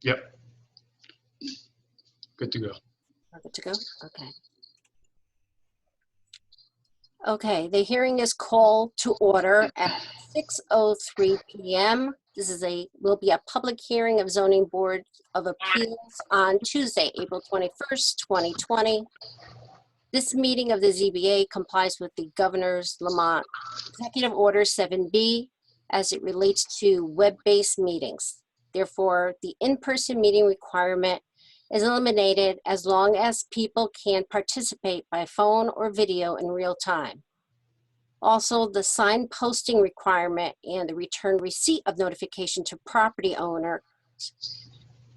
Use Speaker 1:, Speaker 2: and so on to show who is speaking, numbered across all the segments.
Speaker 1: Yep. Good to go.
Speaker 2: Good to go? Okay. Okay, the hearing is called to order at 6:03 p.m. This is will be a public hearing of Zoning Board of Appeals on Tuesday, April 21st, 2020. This meeting of the ZBA complies with the Governor's Lamont Executive Order 7B as it relates to web-based meetings. Therefore, the in-person meeting requirement is eliminated as long as people can participate by phone or video in real time. Also, the sign posting requirement and the return receipt of notification to property owner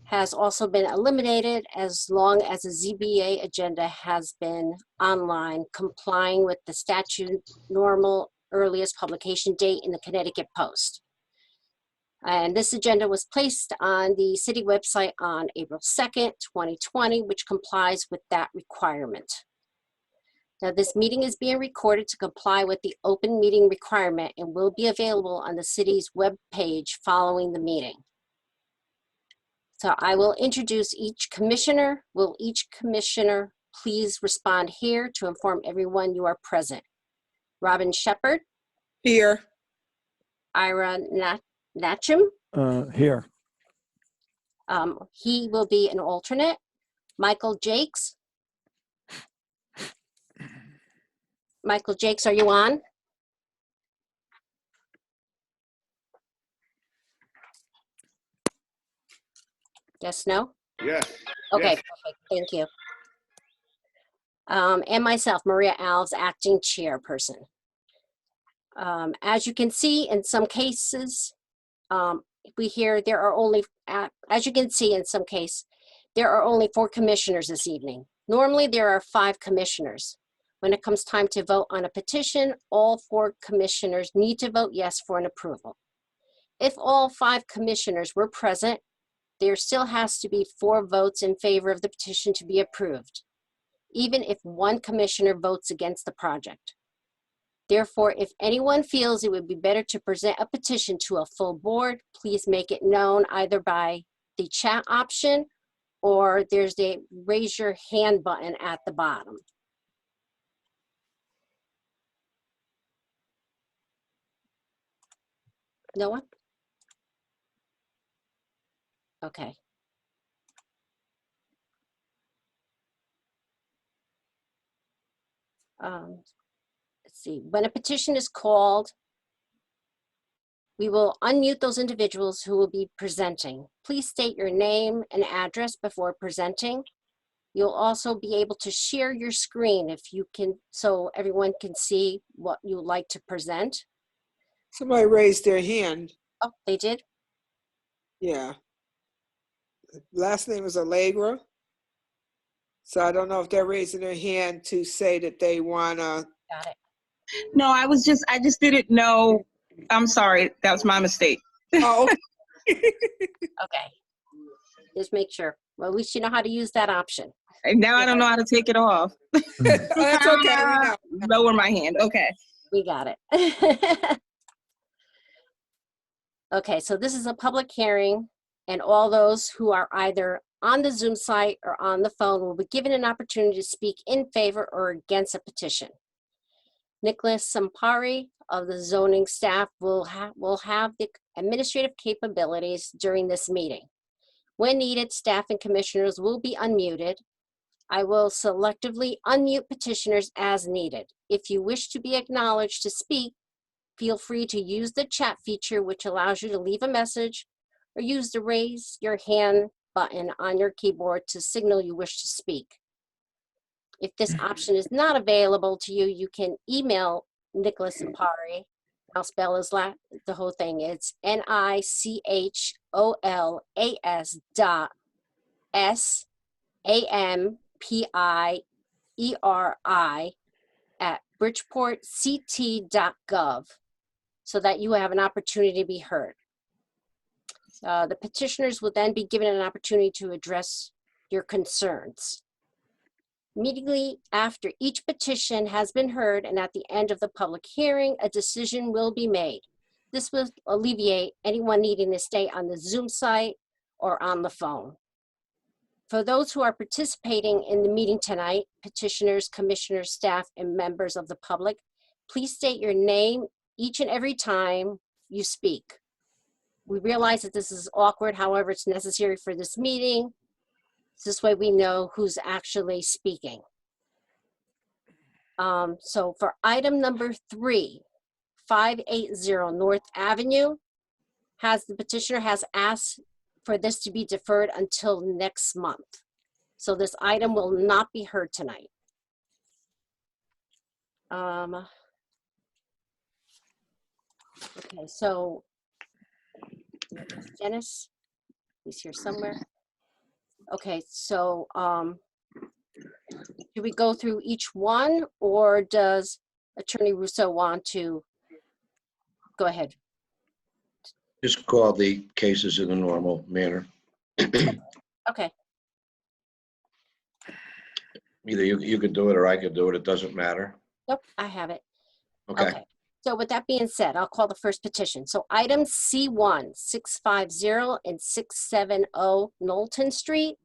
Speaker 2: has also been eliminated as long as the ZBA agenda has been online, complying with the statute normal earliest publication date in the Connecticut Post. And this agenda was placed on the city website on April 2nd, 2020, which complies with that requirement. Now, this meeting is being recorded to comply with the open meeting requirement and will be available on the city's webpage following the meeting. So I will introduce each commissioner. Will each commissioner please respond here to inform everyone you are present? Robin Shepherd.
Speaker 3: Here.
Speaker 2: Ira Natcham.
Speaker 4: Here.
Speaker 2: He will be an alternate. Michael Jakes. Michael Jakes, are you on? Yes, no?
Speaker 5: Yes.
Speaker 2: Okay,
Speaker 5: Yes.
Speaker 2: perfect, thank you. And myself, Maria Alves, acting chairperson. As you can see, in some cases, we hear there are only, as you can see in some case, there are only 4 commissioners this evening. Normally there are 5 commissioners. When it comes time to vote on a petition, all 4 commissioners need to vote yes for an approval. If all 5 commissioners were present, there still has to be 4 votes in favor of the petition to be approved, even if 1 commissioner votes against the project. Therefore, if anyone feels it would be better to present a petition to a full board, please make it known either by the chat option or there's the raise your hand button at the bottom. No one? Okay. Let's see, when a petition is called, we will unmute those individuals who will be presenting. Please state your name and address before presenting. You'll also be able to share your screen if you can, so everyone can see what you would like to present.
Speaker 3: Somebody raised their hand.
Speaker 2: Oh, they did?
Speaker 3: Yeah. Last name is Allegra. So I don't know if they're raising their hand to say that they wanna.
Speaker 2: Got it.
Speaker 6: No, I just didn't know. I'm sorry, that was my mistake.
Speaker 3: Oh,
Speaker 2: Okay. Just make sure. Well, at least you know how to use that option.
Speaker 6: And now I don't know how to take it off.
Speaker 3: that's okay. We know.
Speaker 6: Lower my hand. Okay.
Speaker 2: We got it. Okay, so this is a public hearing, and all those who are either on the Zoom site or on the phone will be given an opportunity to speak in favor or against a petition. Nicholas Sampari of the zoning staff will have the administrative capabilities during this meeting. When needed, staff and commissioners will be unmuted. I will selectively unmute petitioners as needed. If you wish to be acknowledged to speak, feel free to use the chat feature, which allows you to leave a message, or use the raise your hand button on your keyboard to signal you wish to speak. If this option is not available to you, you can email Nicholas Sampari. I'll spell his the whole thing. It's NICHOLAS.SAMPIERI@bridgeportct.gov so that you have an opportunity to be heard. The petitioners will then be given an opportunity to address your concerns. Immediately after each petition has been heard and at the end of the public hearing, a decision will be made. This will alleviate anyone needing to stay on the Zoom site or on the phone. For those who are participating in the meeting tonight, petitioners, commissioners, staff, and members of the public, please state your name each and every time you speak. We realize that this is awkward, however, it's necessary for this meeting. This way we know who's actually speaking. So for item number 3, 580 North Avenue, the petitioner has asked for this to be deferred until next month. So this item will not be heard tonight. Okay, so Dennis, he's here somewhere. Okay, so do we go through each one, or does Attorney Russo want to go ahead?
Speaker 1: Just call the cases in a normal manner.
Speaker 2: Okay,
Speaker 1: Either you could do it or I could do it. It doesn't matter.
Speaker 2: nope, I have it.
Speaker 1: Okay.
Speaker 2: So with that being said, I'll call the first petition. So item C1, 650 and 670 Knowlton Street.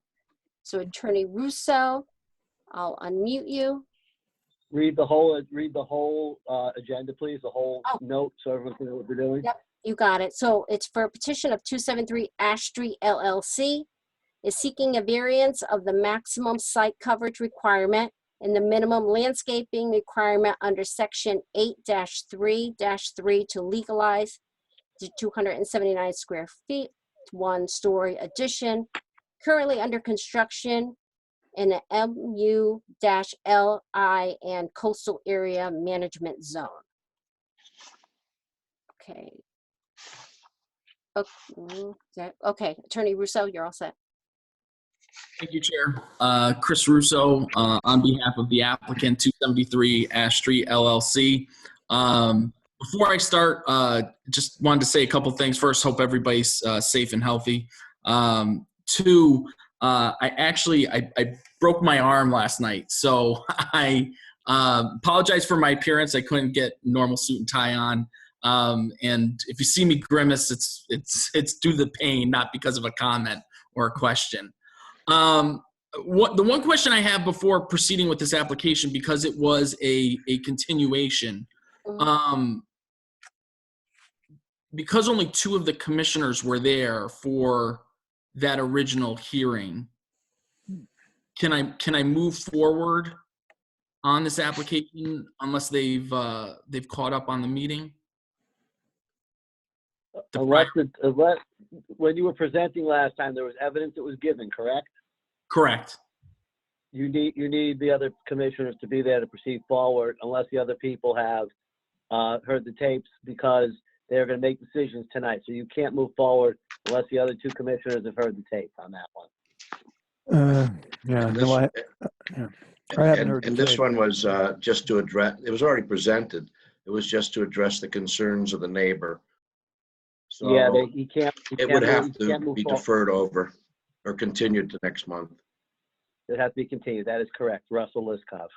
Speaker 2: So Attorney Russo, I'll unmute you.
Speaker 4: Read the whole agenda, please, the whole
Speaker 2: Oh.
Speaker 4: note, so everyone can know what we're doing.
Speaker 2: Yep. You got it. So it's for a petition of 273 Ash Street LLC, is seeking a variance of the maximum site coverage requirement and the minimum landscaping requirement under section 8-3-3 to legalize the 279 square feet, 1-story addition, currently under construction in the MU-LI and coastal area management zone. Okay. Okay, Attorney Russo, you're all set.
Speaker 5: Thank you, Chair. Chris Russo, on behalf of the applicant, 273 Ash Street LLC. Before I start, just wanted to say a couple things. First, hope everybody's safe and healthy. Two, I broke my arm last night, so I apologize for my appearance. I couldn't get normal suit and tie on. And if you see me grimace, it's due to the pain, not because of a comment or a question. The one question I have before proceeding with this application, because it was a continuation, because only 2 of the commissioners were there for that original hearing, can I move forward on this application unless they've caught up on the meeting?
Speaker 4: Unless when you were presenting last time, there was evidence that was given, correct?
Speaker 5: Correct.
Speaker 4: You need the other commissioners to be there to proceed forward unless the other people have heard the tapes, because they're going to make decisions tonight. So you can't move forward unless the other 2 commissioners have heard the tape on that one.
Speaker 7: Yeah,
Speaker 1: And
Speaker 7: no, I haven't heard.
Speaker 1: And this one was just to address, it was already presented. It was just to address the concerns of the neighbor. So
Speaker 4: Yeah, he can't.
Speaker 1: it would have
Speaker 4: he can't
Speaker 1: to
Speaker 4: move
Speaker 1: be
Speaker 4: forward.
Speaker 1: deferred over or continued to next month.
Speaker 4: It has to be continued. That is correct. Russell Liskov.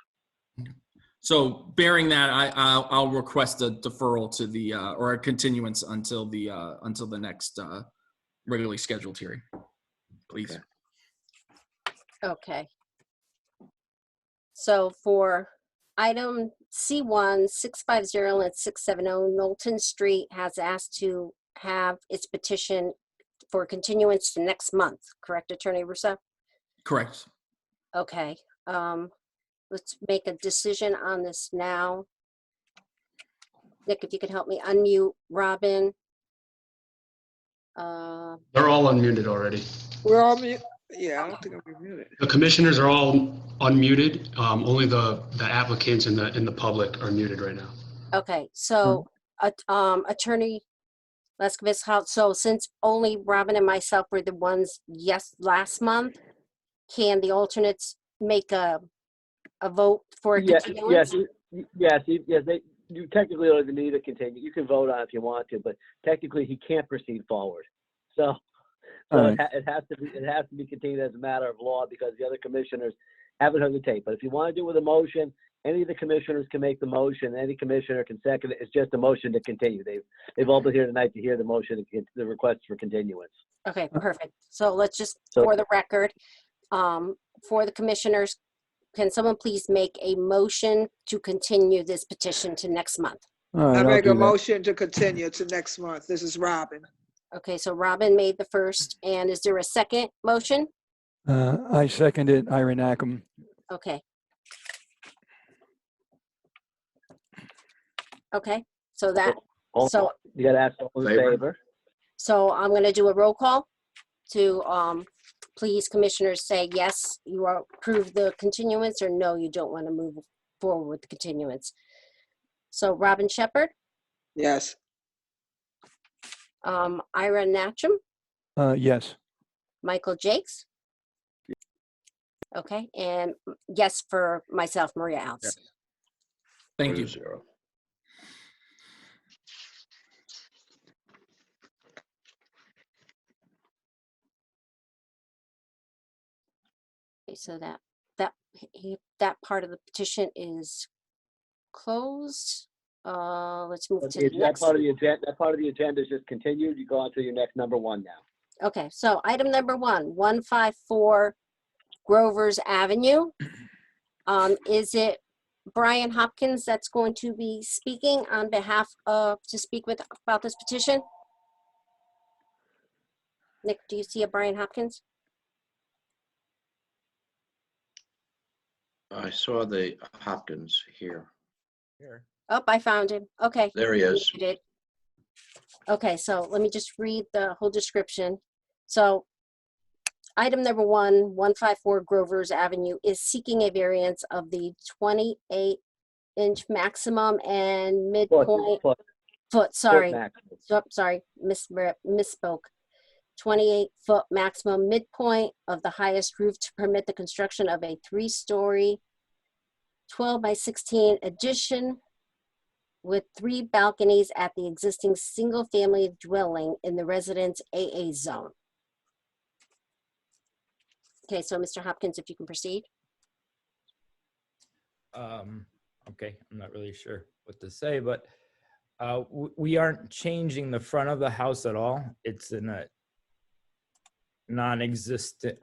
Speaker 5: So bearing that, I'll request a deferral to the or a continuance until the next regularly scheduled hearing, please.
Speaker 1: Okay.
Speaker 2: Okay. So for item C1, 650 and 670 Knowlton Street has asked to have its petition for continuance to next month, correct, Attorney Russo?
Speaker 5: Correct.
Speaker 2: Okay, let's make a decision on this now. Nick, if you could help me unmute Robin.
Speaker 8: They're all unmuted already.
Speaker 3: We're all mute. Yeah, I don't think I'm muted.
Speaker 8: The commissioners are all unmuted. Only the applicants and the public are muted right now.
Speaker 2: Okay, so Attorney Leskovitz, so since only Robin and myself were the ones last month, can the alternates make a vote for a continuance?
Speaker 4: Yes. You technically don't even need to continue. You can vote on it if you want to, but technically he can't proceed forward. So
Speaker 7: Right.
Speaker 4: it has to be continued as a matter of law because the other commissioners haven't heard the tape. But if you want to do it with a motion, any of the commissioners can make the motion. Any commissioner can second it. It's just a motion to continue. They've all been here tonight to hear the motion, the request for continuance.
Speaker 2: Okay, perfect. So let's just,
Speaker 4: So-
Speaker 2: for the record, for the commissioners, can someone please make a motion to continue this petition to next month?
Speaker 7: All right,
Speaker 3: I
Speaker 7: I'll
Speaker 3: make a
Speaker 7: do that.
Speaker 3: motion to continue to next month. This is Robin.
Speaker 2: Okay, so Robin made the first, and is there a second motion?
Speaker 7: I second it, Ira Nackham.
Speaker 2: Okay. Okay, so that,
Speaker 4: All-
Speaker 2: so,
Speaker 4: You gotta ask all in
Speaker 1: Favor.
Speaker 4: favor.
Speaker 2: so I'm gonna do a roll call to, please, commissioners, say yes, you approve the continuance, or no, you don't want to move forward with the continuance. So Robin Shepherd,
Speaker 3: Yes.
Speaker 2: Ira Natcham,
Speaker 7: Yes.
Speaker 2: Michael Jakes. Okay, and yes for myself, Maria Alves.
Speaker 5: Thank you.
Speaker 1: 4-0.
Speaker 2: Okay, so that part of the petition is closed. Let's move to the
Speaker 4: That
Speaker 2: next.
Speaker 4: part of the agenda is just continued. You go on to your next number 1 now.
Speaker 2: Okay, so item number 154 Grover's Avenue. Is it Brian Hopkins that's going to be speaking on behalf of, to speak with about this petition? Nick, do you see a Brian Hopkins?
Speaker 1: I saw the Hopkins here.
Speaker 2: Oh, I found him. Okay.
Speaker 1: There he is.
Speaker 2: You did. Okay, so let me just read the whole description. So item number 154 Grover's Avenue is seeking a variance of the 28-inch maximum and midpoint foot, sorry. Sorry, misspoke. 28-foot maximum midpoint of the highest roof to permit the construction of a 3-story 12 by 16 addition with 3 balconies at the existing single-family dwelling in the residence AA zone. Okay, so Mr. Hopkins, if you can proceed.
Speaker 9: Okay, I'm not really sure what to say, but we aren't changing the front of the house at all. It's in a non-existent,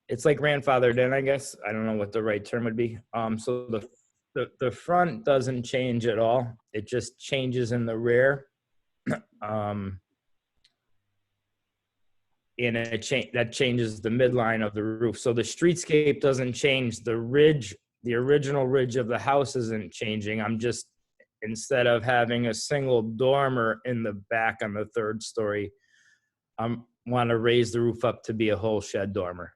Speaker 9: it's like grandfathered in, I guess. I don't know what the right term would be. So the front doesn't change at all. It just changes in the rear. And that changes the midline of the roof. So the streetscape doesn't change. The ridge, the original ridge of the house isn't changing. I'm just, instead of having a single dormer in the back on the 3rd story, I want to raise the roof up to be a whole shed dormer.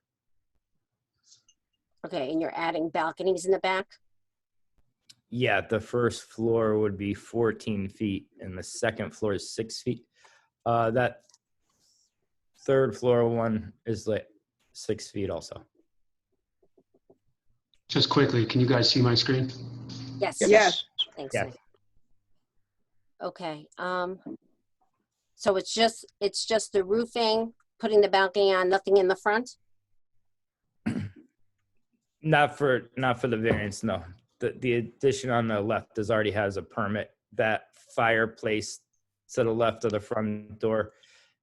Speaker 2: Okay, and you're adding balconies in the back?
Speaker 9: Yeah, the first floor would be 14 feet and the second floor is 6 feet. That 3rd floor one is like 6 feet also.
Speaker 8: Just quickly, can you guys see my screen?
Speaker 2: Yes.
Speaker 3: Yes.
Speaker 2: Thanks.
Speaker 9: Yes.
Speaker 2: Nick. Okay, so it's just the roofing, putting the balcony on, nothing in the front?
Speaker 9: Not for the variance, no. The addition on the left already has a permit. That fireplace to the left of the front door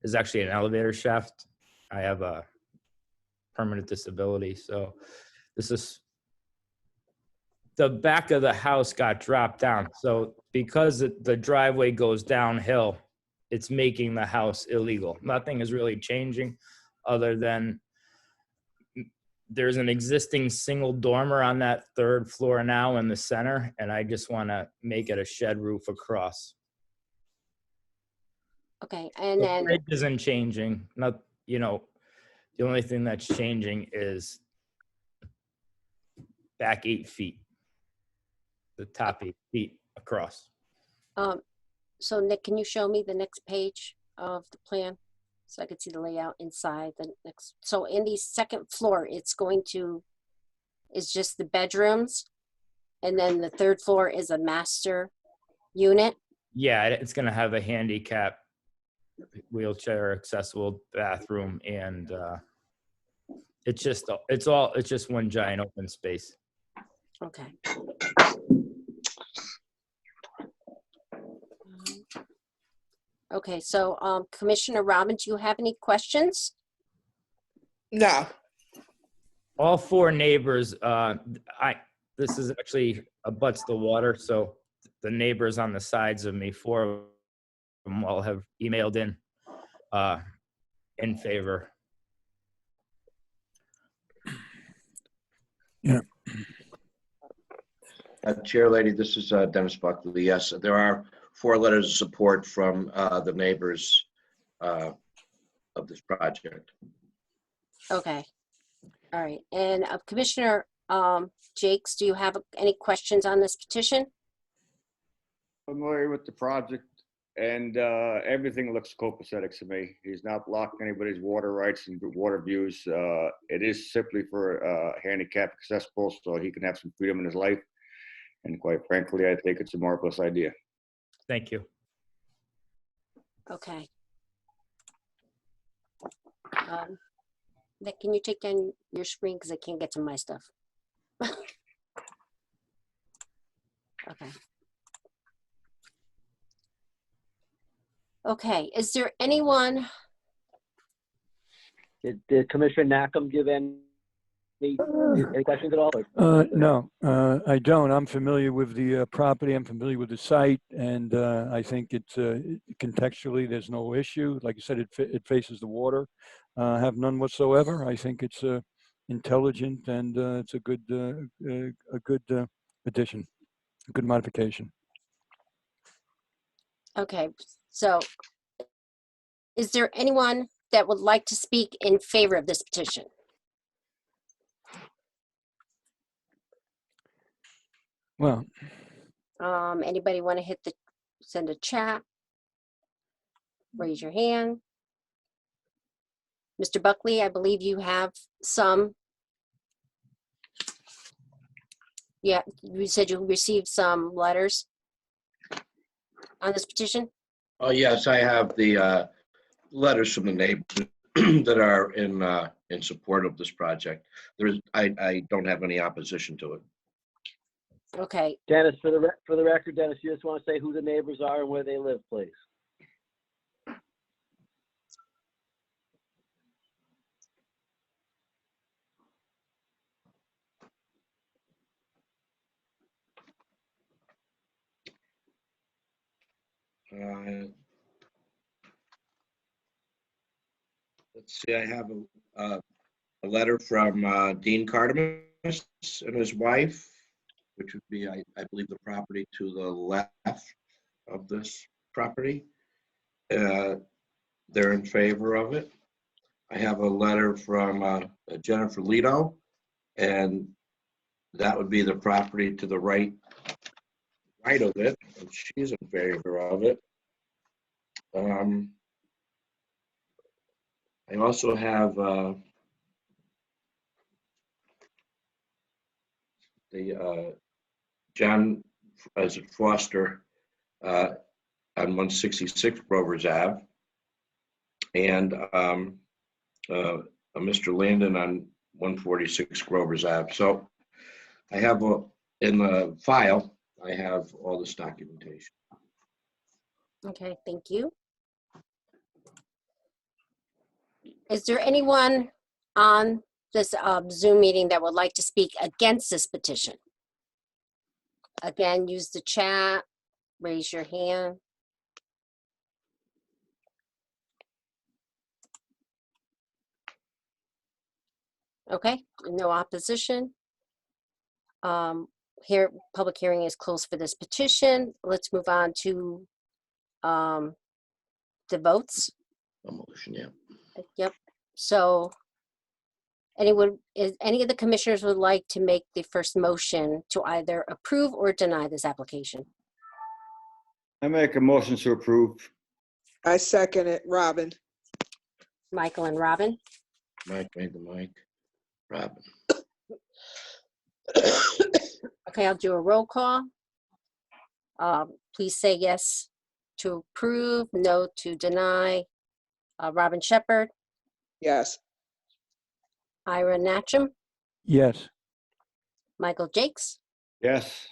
Speaker 9: is actually an elevator shaft. I have a permanent disability, so this is, the back of the house got dropped down. So because the driveway goes downhill, it's making the house illegal. Nothing is really changing other than there's an existing single dormer on that 3rd floor now in the center, and I just want to make it a shed roof across.
Speaker 2: Okay, and
Speaker 9: The
Speaker 2: then,
Speaker 9: bridge isn't changing. Not, the only thing that's changing is back 8 feet. The top 8 feet across.
Speaker 2: so Nick, can you show me the next page of the plan? So I could see the layout inside the next, so in the 2nd floor, it's just the bedrooms. And then the 3rd floor is a master unit.
Speaker 9: Yeah, it's going to have a handicap, wheelchair accessible bathroom, and it's just one giant open space.
Speaker 2: Okay. Okay, so Commissioner Robin, do you have any questions?
Speaker 3: No.
Speaker 9: All four neighbors, this is actually abuts the water, so the neighbors on the sides of me, four of them all have emailed in favor.
Speaker 1: Chair Lady, this is Dennis Buckley. Yes, there are 4 letters of support from the neighbors of this project.
Speaker 2: Okay. All right. And Commissioner Jakes, do you have any questions on this petition?
Speaker 10: Familiar with the project, and everything looks copacetic to me. He's not blocking anybody's water rights and water views. It is simply for handicap accessible, so he can have some freedom in his life. And quite frankly, I think it's a marvelous idea.
Speaker 9: Thank you.
Speaker 2: Okay. Nick, can you take down your screen because I can't get to my stuff? Okay. Okay, is there anyone?
Speaker 4: Did Commissioner Nackham give any questions at all?
Speaker 7: No, I don't. I'm familiar with the property. I'm familiar with the site, and I think it's contextually there's no issue. Like you said, it faces the water. I have none whatsoever. I think it's intelligent and it's a good addition, a good modification.
Speaker 2: Okay, so is there anyone that would like to speak in favor of this petition?
Speaker 7: Well,
Speaker 2: Anybody want to send a chat? Raise your hand. Mr. Buckley, I believe you have some. Yeah, you said you received some letters on this petition?
Speaker 1: Oh, yes, I have the letters from the neighbors that are in support of this project. I don't have any opposition to it.
Speaker 2: Okay,
Speaker 4: Dennis, for the record, Dennis, you just want to say who the neighbors are and where they live, please.
Speaker 1: Let's see, I have a letter from Dean Cardemus and his wife, which would be, I believe, the property to the left of this property. They're in favor of it. I have a letter from Jennifer Lito, and that would be the property to the right of it, and she's in favor of it. I also have the John Foster on 166 Grovers Ave, and Mr. Landon on 146 Grovers Ave. So I have in the file, I have all this documentation.
Speaker 2: okay, thank you. Is there anyone on this Zoom meeting that would like to speak against this petition? Again, use the chat, raise your hand. Okay, no opposition. Here, public hearing is closed for this petition. Let's move on to the votes.
Speaker 1: A motion, yeah.
Speaker 2: Yep. So any of the commissioners would like to make the first motion to either approve or deny this application?
Speaker 10: I make a motion to approve.
Speaker 3: I second it, Robin.
Speaker 2: Michael and Robin?
Speaker 1: Mike made the mic. Robin.
Speaker 2: Okay, I'll do a roll call. Please say yes to approve, no to deny. Robin Shepherd,
Speaker 3: Yes.
Speaker 2: Ira Natcham,
Speaker 7: yes.
Speaker 2: Michael Jakes,
Speaker 10: Yes.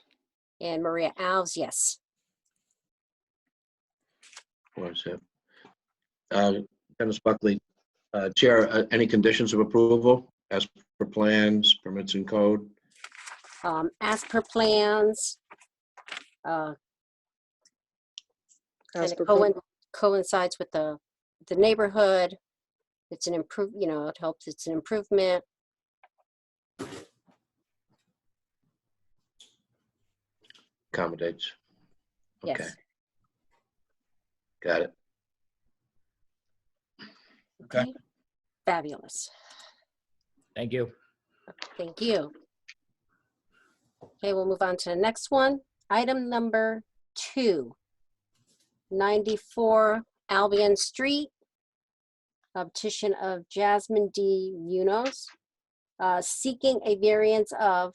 Speaker 2: and Maria Alves, yes.
Speaker 1: Was it? Dennis Buckley, Chair, any conditions of approval as per plans, permits and code?
Speaker 2: As per plans,
Speaker 3: As
Speaker 2: kind of
Speaker 3: proposed.
Speaker 2: coincides with the neighborhood. It's an it helps, it's an improvement.
Speaker 1: Accommodates. Okay,
Speaker 2: Yes.
Speaker 1: got it. Okay.
Speaker 2: Okay. Fabulous.
Speaker 9: Thank you.
Speaker 2: Thank you. Okay, we'll move on to the next one. Item number 2, 94 Albion Street. A petition of Jasmine D. Munoz, seeking a variance of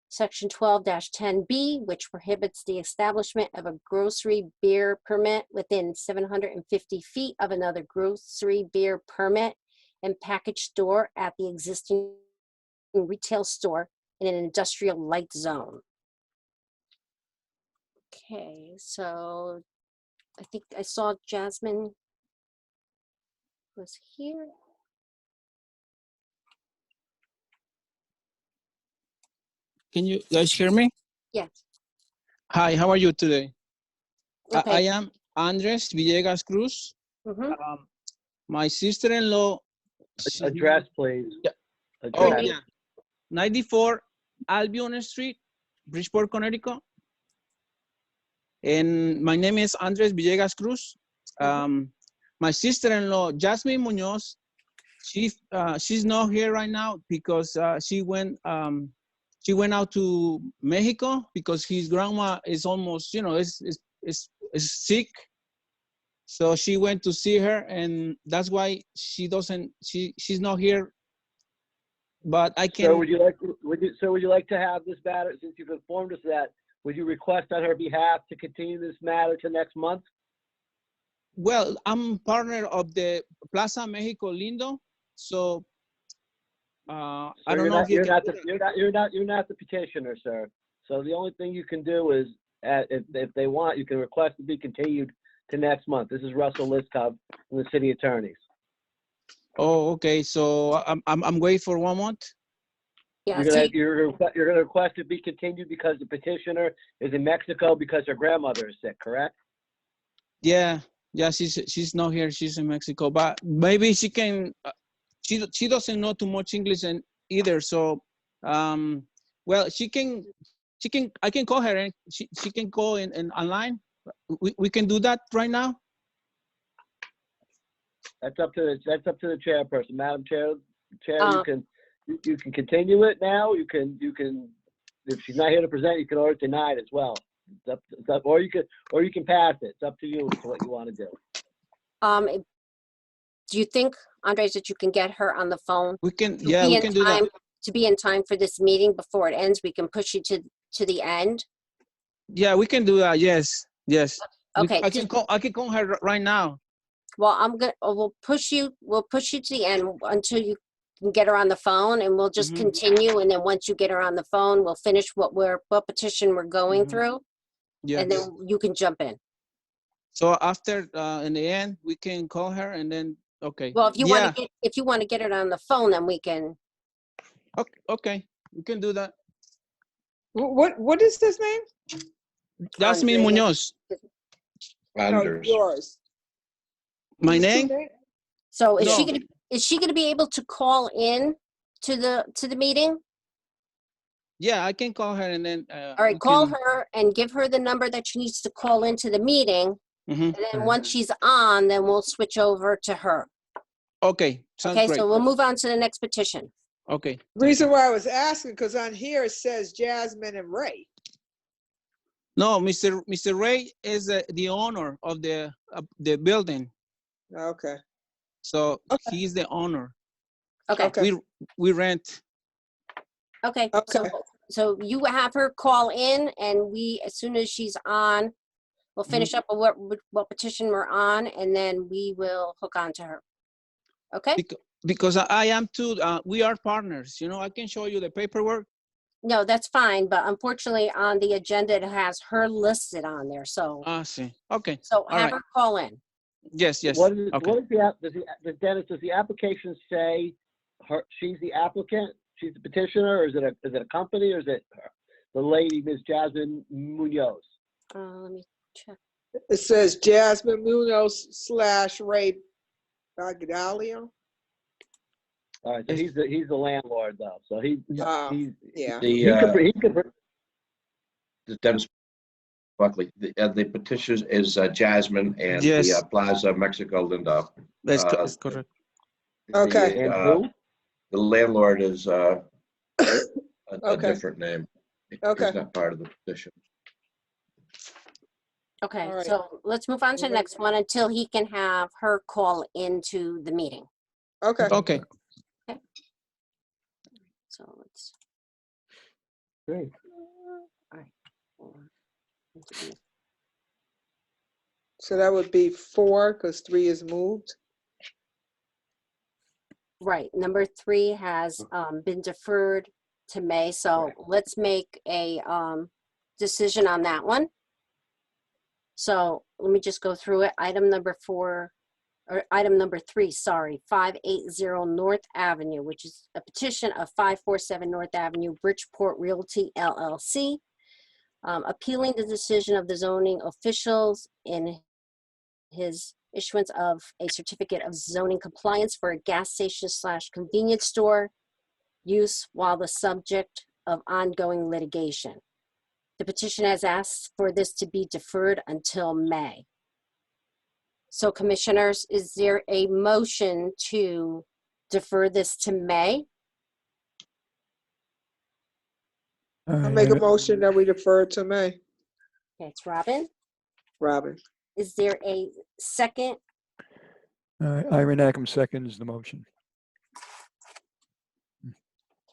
Speaker 2: Section 12-10B, which prohibits the establishment of a grocery beer permit within 750 feet of another grocery beer permit and package store at the existing retail store in an industrial light zone. Okay, so I think I saw Jasmine was here.
Speaker 11: Can you guys hear me?
Speaker 2: Yes.
Speaker 11: Hi, how are you today? I
Speaker 2: Okay.
Speaker 11: am Andres Villegas Cruz.
Speaker 2: Mhm.
Speaker 11: My sister-in-law.
Speaker 4: Address, please.
Speaker 11: Yeah.
Speaker 4: Address.
Speaker 11: Oh, yeah. 94 Albion Street, Bridgeport, Connecticut. And my name is Andres Villegas Cruz. My sister-in-law, Jasmine Munoz, she's not here right now because she went out to Mexico because his grandma is almost, is sick. So she went to see her, and that's why she's not here. But I can.
Speaker 4: So would you like to have this matter, since you've informed us of that, would you request on her behalf to continue this matter to next month?
Speaker 11: Well, I'm partner of the Plaza Mexico Lindo, so I don't know if
Speaker 4: you're not the petitioner, sir. So the only thing you can do is, if they want, you can request to be continued to next month. This is Russell Liskov from the city attorneys.
Speaker 11: Oh, okay. So I'm waiting for 1 month.
Speaker 2: Yeah.
Speaker 4: You're gonna request to be continued because the petitioner is in Mexico because her grandmother is sick, correct?
Speaker 11: Yeah, she's not here. She's in Mexico, but maybe she can. She doesn't know too much English and either. So, well, she can. I can call her and she can go in online. We can do that right now.
Speaker 4: That's up to the chairperson, Madam Chair. You can continue it now. You can if she's not here to present, you can order denied as well. It's up, or you can pass it. It's up to you as to what you want to do.
Speaker 2: Do you think, Andres, that you can get her on the phone?
Speaker 11: We can. Yeah, we can do that.
Speaker 2: To be in time for this meeting before it ends, we can push you to the end.
Speaker 11: Yeah, we can do that. Yes.
Speaker 2: Okay.
Speaker 11: I can call her right now.
Speaker 2: Well, we'll push you to the end until you can get her on the phone, and we'll just continue. And then once you get her on the phone, we'll finish what petition we're going through.
Speaker 11: Yeah.
Speaker 2: And then you can jump in.
Speaker 11: So after, in the end, we can call her and then, okay.
Speaker 2: Well, if you want to get her on the phone, then we can.
Speaker 11: Okay, we can do that.
Speaker 3: What is his name?
Speaker 11: Jasmine Munoz.
Speaker 3: No, yours.
Speaker 11: My name?
Speaker 2: So is she gonna be able to call in to the meeting?
Speaker 11: Yeah, I can call her and then.
Speaker 2: All right, call her and give her the number that she needs to call into the meeting. And then once she's on, then we'll switch over to her.
Speaker 11: Okay, sounds
Speaker 2: Okay,
Speaker 11: great.
Speaker 2: so we'll move on to the next petition.
Speaker 11: Okay.
Speaker 3: Reason why I was asking, because on here it says Jasmine and Ray.
Speaker 11: No, Mr. Ray is the owner of the building.
Speaker 3: Okay.
Speaker 11: So he's the owner.
Speaker 2: Okay.
Speaker 11: We rent.
Speaker 2: Okay. So you have her call in, and as soon as she's on, we'll finish up with what petition we're on, and then we will hook on to her. Okay?
Speaker 11: Because I am too, we are partners. I can show you the paperwork.
Speaker 2: No, that's fine, but unfortunately on the agenda, it has her listed on there, so.
Speaker 11: I see. Okay.
Speaker 2: So have her call in.
Speaker 11: Yes, yes.
Speaker 4: What is,
Speaker 11: Okay.
Speaker 4: what is the, Dennis, does the application say she's the applicant, she's the petitioner, or is it a company, or is it the lady, Ms. Jasmine Munoz?
Speaker 2: Let me check.
Speaker 3: It says Jasmine Munoz / Ray Bagdalio.
Speaker 4: All right, so he's the landlord though, so he
Speaker 3: Yeah.
Speaker 4: he could,
Speaker 1: Dennis Buckley, the petition is Jasmine and
Speaker 11: Yes.
Speaker 1: the Plaza Mexico Linda.
Speaker 11: That's
Speaker 1: Uh,
Speaker 11: correct.
Speaker 3: Okay.
Speaker 4: and who?
Speaker 1: The landlord is a
Speaker 3: Okay.
Speaker 1: different name.
Speaker 3: Okay.
Speaker 1: It's not part of the petition.
Speaker 2: Okay,
Speaker 3: All right.
Speaker 2: so let's move on to the next one until he can have her call into the meeting.
Speaker 3: Okay.
Speaker 11: Okay.
Speaker 2: So let's.
Speaker 4: Great.
Speaker 2: All right.
Speaker 3: So that would be 4 because 3 is moved.
Speaker 2: Right, number 3 has been deferred to May, so let's make a decision on that one. So let me just go through it. Item number 3, sorry, 580 North Avenue, which is a petition of 547 North Avenue, Bridgeport Realty LLC, appealing the decision of the zoning officials in his issuance of a certificate of zoning compliance for a gas station / convenience store use while the subject of ongoing litigation. The petition has asked for this to be deferred until May. So commissioners, is there a motion to defer this to May?
Speaker 3: I make a motion that we defer to May.
Speaker 2: Okay, it's Robin.
Speaker 3: Robin.
Speaker 2: Is there a second?
Speaker 7: Ira Nakam seconds the motion.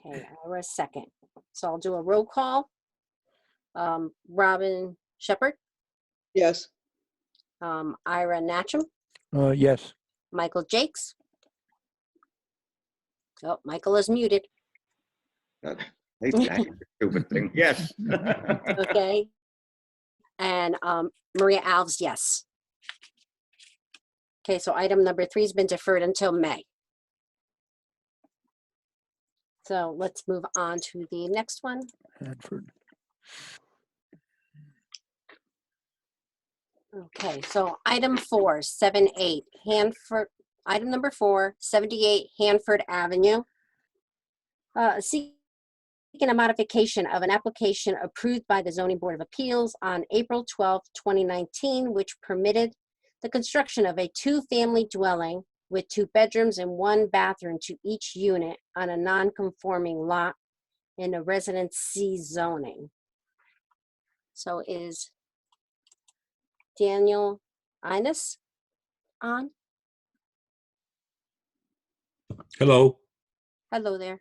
Speaker 2: Okay, Ira second. So I'll do a roll call. Robin Shepherd,
Speaker 3: Yes.
Speaker 2: Ira Natcham,
Speaker 7: Yes.
Speaker 2: Michael Jakes. Oh, Michael is muted.
Speaker 10: Stupid thing. Yes.
Speaker 2: Okay. And Maria Alves, yes. Okay, so item number 3 has been deferred until May. So let's move on to the next one.
Speaker 7: Hanford.
Speaker 2: Okay, so item 4, 78 Hanford, item number 4, 78 Hanford Avenue. Seeking a modification of an application approved by the Zoning Board of Appeals on April 12, 2019, which permitted the construction of a 2-family dwelling with 2 bedrooms and 1 bathroom to each unit on a non-conforming lot in a Residence C zoning. So is Daniel Innes on?
Speaker 12: Hello.
Speaker 2: Hello there.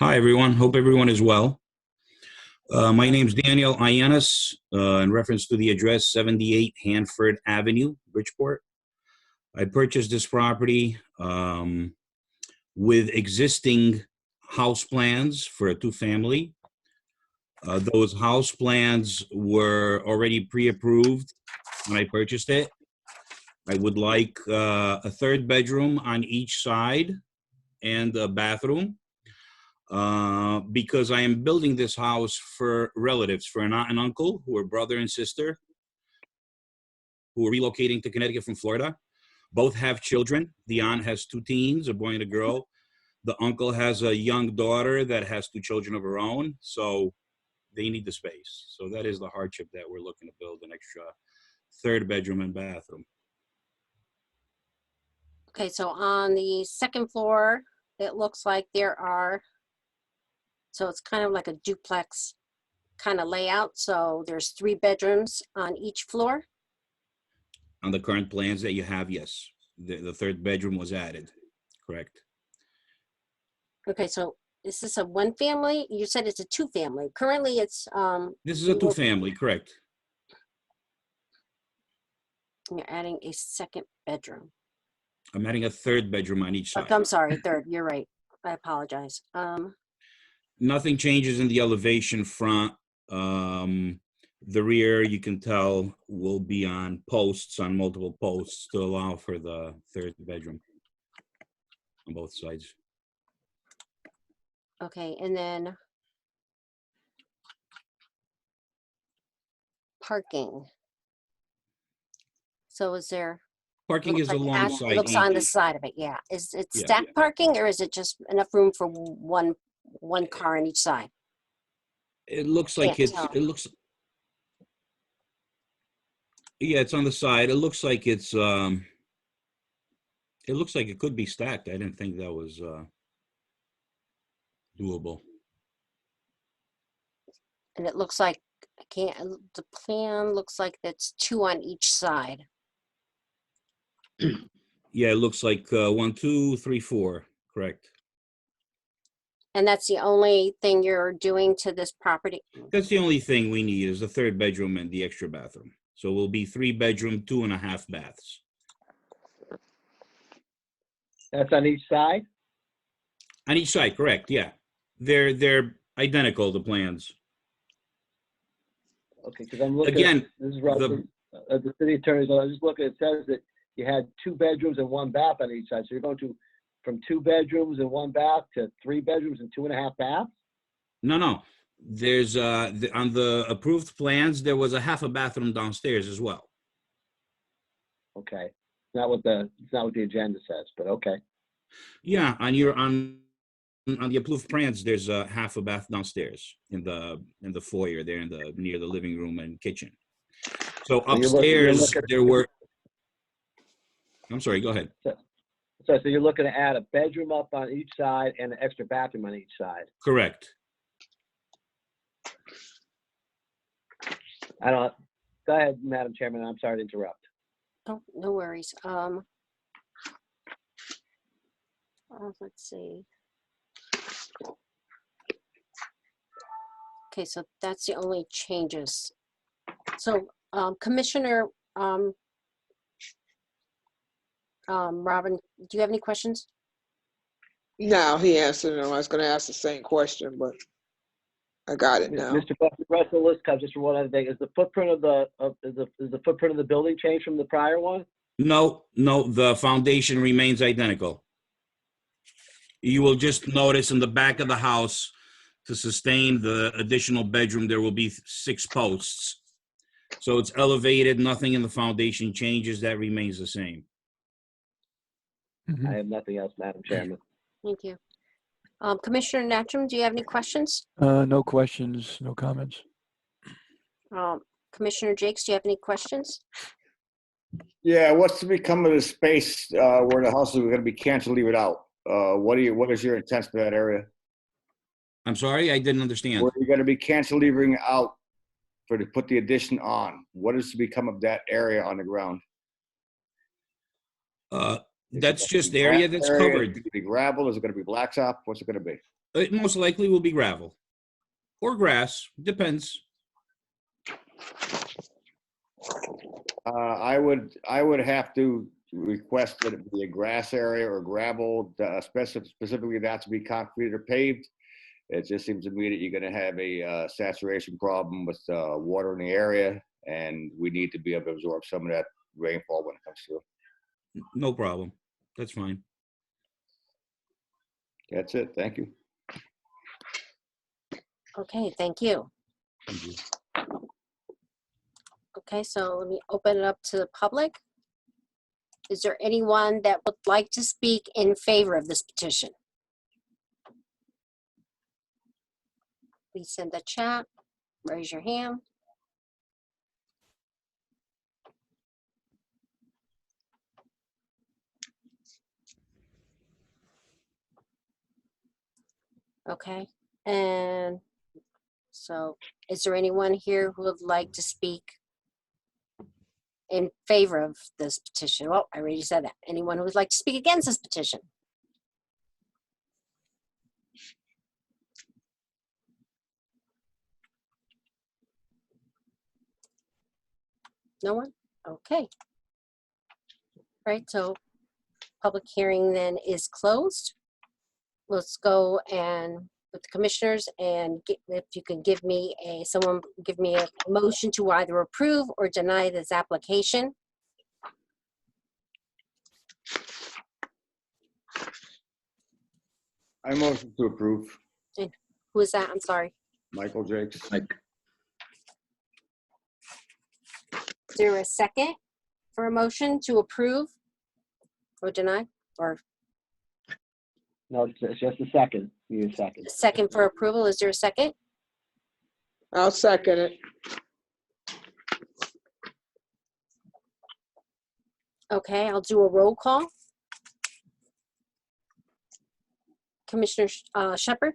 Speaker 12: Hi, everyone. Hope everyone is well. My name's Daniel Iannis, in reference to the address 78 Hanford Avenue, Bridgeport. I purchased this property with existing house plans for a 2-family. Those house plans were already pre-approved when I purchased it. I would like a 3rd bedroom on each side and a bathroom. Because I am building this house for relatives, for an aunt and uncle who are brother and sister who are relocating to Connecticut from Florida. Both have children. The aunt has 2 teens, a boy and a girl. The uncle has a young daughter that has 2 children of her own. So they need the space. So that is the hardship that we're looking to build an extra 3rd bedroom and bathroom.
Speaker 2: Okay, so on the 2nd floor, it looks like there are, so it's kind of like a duplex kind of layout. So there's 3 bedrooms on each floor.
Speaker 12: On the current plans that you have, yes. The 3rd bedroom was added, correct?
Speaker 2: Okay, so is this a 1-family? You said it's a 2-family. Currently it's
Speaker 12: This is a 2-family, correct?
Speaker 2: you're adding a 2nd bedroom.
Speaker 12: I'm adding a 3rd bedroom on each side.
Speaker 2: I'm sorry, 3rd. You're right. I apologize.
Speaker 12: Nothing changes in the elevation front. The rear, you can tell, will be on posts, on multiple posts to allow for the third bedroom on both sides.
Speaker 2: Okay, and then parking. So is there?
Speaker 12: Parking
Speaker 2: looks
Speaker 12: is
Speaker 2: like
Speaker 12: alongside
Speaker 2: it looks on the
Speaker 12: each.
Speaker 2: side of it, yeah. Is it
Speaker 12: Yeah.
Speaker 2: stacked parking or is it just enough room for one car on each side?
Speaker 12: It looks like
Speaker 2: Can't
Speaker 12: it's,
Speaker 2: tell.
Speaker 12: it looks, yeah, it's on the side. It looks like it's, it looks like it could be stacked. I didn't think that was, doable.
Speaker 2: And it looks like, the plan looks like it's 2 on each side.
Speaker 12: Yeah, it looks like, 1, 2, 3, 4, correct.
Speaker 2: And that's the only thing you're doing to this property?
Speaker 12: That's the only thing we need is the third bedroom and the extra bathroom. So we'll be 3-bedroom, 2.5 baths.
Speaker 4: That's on each side?
Speaker 12: On each side, correct, yeah. They're identical, the plans.
Speaker 4: Okay, because I'm looking.
Speaker 12: Again,
Speaker 4: This is Robert, the city attorney. So I was just looking. It says that you had 2 bedrooms and 1 bath on each side. So you're going to from 2 bedrooms and 1 bath to 3 bedrooms and 2.5 baths.
Speaker 12: No. There's, on the approved plans, there was a half a bathroom downstairs as well.
Speaker 4: Okay, it's not what the agenda says, but okay.
Speaker 12: Yeah, on the approved plans, there's a half a bath downstairs in the foyer there near the living room and kitchen. So upstairs there were. I'm sorry. Go ahead.
Speaker 4: So you're looking to add a bedroom up on each side and an extra bathroom on each side.
Speaker 12: Correct.
Speaker 4: Go ahead, Madam Chairman. I'm sorry to interrupt.
Speaker 2: Oh, no worries. Let's see. Okay, so that's the only changes. So, Commissioner, Robin, do you have any questions?
Speaker 3: No, he answered them. I was going to ask the same question, but I got it now.
Speaker 4: Mr. Russell, let's come just for one other thing. Is the footprint of the footprint of the building changed from the prior one?
Speaker 12: No, the foundation remains identical. You will just notice in the back of the house, to sustain the additional bedroom, there will be 6 posts. So it's elevated, nothing in the foundation changes, that remains the same.
Speaker 4: I have nothing else, Madam Chairman.
Speaker 2: Thank you. Commissioner Natchem, do you have any questions?
Speaker 7: No questions, no comments.
Speaker 2: Commissioner Jakes, do you have any questions?
Speaker 10: Yeah, what's to become of the space where the house is going to be cantilevered out? What is your intent for that area?
Speaker 12: I'm sorry, I didn't understand.
Speaker 10: Where you're going to be cantilevering out to put the addition on? What is to become of that area on the ground?
Speaker 12: That's just the area that's covered.
Speaker 10: Is it going to be gravel? Is it going to be blacktop? What's it going to be?
Speaker 12: It most likely will be gravel or grass, depends.
Speaker 10: I would have to request that it be a grass area or gravel, specifically not to be concrete or paved. It just seems to me that you're going to have a saturation problem with water in the area, and we need to be able to absorb some of that rainfall when it comes through.
Speaker 12: No problem. That's fine.
Speaker 10: That's it. Thank you.
Speaker 2: Okay, thank you.
Speaker 12: Thank you.
Speaker 2: Okay, so let me open it up to the public. Is there anyone that would like to speak in favor of this petition? Please send the chat, raise your hand. Okay, and so is there anyone here who would like to speak in favor of this petition? Well, I already said that. Anyone who would like to speak against this petition? No one? Okay. Right, so public hearing then is closed. Let's go and with the commissioners and if you can give me someone give me a motion to either approve or deny this application.
Speaker 10: I motion to approve.
Speaker 2: Who is that? I'm sorry.
Speaker 10: Michael Jakes.
Speaker 1: Like,
Speaker 2: Is there a second for a motion to approve or deny? Or
Speaker 4: No, it's just a second. You need a second.
Speaker 2: a second for approval? Is there a second?
Speaker 3: I'll second it.
Speaker 2: Okay, I'll do a roll call. Commissioner Shepherd,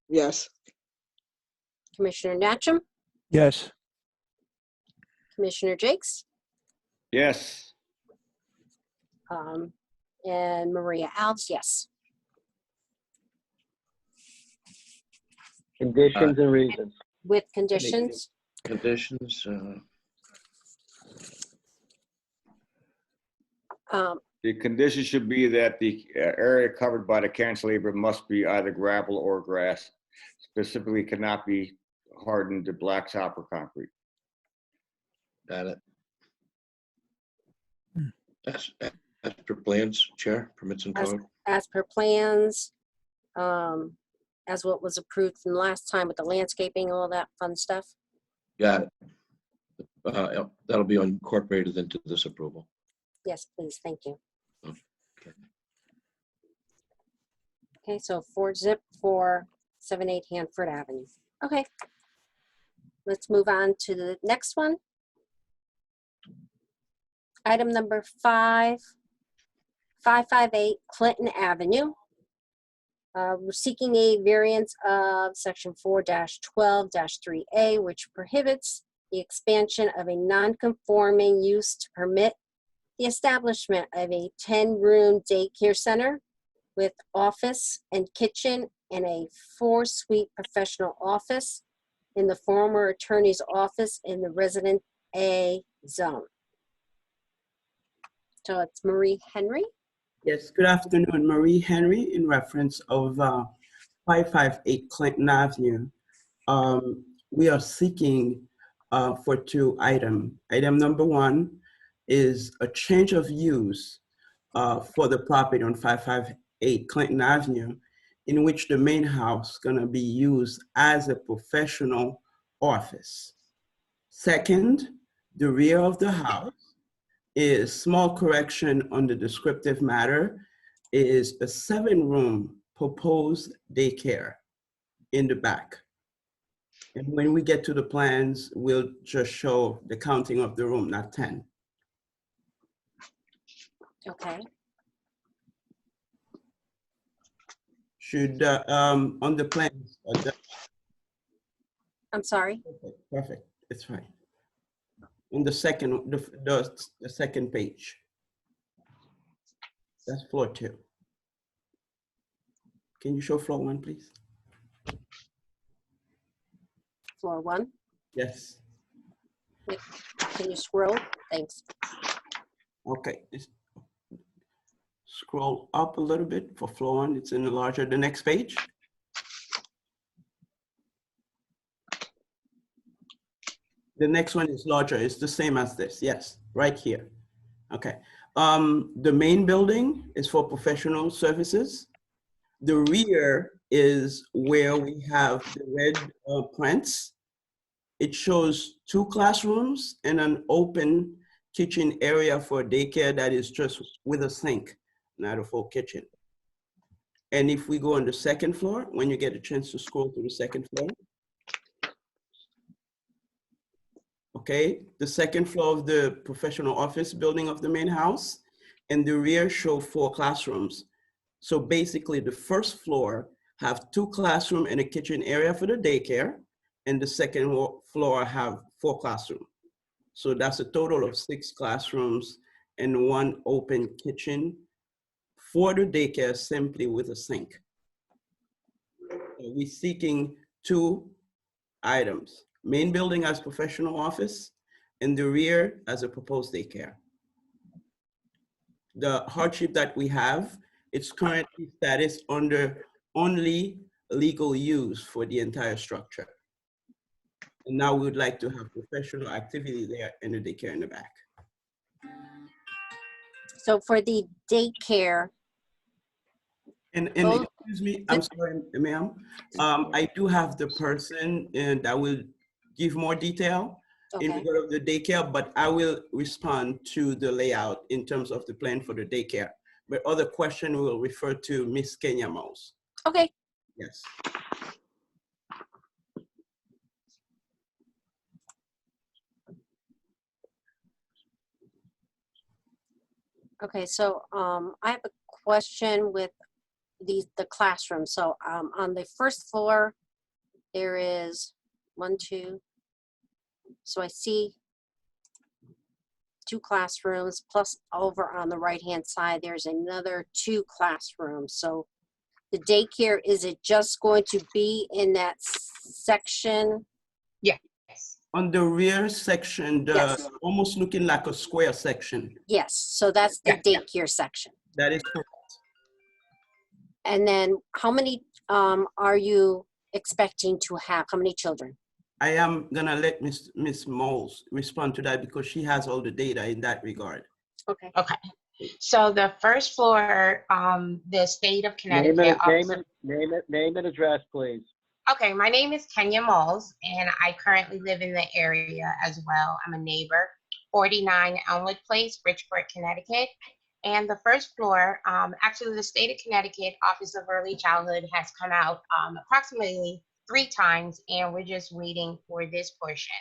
Speaker 3: Yes.
Speaker 2: Commissioner Natchem,
Speaker 7: Yes.
Speaker 2: Commissioner Jakes,
Speaker 10: Yes.
Speaker 2: and Maria Alves, yes.
Speaker 4: Conditions and reasons.
Speaker 2: With conditions.
Speaker 1: conditions,
Speaker 10: The condition should be that the area covered by the cantilever must be either gravel or grass. Specifically cannot be hardened to blacktop or concrete.
Speaker 1: got it. As per plans, Chair, permits and
Speaker 2: As-
Speaker 1: code.
Speaker 2: As per plans, as what was approved from last time with the landscaping, all that fun stuff.
Speaker 1: Got it. That'll be incorporated into this approval.
Speaker 2: Yes, please, thank you.
Speaker 1: Okay.
Speaker 2: Okay, so 4-zip for 78 Hanford Avenue. Okay. Let's move on to the next one. Item number 558 Clinton Avenue. We're seeking a variance of section 4-12-3A, which prohibits the expansion of a non-conforming use to permit the establishment of a 10-room daycare center with office and kitchen and a 4-suite professional office in the former attorney's office in the Resident A zone. So it's Marie Henry.
Speaker 13: Yes, good afternoon. Marie Henry in reference of 558 Clinton Avenue. We are seeking for 2 items. Item number 1 is a change of use for the property on 558 Clinton Avenue, in which the main house is going to be used as a professional office. Second, the rear of the house is small correction on the descriptive matter, is a 7-room proposed daycare in the back. And when we get to the plans, we'll just show the counting of the room, not 10.
Speaker 2: Okay.
Speaker 13: Should, on the plans,
Speaker 2: I'm sorry.
Speaker 13: perfect, it's fine. On the second, the second page. That's floor 2. Can you show floor 1, please?
Speaker 2: Floor 1.
Speaker 13: Yes.
Speaker 2: Can you scroll? Thanks.
Speaker 13: Okay. Scroll up a little bit for floor 1. It's in the larger, the next page. The next one is larger. It's the same as this. Yes, right here. Okay. The main building is for professional services. The rear is where we have the red prints. It shows 2 classrooms and an open kitchen area for daycare that is just with a sink, not a full kitchen. And if we go on the second floor, when you get a chance to scroll to the second floor, okay, the second floor of the professional office building of the main house, and the rear show 4 classrooms. So basically the first floor have 2 classrooms and a kitchen area for the daycare, and the second floor have 4 classrooms. So that's a total of 6 classrooms and 1 open kitchen for the daycare simply with a sink. We're seeking 2 items. Main building as professional office, and the rear as a proposed daycare. The hardship that we have, it's currently status under only legal use for the entire structure. And now we would like to have professional activity there and the daycare in the back.
Speaker 2: So for the daycare,
Speaker 13: And
Speaker 2: Oh.
Speaker 13: excuse me, I'm sorry, ma'am. I do have the person and that will give more detail in
Speaker 2: okay,
Speaker 13: regard of the daycare, but I will respond to the layout in terms of the plan for the daycare. But other question will refer to Miss Kenya Mouse.
Speaker 2: okay.
Speaker 13: Yes.
Speaker 2: Okay, so I have a question with the classroom. So on the first floor, there is 1, 2. So I see 2 classrooms, plus over on the right-hand side, there's another 2 classrooms. So the daycare, is it just going to be in that section?
Speaker 14: Yes.
Speaker 13: On the rear section, the
Speaker 2: Yes.
Speaker 13: almost looking like a square section.
Speaker 2: Yes, so that's the daycare section.
Speaker 13: That is correct.
Speaker 2: And then how many are you expecting to have? How many children?
Speaker 13: I am gonna let Miss Moles respond to that because she has all the data in that regard.
Speaker 2: Okay.
Speaker 14: Okay. So the first floor, the state of Connecticut.
Speaker 4: Name and address, please.
Speaker 14: Okay, my name is Kenya Moles, and I currently live in the area as well. I'm a neighbor, 49 Elmwood Place, Bridgeport, Connecticut. And the first floor, actually the state of Connecticut Office of Early Childhood has come out approximately 3 times, and we're just waiting for this portion.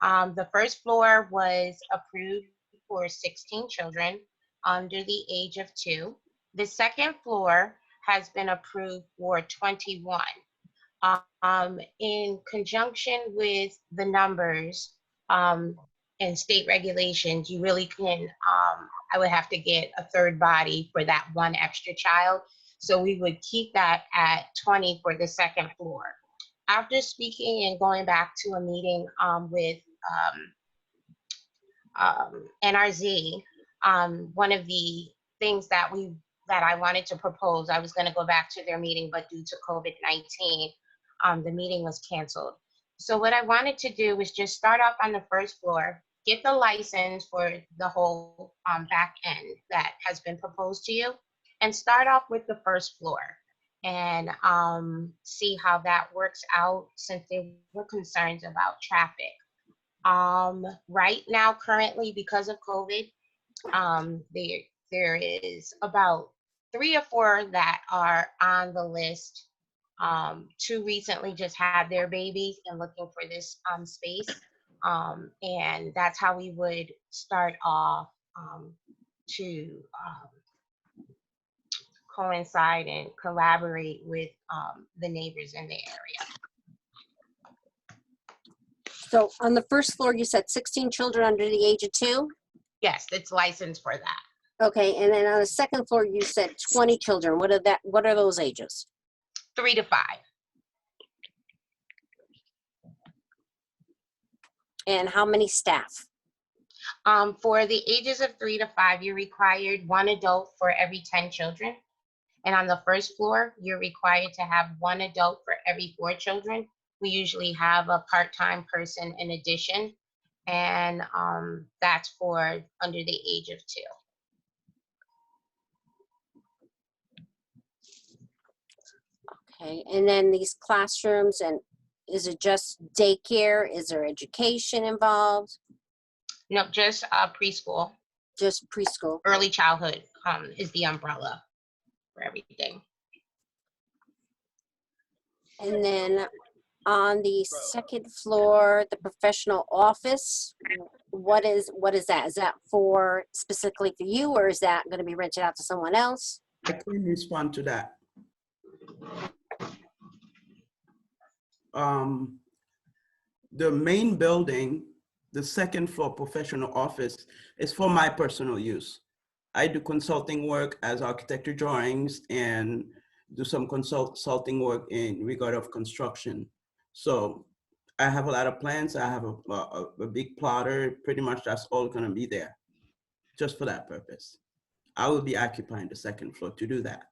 Speaker 14: The first floor was approved for 16 children under the age of 2. The second floor has been approved for 21. In conjunction with the numbers and state regulations, you really can, I would have to get a third body for that 1 extra child. So we would keep that at 20 for the second floor. After speaking and going back to a meeting with NRZ, one of the things that I wanted to propose, I was going to go back to their meeting, but due to COVID-19, the meeting was canceled. So what I wanted to do was just start off on the first floor, get the license for the whole back end that has been proposed to you, and start off with the first floor and see how that works out, since there were concerns about traffic. Right now, currently, because of COVID, there is about 3 or 4 that are on the list. 2 recently just had their babies and looking for this space. And that's how we would start off to coincide and collaborate with the neighbors in the area.
Speaker 2: So on the first floor, you said 16 children under the age of 2?
Speaker 14: Yes, it's licensed for that.
Speaker 2: Okay, and then on the second floor, you said 20 children. What are those ages?
Speaker 14: 3 to 5.
Speaker 2: And how many staff?
Speaker 14: For the ages of 3 to 5, you're required 1 adult for every 10 children. And on the first floor, you're required to have 1 adult for every 4 children. We usually have a part-time person in addition, and that's for under the age of 2.
Speaker 2: Okay, and then these classrooms, and is it just daycare? Is there education involved?
Speaker 14: No, just preschool.
Speaker 2: Just preschool.
Speaker 14: Early childhood is the umbrella for everything.
Speaker 2: And then on the second floor, the professional office, what is that? Is that for specifically for you, or is that going to be rented out to someone else?
Speaker 13: I can respond to that. The main building, the second floor professional office, is for my personal use. I do consulting work as architecture drawings and do some consulting work in regard of construction. So I have a lot of plans. I have a big plotter. Pretty much that's all gonna be there, just for that purpose. I will be occupying the second floor to do that.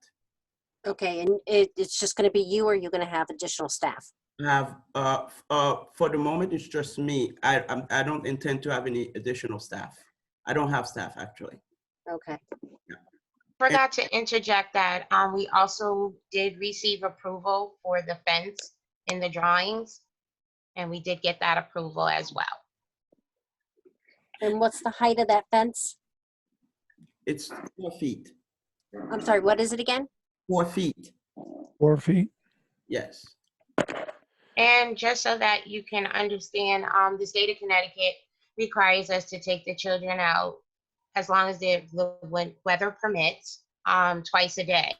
Speaker 2: Okay, and it's just going to be you, or you're going to have additional staff?
Speaker 13: Have for the moment it's just me. I don't intend to have any additional staff. I don't have staff actually.
Speaker 2: Okay.
Speaker 14: Forgot to interject that we also did receive approval for the fence in the drawings, and we did get that approval as well.
Speaker 2: And what's the height of that fence?
Speaker 13: It's 4 feet.
Speaker 2: I'm sorry, what is it again?
Speaker 13: 4 feet.
Speaker 7: 4 feet?
Speaker 13: Yes.
Speaker 14: And just so that you can understand, the state of Connecticut requires us to take the children out as long as the weather permits, twice a day.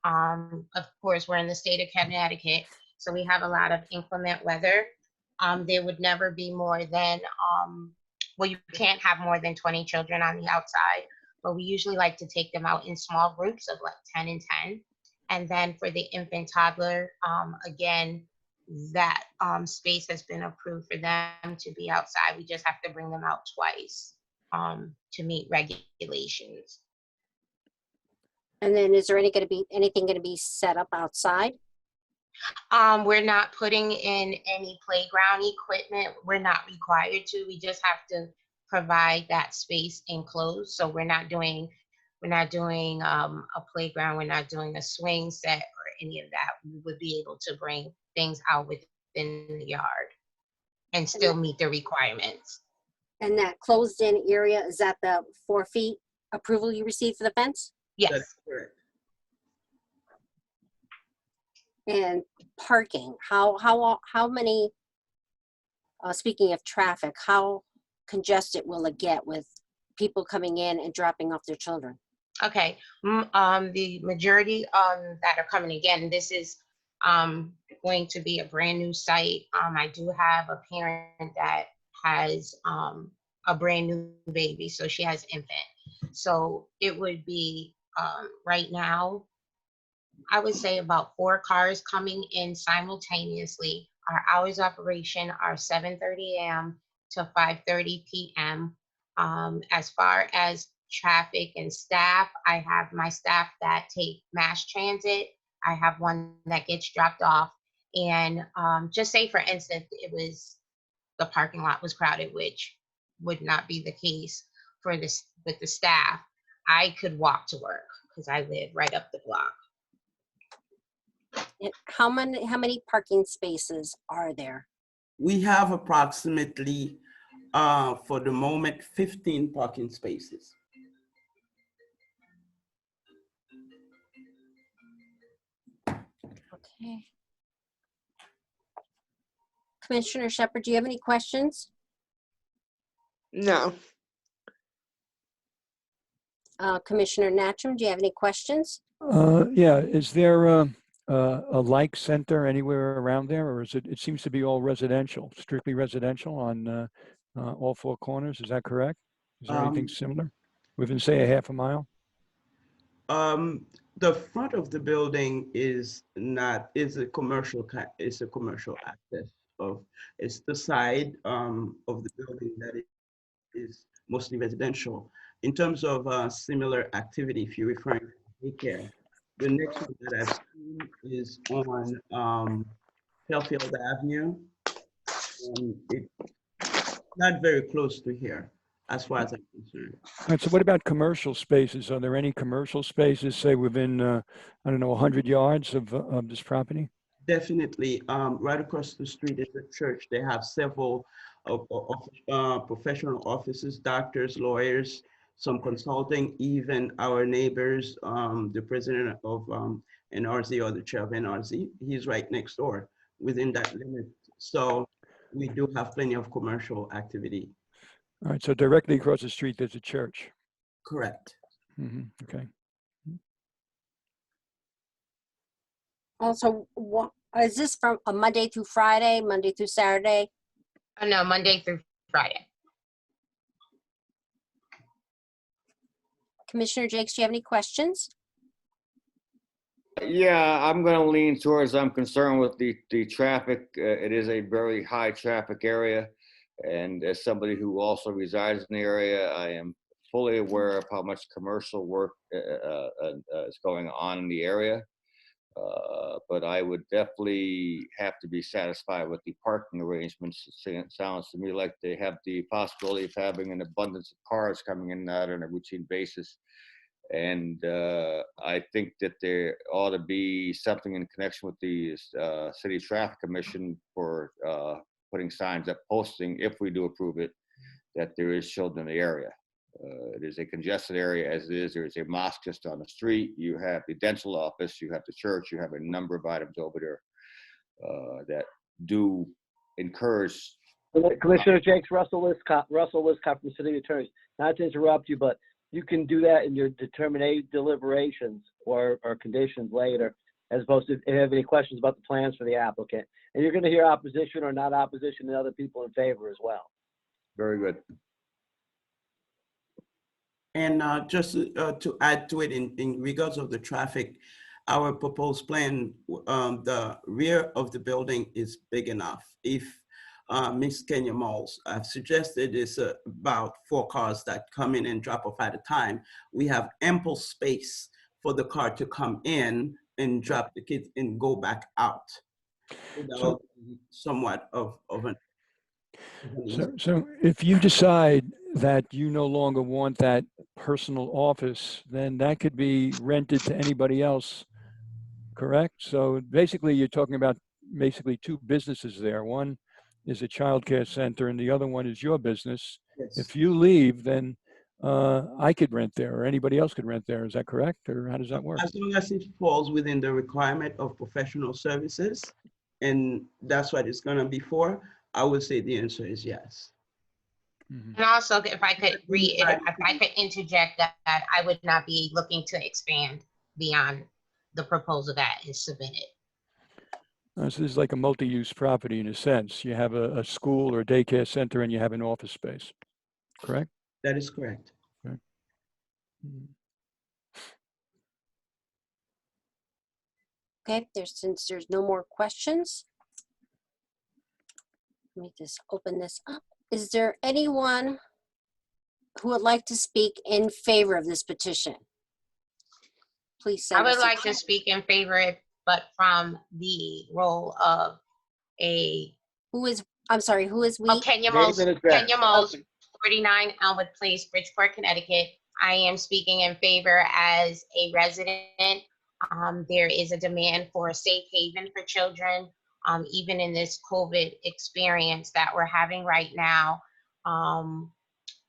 Speaker 14: Of course, we're in the state of Connecticut, so we have a lot of inclement weather. There would never be more than, well, you can't have more than 20 children on the outside, but we usually like to take them out in small groups of like 10 and 10. And then for the infant toddler, again, that space has been approved for them to be outside. We just have to bring them out twice to meet regulations.
Speaker 2: And then is there anything going to be set up outside?
Speaker 14: We're not putting in any playground equipment. We're not required to. We just have to provide that space enclosed. So we're not doing a playground. We're not doing a swing set or any of that. We would be able to bring things out within the yard and still meet the requirements.
Speaker 2: And that closed-in area, is that the 4 feet approval you received for the fence?
Speaker 14: Yes.
Speaker 13: That's correct.
Speaker 2: And parking, how many, speaking of traffic, how congested will it get with people coming in and dropping off their children?
Speaker 14: Okay, the majority that are coming, again, this is going to be a brand new site. I do have a parent that has a brand new baby, so she has infant. So it would be right now, I would say about 4 cars coming in simultaneously. Our hours of operation are 7:30 a.m. to 5:30 p.m. As far as traffic and staff, I have my staff that take mass transit. I have one that gets dropped off. And just say, for instance, the parking lot was crowded, which would not be the case for this with the staff. I could walk to work because I live right up the block.
Speaker 2: How many parking spaces are there?
Speaker 13: We have approximately, for the moment, 15 parking spaces.
Speaker 2: Okay. Commissioner Shepherd, do you have any questions?
Speaker 3: No.
Speaker 2: Commissioner Natchem, do you have any questions?
Speaker 7: Yeah, is there a like center anywhere around there, or is it seems to be all residential, strictly residential on all 4 corners? Is that correct? Is there anything similar within, say, a half a mile?
Speaker 13: The front of the building is a commercial access it's the side of the building that is mostly residential. In terms of similar activity, if you're referring to daycare, the next one that I've seen is on Fairfield Avenue. It's not very close to here, as far as I'm concerned.
Speaker 7: All right, so what about commercial spaces? Are there any commercial spaces, say, within, I don't know, 100 yards of this property?
Speaker 13: Definitely. Right across the street is a church. They have several professional offices, doctors, lawyers, some consulting, even our neighbors, the president of NRZ or the chair of NRZ, he's right next door within that limit. So we do have plenty of commercial activity.
Speaker 7: All right, so directly across the street, there's a church.
Speaker 13: Correct.
Speaker 7: Okay.
Speaker 2: Also, what is this from a Monday through Friday, Monday through Saturday?
Speaker 14: No, Monday through Friday.
Speaker 2: Commissioner Jakes, do you have any questions?
Speaker 10: Yeah, I'm going to lean towards, I'm concerned with the traffic. It is a very high traffic area. And as somebody who also resides in the area, I am fully aware of how much commercial work is going on in the area. But I would definitely have to be satisfied with the parking arrangements. It sounds to me like they have the possibility of having an abundance of cars coming in and out on a routine basis. And I think that there ought to be something in connection with the city traffic commission for putting signs up, posting, if we do approve it, that there is children in the area. It is a congested area as it is. There is a mosque just on the street. You have the dental office, you have the church, you have a number of items over there that do encourage.
Speaker 4: Commissioner Jakes, Russell Liscott from the City Attorney. Not to interrupt you, but you can do that in your deliberations or conditions later, as opposed to if you have any questions about the plans for the applicant. And you're going to hear opposition or not opposition and other people in favor as well.
Speaker 10: Very good.
Speaker 13: And just to add to it in regards of the traffic, our proposed plan, the rear of the building is big enough. If Miss Kenya Malls, I've suggested is about 4 cars that come in and drop off at a time. We have ample space for the car to come in and drop the kids and go back out.
Speaker 7: So,
Speaker 13: somewhat of an.
Speaker 7: So if you decide that you no longer want that personal office, then that could be rented to anybody else, correct? So basically you're talking about basically 2 businesses there. One is a childcare center and the other one is your business.
Speaker 13: Yes.
Speaker 7: If you leave, then I could rent there or anybody else could rent there. Is that correct? Or how does that work?
Speaker 13: As long as it falls within the requirement of professional services, and that's what it's gonna be for, I would say the answer is yes.
Speaker 14: And also, if I could interject that I would not be looking to expand beyond the proposal that is submitted.
Speaker 7: So this is like a multi-use property in a sense. You have a school or daycare center and you have an office space, correct?
Speaker 13: That is correct.
Speaker 7: Okay.
Speaker 2: Okay, since there's no more questions, let me just open this up. Is there anyone who would like to speak in favor of this petition? Please send
Speaker 14: I would
Speaker 2: us a
Speaker 14: like to
Speaker 2: chat.
Speaker 14: speak in favor, but from the role of a.
Speaker 2: Who is, I'm sorry, who is we?
Speaker 14: Oh, Kenya Mose, 49 Elmwood Place, Bridgeport, Connecticut. I am speaking in favor as a resident. There is a demand for a safe haven for children. Even in this COVID experience that we're having right now,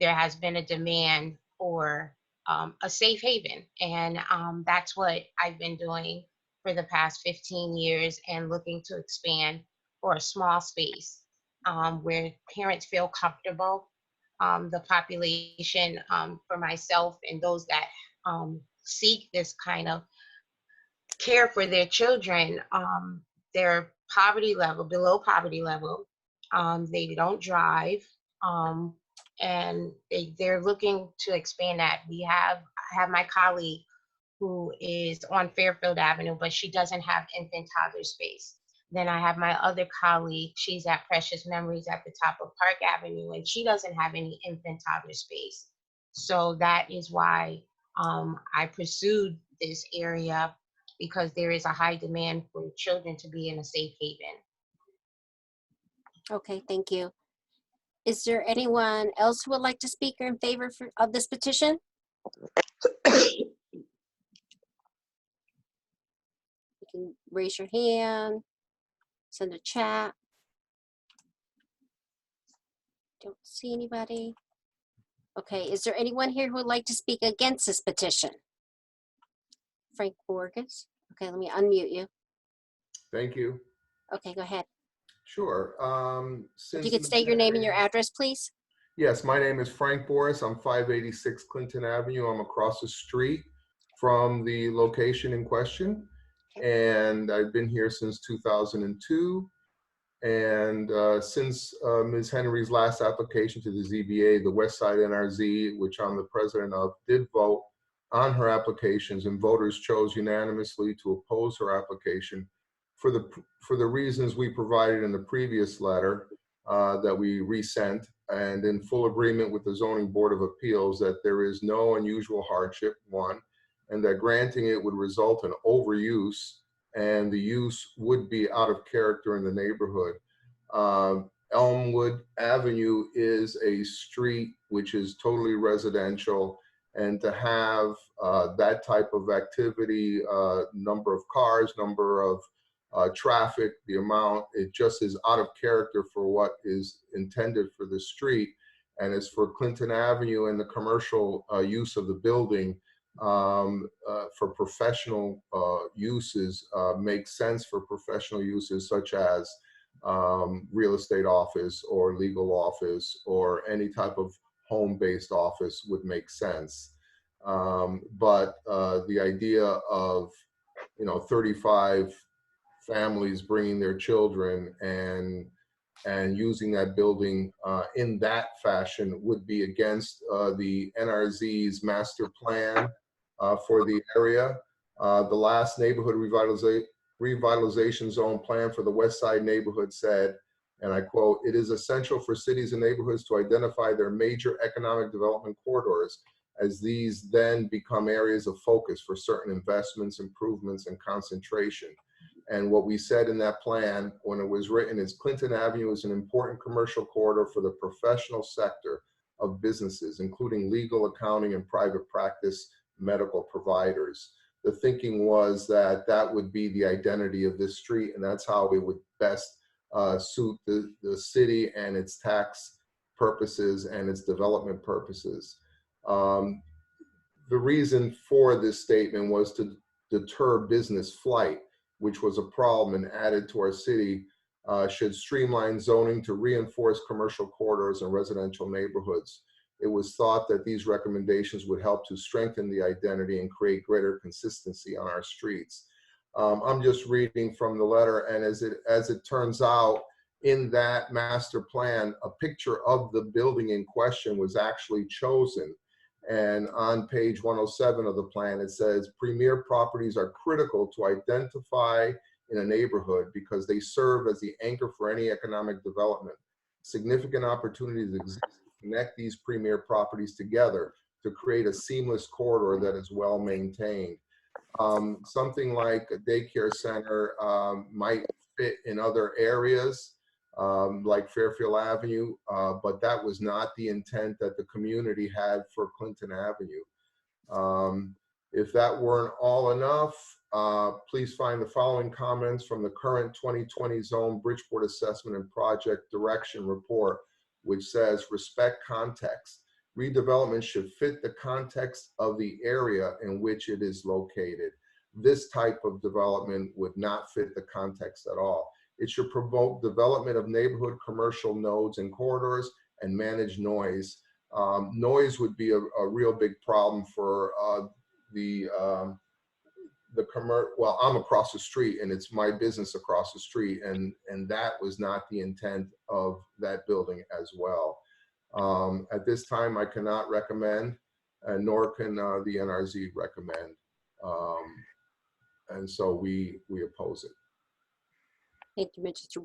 Speaker 14: there has been a demand for a safe haven. And that's what I've been doing for the past 15 years and looking to expand for a small space where parents feel comfortable. The population for myself and those that seek this kind of care for their children, their poverty level, below poverty level. They don't drive, and they're looking to expand that. I have my colleague who is on Fairfield Avenue, but she doesn't have infant toddler space. Then I have my other colleague, she's at Precious Memories at the top of Park Avenue, and she doesn't have any infant toddler space. So that is why I pursued this area, because there is a high demand for children to be in a safe haven.
Speaker 2: Okay, thank you. Is there anyone else who would like to speak in favor of this petition? You can raise your hand, send a chat. Don't see anybody. Okay, is there anyone here who would like to speak against this petition? Frank Borges. Okay, let me unmute you.
Speaker 15: Thank you.
Speaker 2: Okay, go ahead.
Speaker 15: Sure.
Speaker 2: If you could state your name and your address, please.
Speaker 15: Yes, my name is Frank Boris. I'm 586 Clinton Avenue. I'm across the street from the location in question. And I've been here since 2002. And since Ms. Henry's last application to the ZBA, the Westside NRZ, which I'm the president of, did vote on her applications, and voters chose unanimously to oppose her application for the reasons we provided in the previous letter that we resent, and in full agreement with the Zoning Board of Appeals that there is no unusual hardship, one, and that granting it would result in overuse and the use would be out of character in the neighborhood. Elmwood Avenue is a street which is totally residential, and to have that type of activity, number of cars, number of traffic, the amount, it just is out of character for what is intended for the street. And as for Clinton Avenue and the commercial use of the building for professional uses, makes sense for professional uses such as real estate office or legal office or any type of home-based office would make sense. But the idea of, 35 families bringing their children and using that building in that fashion would be against the NRZ's master plan for the area. The last neighborhood revitalization zone plan for the West Side neighborhood said, and I quote, "It is essential for cities and neighborhoods to identify their major economic development corridors, as these then become areas of focus for certain investments, improvements, and concentration." And what we said in that plan when it was written is Clinton Avenue is an important commercial corridor for the professional sector of businesses, including legal, accounting, and private practice medical providers. The thinking was that that would be the identity of this street, and that's how it would best suit the city and its tax purposes and its development purposes. The reason for this statement was to deter business flight, which was a problem and added to our city, should streamline zoning to reinforce commercial corridors and residential neighborhoods. It was thought that these recommendations would help to strengthen the identity and create greater consistency on our streets. I'm just reading from the letter, and as it turns out, in that master plan, a picture of the building in question was actually chosen. And on page 107 of the plan, it says, "Premier properties are critical to identify in a neighborhood because they serve as the anchor for any economic development. Significant opportunities exist to connect these premier properties together to create a seamless corridor that is well maintained." Something like a daycare center might fit in other areas, like Fairfield Avenue, but that was not the intent that the community had for Clinton Avenue. If that weren't all enough, please find the following comments from the current 2020 Zone Bridgeport Assessment and Project Direction Report, which says, "Respect context. Redevelopment should fit the context of the area in which it is located. This type of development would not fit the context at all. It should promote development of neighborhood commercial nodes and corridors and manage noise." Noise would be a real big problem for well, I'm across the street and it's my business across the street, and that was not the intent of that building as well. At this time, I cannot recommend, nor can the NRZ recommend. And so we oppose it.
Speaker 2: Thank you, Mr.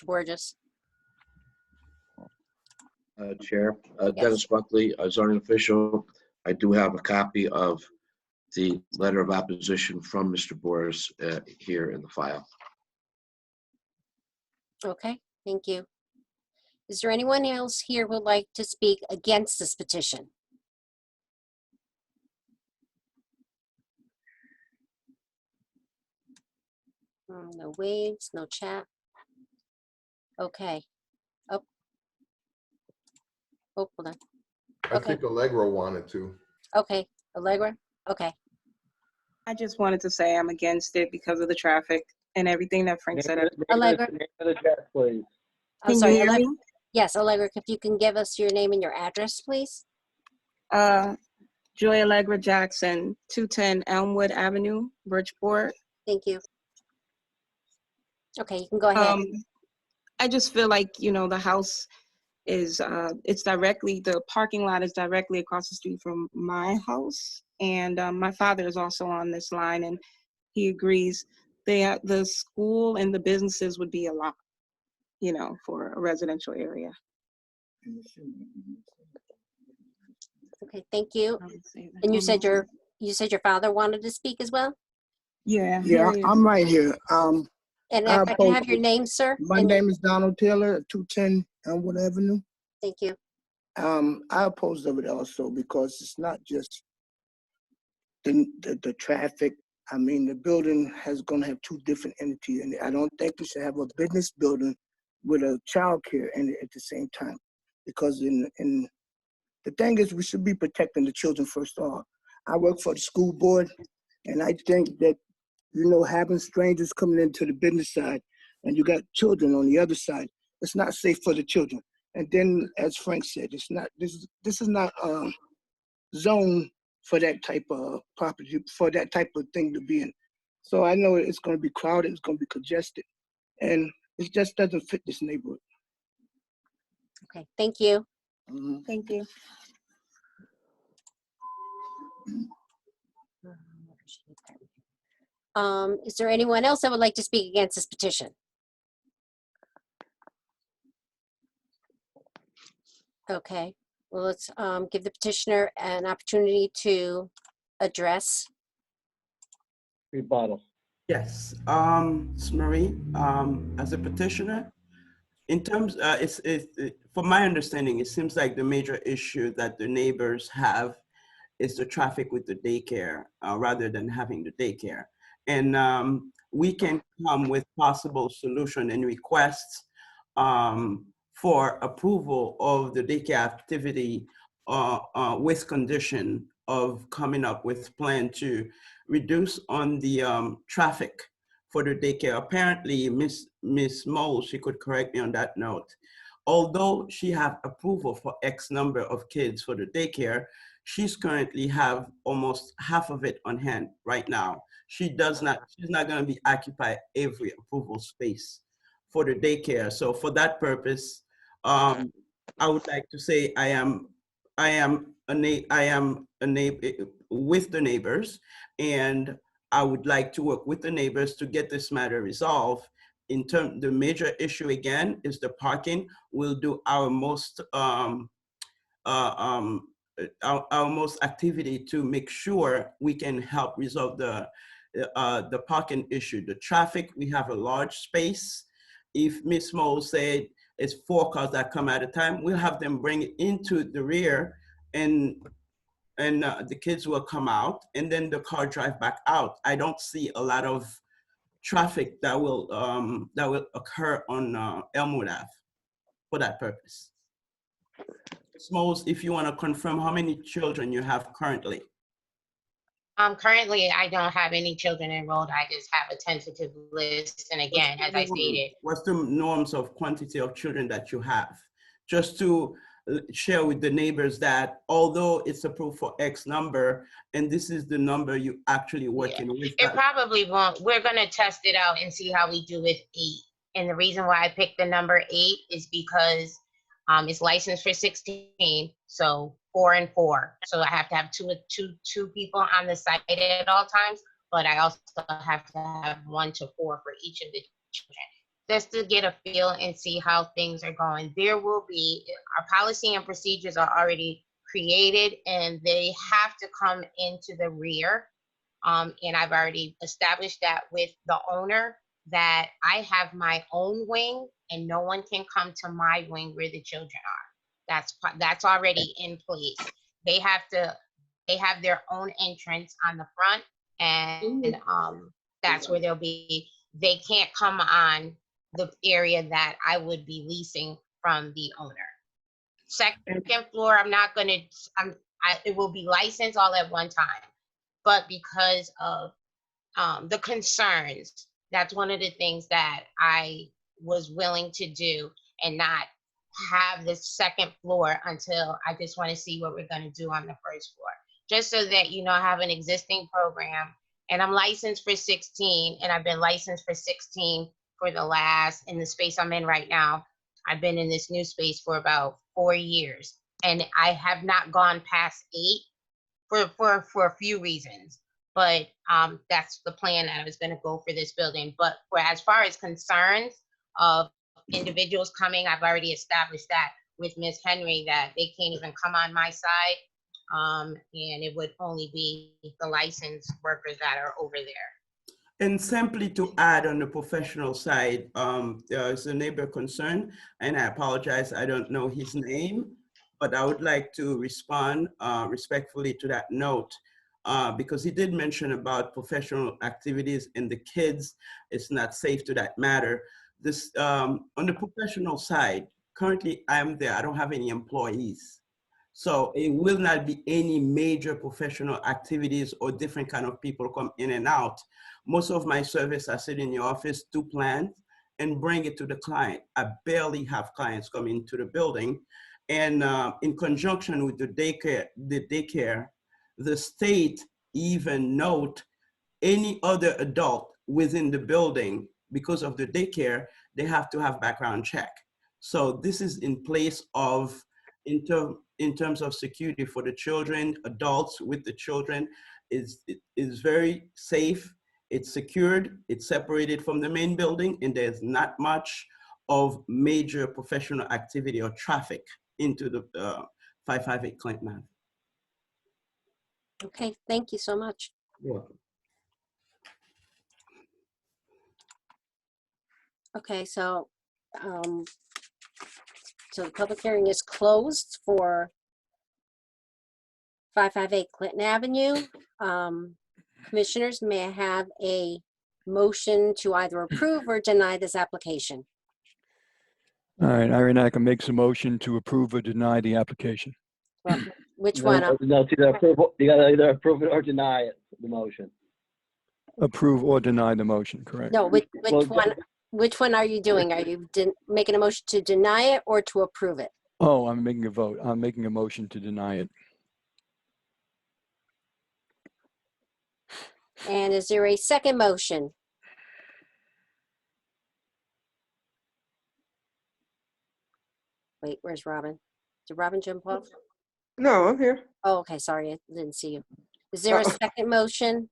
Speaker 2: Borges.
Speaker 1: Chair, Dennis Buckley, zoning official. I do have a copy of the letter of opposition from Mr. Boris here in the file.
Speaker 2: Okay, thank you. Is there anyone else here who would like to speak against this petition? No waves, no chat. Okay. Oh, hold on.
Speaker 15: I think Allegra wanted to.
Speaker 2: Okay, Allegra? Okay.
Speaker 6: I just wanted to say I'm against it because of the traffic and everything that Frank said.
Speaker 2: Allegra?
Speaker 4: Name of the chat, please.
Speaker 2: I'm
Speaker 6: Can
Speaker 2: sorry,
Speaker 6: you hear
Speaker 2: Allegra.
Speaker 6: me?
Speaker 2: Yes, Allegra, if you can give us your name and your address, please.
Speaker 6: Joy Allegra Jackson, 210 Elmwood Avenue, Bridgeport.
Speaker 2: Thank you. Okay, you can go ahead.
Speaker 6: I just feel like, the house is, the parking lot is directly across the street from my house. And my father is also on this line, and he agrees the school and the businesses would be a lot, for a residential area.
Speaker 2: Okay, thank you. And you said your father wanted to speak as well?
Speaker 6: Yeah.
Speaker 16: Yeah,
Speaker 6: here he is.
Speaker 16: I'm right here.
Speaker 2: And
Speaker 16: I
Speaker 2: if I can have
Speaker 16: oppose
Speaker 2: your
Speaker 16: it.
Speaker 2: name, sir?
Speaker 16: My
Speaker 2: And-
Speaker 16: name is Donald Taylor, 210 Elmwood Avenue.
Speaker 2: Thank you.
Speaker 16: I oppose of it also because it's not just the traffic. I mean, the building gonna have two different entities, and I don't think we should have a business building with a childcare in it at the same time. Because in the thing is, we should be protecting the children first of all. I work for the school board, and I think that, having strangers coming into the business side, and you got children on the other side, it's not safe for the children. And then, as Frank said, it's not. This is not zone for that type of property, for that type of thing to be in. So I know it's going to be crowded, it's going to be congested, and it just doesn't fit this neighborhood.
Speaker 2: Okay, thank you.
Speaker 6: Thank you.
Speaker 2: Is there anyone else that would like to speak against this petition? Okay, well, let's give the petitioner an opportunity to address.
Speaker 4: Rebuttal.
Speaker 13: Yes, Marie, as a petitioner, in terms, from my understanding, it seems like the major issue that the neighbors have is the traffic with the daycare, rather than having the daycare. And we can come with possible solution and requests for approval of the daycare activity with condition of coming up with plan to reduce on the traffic for the daycare. Apparently, Miss Mole, she could correct me on that note. Although she have approval for X number of kids for the daycare, she's currently have almost half of it on hand right now. She's not gonna be occupy every approval space for the daycare. So for that purpose, I would like to say I am a neighbor with the neighbors, and I would like to work with the neighbors to get this matter resolved. In terms, the major issue again is the parking. We'll do our most activity to make sure we can help resolve the parking issue. The traffic, we have a large space. If Miss Mole said it's 4 cars that come at a time, we'll have them bring it into the rear, and the kids will come out, and then the car drive back out. I don't see a lot of traffic that will occur on Elmwood Ave for that purpose. Smalls, if you want to confirm how many children you have currently.
Speaker 14: Currently, I don't have any children enrolled. I just have a tentative list. And again, as I stated,
Speaker 13: What's the norms of quantity of children that you have? Just to share with the neighbors that although it's approved for X number, and this is the number you actually working with.
Speaker 14: it probably won't. We're going to test it out and see how we do with 8. And the reason why I picked the number 8 is because it's licensed for 16, so 4 and 4. So I have to have two people on the site at all times, but I also have to have 1 to 4 for each of the children, just to get a feel and see how things are going. There will be, our policy and procedures are already created, and they have to come into the rear. And I've already established that with the owner, that I have my own wing and no one can come to my wing where the children are. That's already in place. They have their own entrance on the front, and that's where they'll be. They can't come on the area that I would be leasing from the owner. Second floor, it will be licensed all at one time, but because of the concerns, that's one of the things that I was willing to do, and not have the second floor until I just want to see what we're going to do on the first floor. Just so that, I have an existing program, and I'm licensed for 16, and I've been licensed for 16 for in the space I'm in right now. I've been in this new space for about 4 years, and I have not gone past 8 for a few reasons. But that's the plan, that I was going to go for this building. But as far as concerns of individuals coming, I've already established that with Ms. Henry, that they can't even come on my side. And it would only be the licensed workers that are over there.
Speaker 13: And simply to add on the professional side, there's a neighbor concern, and I apologize, I don't know his name, but I would like to respond respectfully to that note because he did mention about professional activities and the kids, it's not safe to that matter. This, on the professional side, currently I'm there, I don't have any employees. So it will not be any major professional activities or different kind of people come in and out. Most of my service, I sit in the office, do plans, and bring it to the client. I barely have clients come into the building. And in conjunction with the daycare, the state even note any other adult within the building, because of the daycare, they have to have background check. So this is in place of, in terms of security for the children, adults with the children, is very safe. It's secured, it's separated from the main building, and there's not much of major professional activity or traffic into the 558 Clinton Ave.
Speaker 2: Okay, thank you so much.
Speaker 1: You're welcome.
Speaker 2: Okay, so the public hearing is closed for 558 Clinton Avenue. Commissioners, may I have a motion to either approve or deny this application?
Speaker 7: All right, Irene makes a motion to approve or deny the application.
Speaker 2: Well, which
Speaker 4: No,
Speaker 2: one?
Speaker 4: no, it's either approve, you gotta either approve it or deny it, the motion.
Speaker 7: Approve or deny the motion, correct?
Speaker 2: No, which
Speaker 4: Well,
Speaker 2: one? Which one are you doing? Are you making a motion to deny it or to approve it?
Speaker 7: Oh, I'm making a vote. I'm making a motion to deny it.
Speaker 2: And is there a second motion? Wait, where's Robin? Did Robin jump off?
Speaker 3: No, I'm here.
Speaker 2: Oh, okay, sorry, I didn't see you. Is there a second motion?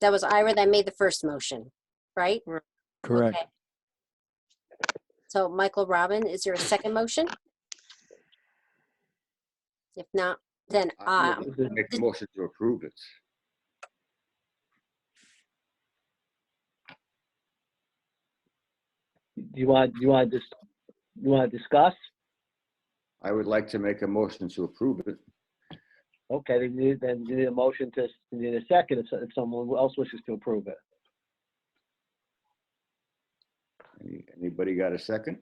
Speaker 2: That was Ira that made the first motion, right?
Speaker 7: Correct.
Speaker 2: Okay. So Michael, Robin, is there a second motion? If not, then
Speaker 10: Make the motion to approve it.
Speaker 4: Do you want to discuss?
Speaker 10: I would like to make a motion to approve it.
Speaker 4: Okay, then you need a motion to, you need a second if someone else wishes to approve it.
Speaker 10: Anybody got a second?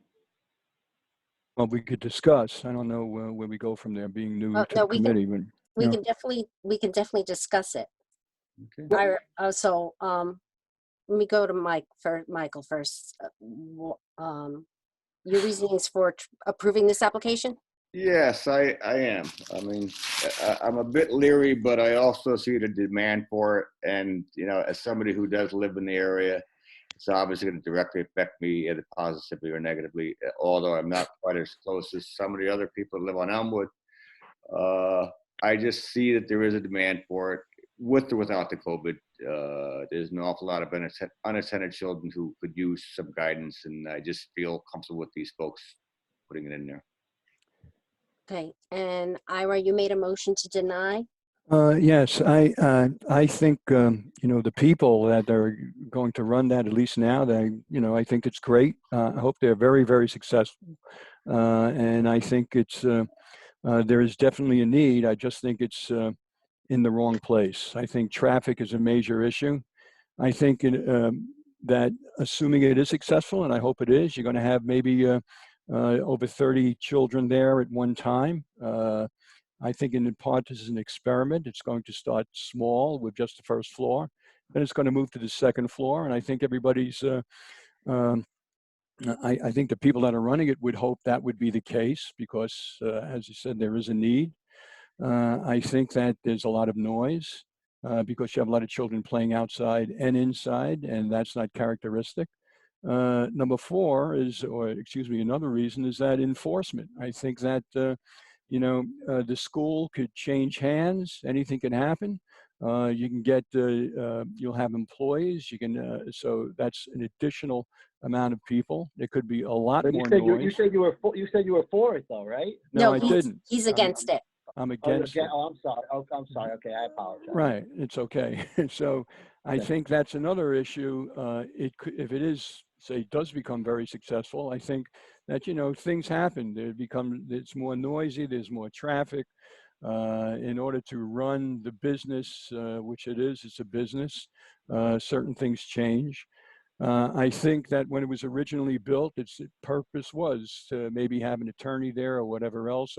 Speaker 7: Well, we could discuss. I don't know where we go from there, being new to
Speaker 2: no,
Speaker 7: the committee. But,
Speaker 2: we
Speaker 7: yeah.
Speaker 2: can definitely discuss it.
Speaker 10: Okay.
Speaker 2: Ira, let me go to Michael first. Your reasonings for approving this application?
Speaker 10: Yes, I am. I mean, I'm a bit leery, but I also see the demand for it. And, you know, as somebody who does live in the area, it's obviously going to directly affect me either positively or negatively, although I'm not quite as close as some of the other people that live on Elmwood. I just see that there is a demand for it, with or without the COVID. There's an awful lot of unattended children who could use some guidance, and I just feel comfortable with these folks putting it in there.
Speaker 2: Okay, and Ira, you made a motion to deny?
Speaker 7: Yes, I think, you know, the people that are going to run that, at least now, I think it's great. I hope they're very, very successful. And I think there is definitely a need. I just think it's in the wrong place. I think traffic is a major issue. I think that assuming it is successful, and I hope it is, you're going to have maybe over 30 children there at one time. I think in part this is an experiment. It's going to start small with just the first floor. Then it's going to move to the second floor. And I think everybody's, I think the people that are running it would hope that would be the case because, as you said, there is a need. I think that there's a lot of noise because you have a lot of children playing outside and inside, and that's not characteristic. Number four is, or excuse me, another reason is that enforcement. I think that, the school could change hands. Anything can happen. You can get, you'll have employees. You can, so that's an additional amount of people. There could be a lot more noise.
Speaker 4: You said you were for it though, right?
Speaker 7: No, I didn't.
Speaker 2: He's against it.
Speaker 7: I'm against it.
Speaker 4: Oh, I'm sorry. Oh, I'm sorry. Okay, I apologize.
Speaker 7: Right, it's okay. So I think that's another issue. It could, if it is, say, does become very successful, I think that, you know, things happen. It's more noisy, there's more traffic. In order to run the business, which it is, it's a business, certain things change. I think that when it was originally built, its purpose was to maybe have an attorney there or whatever else,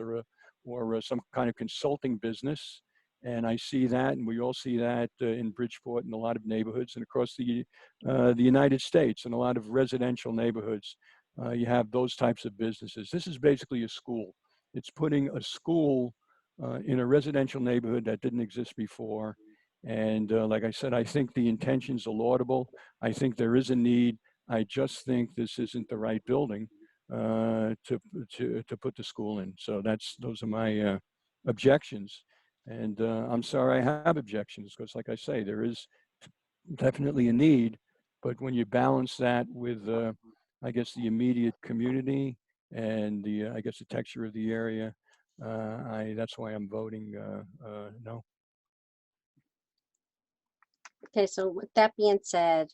Speaker 7: or some kind of consulting business. And I see that, and we all see that in Bridgeport and a lot of neighborhoods and across the United States and a lot of residential neighborhoods. You have those types of businesses. This is basically a school. It's putting a school in a residential neighborhood that didn't exist before. And like I said, I think the intentions are laudable. I think there is a need. I just think this isn't the right building to put the school in. So those are my objections. And I'm sorry I have objections because, like I say, there is definitely a need. But when you balance that with, I guess, the immediate community and I guess, the texture of the area, that's why I'm voting no.
Speaker 2: Okay, so with that being said,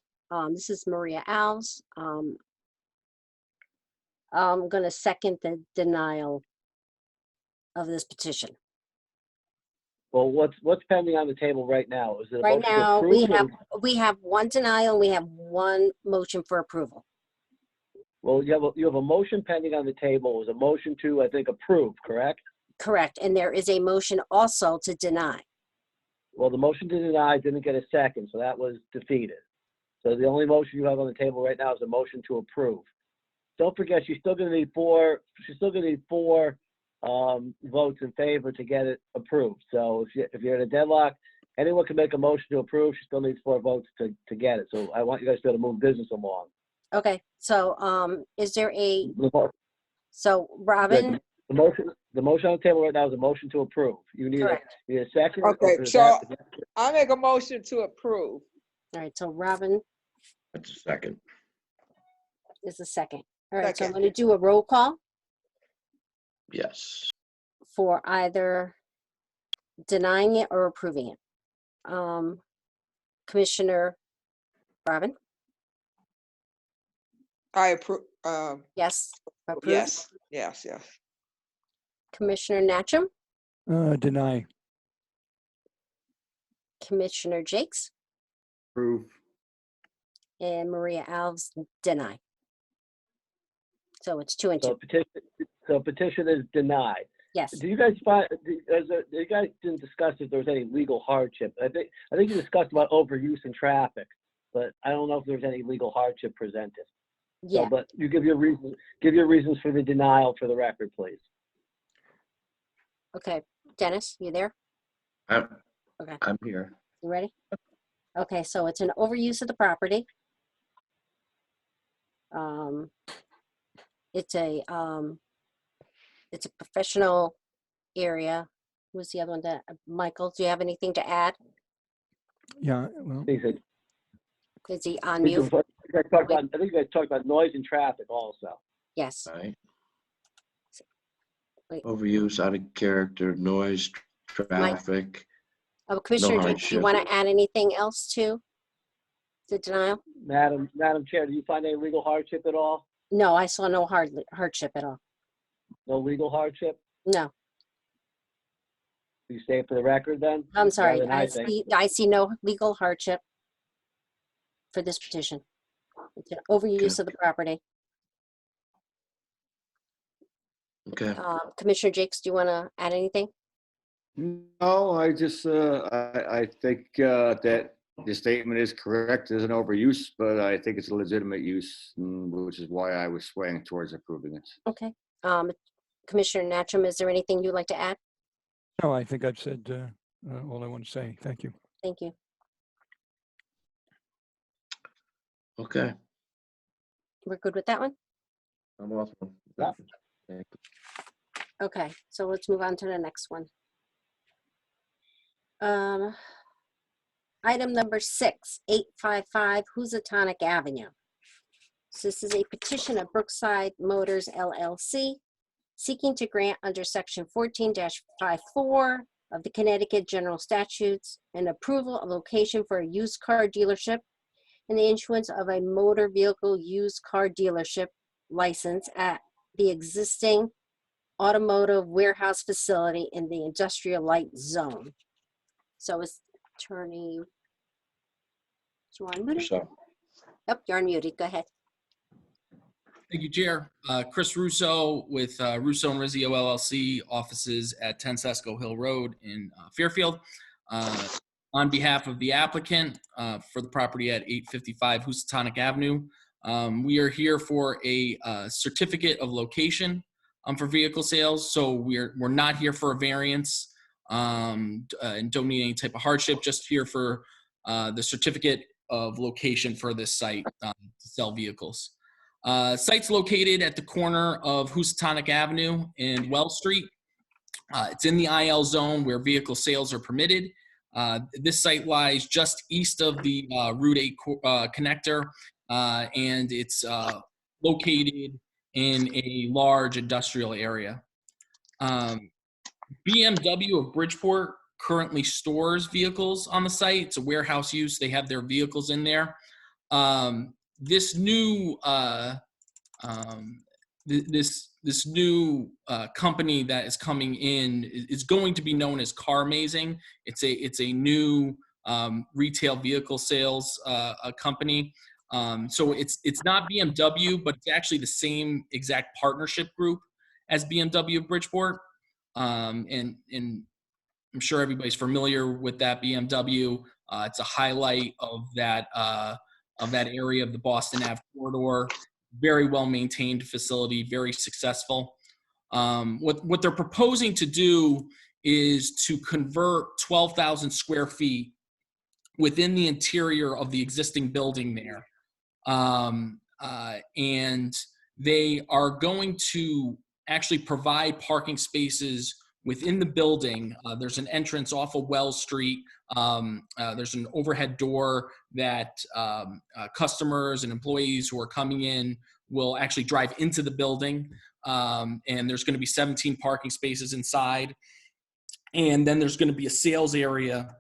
Speaker 2: this is Maria Alves. I'm going to second the denial of this petition.
Speaker 4: Well, what's pending on the table right now? Is it a
Speaker 2: Right
Speaker 4: motion to
Speaker 2: now,
Speaker 4: approve?
Speaker 2: we have one denial, and we have one motion for approval.
Speaker 4: Well, you have a motion pending on the table. It was a motion to, I think, approve, correct?
Speaker 2: Correct, and there is a motion also to deny.
Speaker 4: Well, the motion to deny didn't get a second, so that was defeated. So the only motion you have on the table right now is a motion to approve. Don't forget, she's still going to need four votes in favor to get it approved. So if you're in a deadlock, anyone can make a motion to approve. She still needs 4 votes to get it. So I want you guys to be able to move business along.
Speaker 2: Okay, so is there so Robin?
Speaker 4: The motion on the table right now is a motion to approve. You need a second.
Speaker 3: Okay, so I make a motion to approve.
Speaker 2: All right, so Robin
Speaker 1: That's a second.
Speaker 2: is a second. All right, so I'm going to do a roll call
Speaker 1: Yes.
Speaker 2: for either denying it or approving it. Commissioner Robin?
Speaker 3: I approve.
Speaker 2: Yes. Approved.
Speaker 3: Yes.
Speaker 2: Commissioner Natchem?
Speaker 7: Deny.
Speaker 2: Commissioner Jakes?
Speaker 10: Approve.
Speaker 2: And Maria Alves, deny. So it's 2 and 2.
Speaker 4: So petition is denied.
Speaker 2: Yes.
Speaker 4: Do you guys you guys didn't discuss if there was any legal hardship? I think you discussed about overuse in traffic, but I don't know if there's any legal hardship presented.
Speaker 2: Yeah.
Speaker 4: So, but you give your reasons for the denial for the record, please.
Speaker 2: Okay, Dennis, you there? Okay.
Speaker 1: I'm here.
Speaker 2: You ready? Okay, so it's an overuse of the property. It's a professional area. Who's the other one? Michael, do you have anything to add?
Speaker 7: Yeah, well.
Speaker 2: Is he on mute?
Speaker 4: I think you guys talked about noise and traffic also.
Speaker 2: Yes.
Speaker 1: Right.
Speaker 2: Wait.
Speaker 1: Overuse, out of character, noise, traffic.
Speaker 2: Commissioner, do you want to add anything else to the denial?
Speaker 4: Madam Chair, do you find any legal hardship at all?
Speaker 2: No, I saw no hardship at all.
Speaker 4: No legal hardship?
Speaker 2: No.
Speaker 4: You say it for the record then?
Speaker 2: I'm sorry.
Speaker 4: Rather than
Speaker 2: I see no legal hardship for this petition. It's an overuse of the property.
Speaker 1: Okay.
Speaker 2: Commissioner Jakes, do you want to add anything?
Speaker 10: No, I just, I think that the statement is correct. There's an overuse, but I think it's a legitimate use, which is why I was swaying towards approving it.
Speaker 2: Okay. Commissioner Natchem, is there anything you'd like to add?
Speaker 7: No, I think I've said all I want to say. Thank you.
Speaker 2: Thank you.
Speaker 1: Okay.
Speaker 2: We're good with that one?
Speaker 1: I'm awesome.
Speaker 4: Yeah.
Speaker 2: Okay, so let's move on to the next one. Item number 6, 855 Housatonic Avenue. So this is a petition of Brookside Motors LLC seeking to grant under Section 14-54 of the Connecticut General Statutes an approval of location for a used car dealership and the issuance of a motor vehicle used car dealership license at the existing automotive warehouse facility in the industrial light zone. So is Attorney Juan muted?
Speaker 1: So,
Speaker 2: Yep, you're unmuted. Go ahead.
Speaker 5: Thank you, Chair. Chris Russo with Russo and Rizzio LLC, offices at 10 Sesco Hill Road in Fairfield. On behalf of the applicant for the property at 855 Housatonic Avenue, we are here for a certificate of location for vehicle sales. So we're not here for a variance and don't need any type of hardship, just here for the certificate of location for this site to sell vehicles. Site's located at the corner of Housatonic Avenue and Wells Street. It's in the IL zone where vehicle sales are permitted. This site lies just east of the Route 8 connector, and it's located in a large industrial area. BMW of Bridgeport currently stores vehicles on the site. It's a warehouse use. They have their vehicles in there. This new this new company that is coming in is going to be known as CarMazing. It's a new retail vehicle sales company. So it's not BMW, but it's actually the same exact partnership group as BMW of Bridgeport. And I'm sure everybody's familiar with that BMW. It's a highlight of that area of the Boston Ave corridor. Very well maintained facility, very successful. What they're proposing to do is to convert 12,000 square feet within the interior of the existing building there. And they are going to actually provide parking spaces within the building. There's an entrance off of Wells Street. There's an overhead door that customers and employees who are coming in will actually drive into the building. And there's going to be 17 parking spaces inside. And then there's going to be a sales area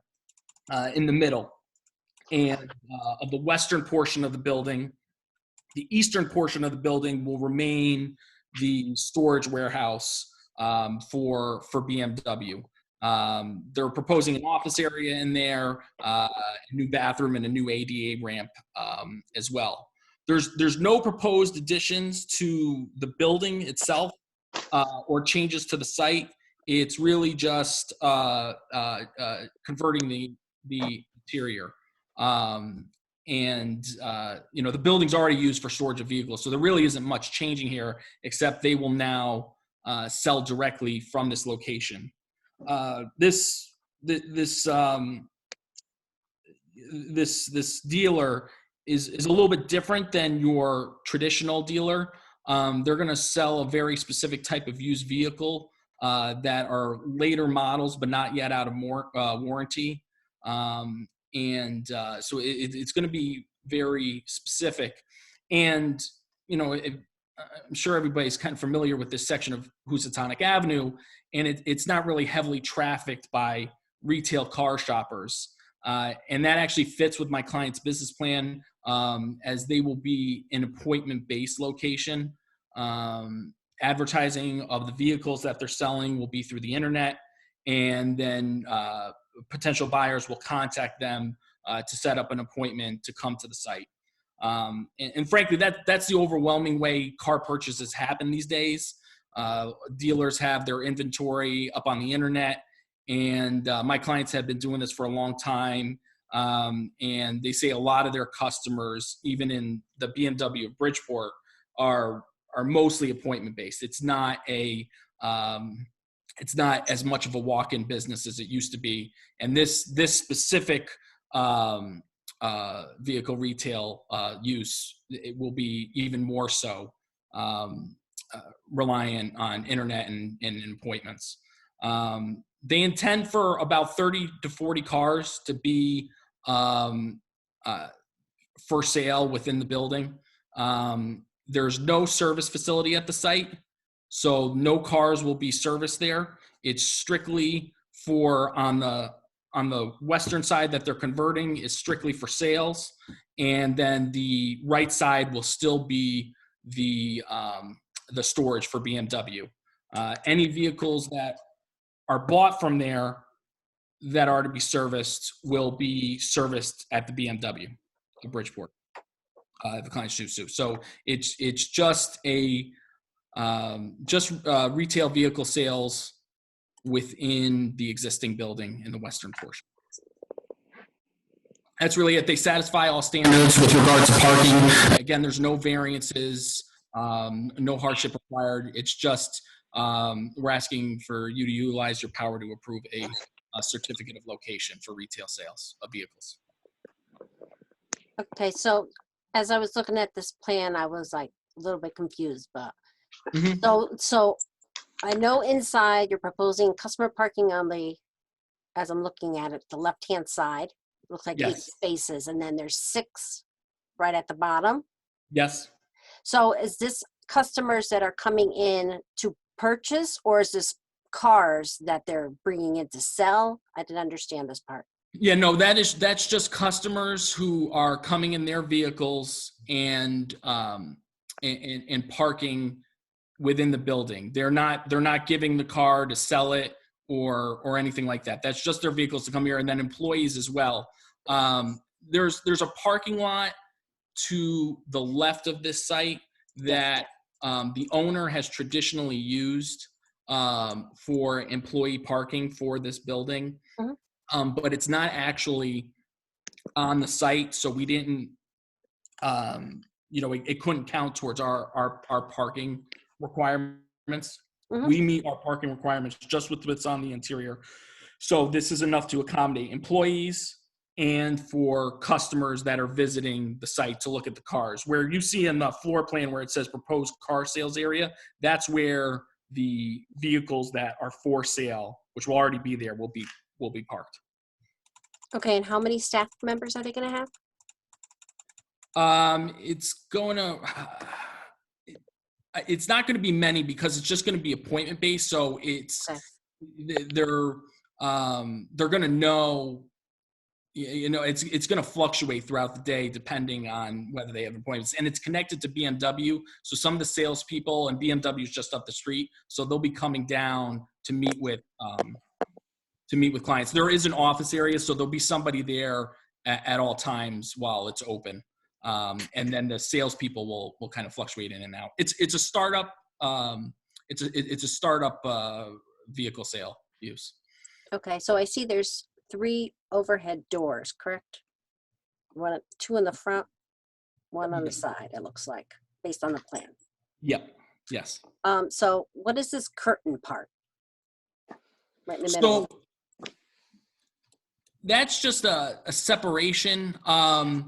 Speaker 5: in the middle. And of the western portion of the building, the eastern portion of the building will remain the storage warehouse for BMW. They're proposing an office area in there, a new bathroom, and a new ADA ramp as well. There's no proposed additions to the building itself or changes to the site. It's really just converting the interior. The building's already used for storage of vehicles, so there really isn't much changing here, except they will now sell directly from this location. This dealer is a little bit different than your traditional dealer. They're going to sell a very specific type of used vehicle that are later models, but not yet out of warranty. So it's going to be very specific. And, I'm sure everybody's kind of familiar with this section of Housatonic Avenue, and it's not really heavily trafficked by retail car shoppers. And that actually fits with my client's business plan, as they will be an appointment-based location. Advertising of the vehicles that they're selling will be through the internet, and then potential buyers will contact them to set up an appointment to come to the site. And frankly, that's the overwhelming way car purchases happen these days. Dealers have their inventory up on the internet, and my clients have been doing this for a long time. And they say a lot of their customers, even in the BMW of Bridgeport, are mostly appointment based. It's not as much of a walk-in business as it used to be. And this specific vehicle retail use, it will be even more so reliant on internet and appointments. They intend for about 30 to 40 cars to be for sale within the building. There's no service facility at the site. So no cars will be serviced there. It's strictly for on the western side that they're converting is strictly for sales. And then the right side will still be the storage for BMW. Any vehicles that are bought from there that are to be serviced will be serviced at the BMW, the Bridgeport, the Klein Sue. So it's just retail vehicle sales within the existing building in the western portion. That's really it. They satisfy all standards with regard to parking. Again, there's no variances, no hardship required. It's just we're asking for you to utilize your power to approve a certificate of location for retail sales of vehicles.
Speaker 2: Okay, so as I was looking at this plan, I was like a little bit confused, but so I know inside you're proposing customer parking on the, as I'm looking at it, the left-hand side. Looks like 8
Speaker 5: Yes.
Speaker 2: spaces, and then there's 6 right at the bottom.
Speaker 5: Yes.
Speaker 2: So is this customers that are coming in to purchase, or is this cars that they're bringing in to sell? I didn't understand this part.
Speaker 5: Yeah, no, that's just customers who are coming in their vehicles and parking within the building. They're not giving the car to sell it or anything like that. That's just their vehicles to come here, and then employees as well. There's a parking lot to the left of this site that the owner has traditionally used for employee parking for this building. But it's not actually on the site, so we didn't, it couldn't count towards our parking requirements. We meet our parking requirements just with what's on the interior. So this is enough to accommodate employees and for customers that are visiting the site to look at the cars. Where you see in the floor plan where it says proposed car sales area, that's where the vehicles that are for sale, which will already be there, will be parked.
Speaker 2: Okay, and how many staff members are they going to have?
Speaker 5: It's not going to be many because it's just going to be appointment based. So they're going to know, it's going to fluctuate throughout the day depending on whether they have appointments, and it's connected to BMW. So some of the salespeople, and BMW is just up the street, so they'll be coming down to meet with clients. There is an office area, so there'll be somebody there at all times while it's open. And then the salespeople will kind of fluctuate in and out. It's a startup. It's a startup vehicle sale use.
Speaker 2: Okay, so I see there's 3 overhead doors, correct? 2 in the front, 1 on the side, it looks like, based on the plan.
Speaker 5: Yep. Yes.
Speaker 2: So what is this curtain part? Right in the middle.
Speaker 5: So that's just a separation. So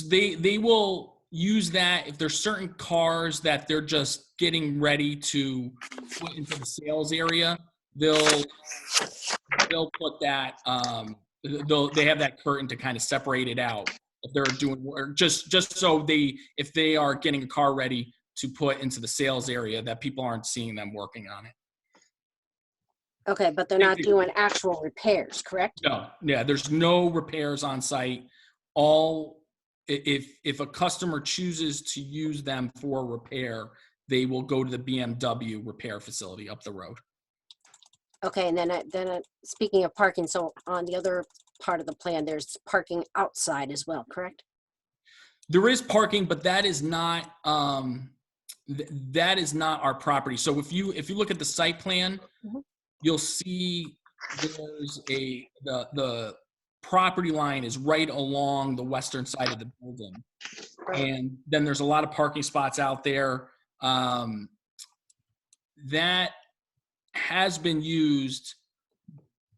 Speaker 5: they will use that if there's certain cars that they're just getting ready to put into the sales area. They'll put that. They have that curtain to kind of separate it out if they're doing work, just so if they are getting a car ready to put into the sales area, that people aren't seeing them working on it.
Speaker 2: Okay, but they're not doing actual repairs, correct?
Speaker 5: No, yeah, there's no repairs on site. If a customer chooses to use them for repair, they will go to the BMW repair facility up the road.
Speaker 2: Okay, and then speaking of parking, so on the other part of the plan, there's parking outside as well, correct?
Speaker 5: There is parking, but that is not our property. So if you look at the site plan, you'll see there's the property line is right along the western side of the building. And then there's a lot of parking spots out there. That has been used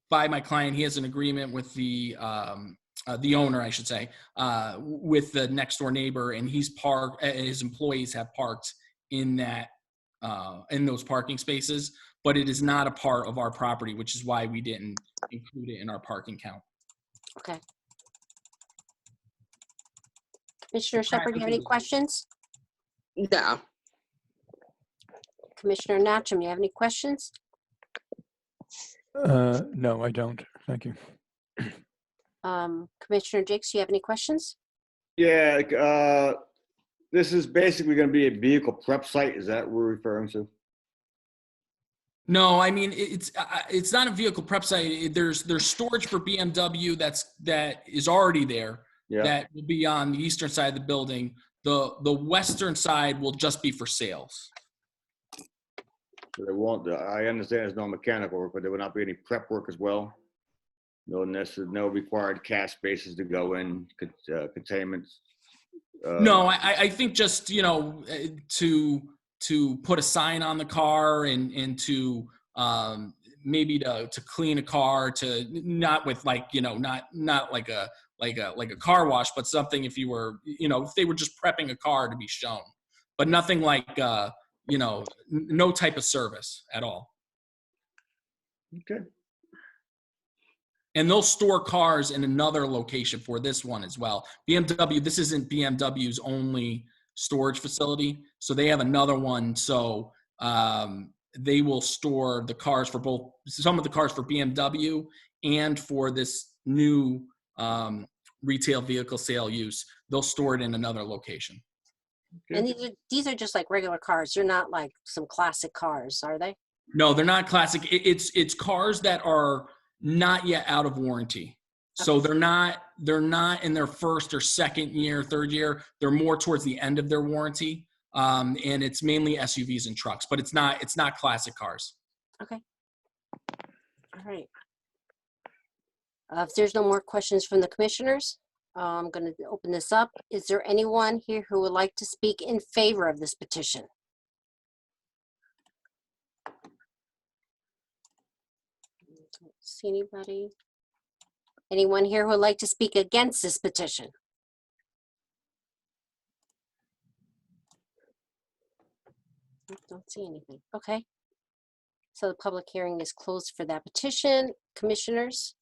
Speaker 5: by my client. He has an agreement with the owner, I should say, with the next door neighbor, and his employees have parked in those parking spaces, but it is not a part of our property, which is why we didn't include it in our parking count.
Speaker 2: Okay. Commissioner Shepherd, do you have any questions?
Speaker 17: No.
Speaker 2: Commissioner Nachum, you have any questions?
Speaker 7: No, I don't. Thank you.
Speaker 2: Commissioner Jakes, you have any questions?
Speaker 10: Yeah, this is basically going to be a vehicle prep site. Is that what we're referring to?
Speaker 5: No, I mean, it's not a vehicle prep site. There's storage for BMW that is already there.
Speaker 10: Yeah.
Speaker 5: That will be on the eastern side of the building. The western side will just be for sales.
Speaker 10: So they won't. I understand there's no mechanical work, but there will not be any prep work as well. No required cash spaces to go in, containments.
Speaker 5: No, I think just, to put a sign on the car and to maybe to clean a car, to not with not like a car wash, but something if you were, if they were just prepping a car to be shown, but nothing like, no type of service at all.
Speaker 10: Okay.
Speaker 5: And they'll store cars in another location for this one as well. BMW, this isn't BMW's only storage facility, so they have another one. So they will store the cars for both, some of the cars for BMW and for this new retail vehicle sale use. They'll store it in another location.
Speaker 2: And these are just like regular cars. They're not like some classic cars, are they?
Speaker 5: No, they're not classic. It's cars that are not yet out of warranty. So they're not in their first or second year, third year. They're more towards the end of their warranty. And it's mainly SUVs and trucks, but it's not classic cars.
Speaker 2: Okay. All right. If there's no more questions from the commissioners, I'm going to open this up. Is there anyone here who would like to speak in favor of this petition? Don't see anybody. Anyone here who would like to speak against this petition? Don't see anything. Okay. So the public hearing is closed for that petition. Commissioners,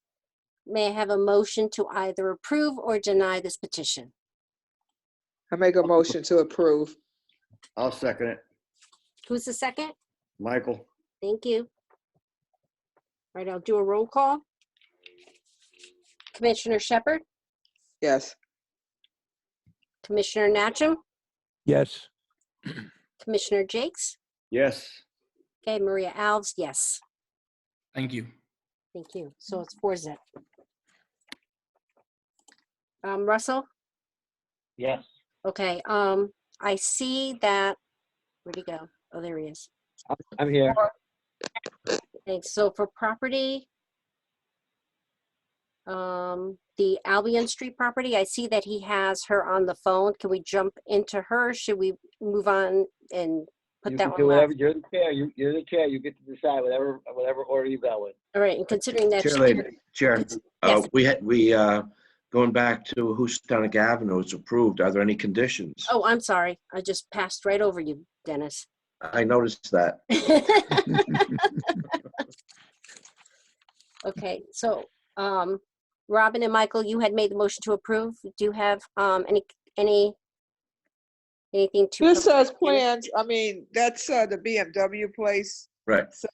Speaker 2: may I have a motion to either approve or deny this petition?
Speaker 3: I make a motion to approve.
Speaker 10: I'll second it.
Speaker 2: Who's the second?
Speaker 10: Michael.
Speaker 2: Thank you. All right, I'll do a roll call. Commissioner Shepard,
Speaker 3: Yes.
Speaker 2: Commissioner Nachum,
Speaker 7: Yes.
Speaker 2: Commissioner Jakes.
Speaker 10: Yes.
Speaker 2: Okay, Maria Alves, yes.
Speaker 5: Thank you.
Speaker 2: Thank you. So it's 4-0. Russell?
Speaker 4: Yes.
Speaker 2: Okay, I see that, where'd he go? Oh, there he is.
Speaker 4: I'm here.
Speaker 2: Thanks. So for property, the Albion Street property, I see that he has her on the phone. Can we jump into her? Should we move on and put
Speaker 4: You
Speaker 2: that
Speaker 4: can
Speaker 2: one
Speaker 4: do
Speaker 2: last?
Speaker 4: whatever. You're the chair. You're the chair. You get to decide whatever order you go in.
Speaker 2: All right, and considering that.
Speaker 1: Chair, we going back to Houstonic Avenue, it's approved. Are there any conditions?
Speaker 2: Oh, I'm sorry. I just passed right over you, Dennis.
Speaker 1: I noticed that.
Speaker 2: Okay, so Robin and Michael, you had made the motion to approve. Do you have anything to?
Speaker 3: This says plans, I mean, that's the BMW place.
Speaker 1: Right.
Speaker 3: So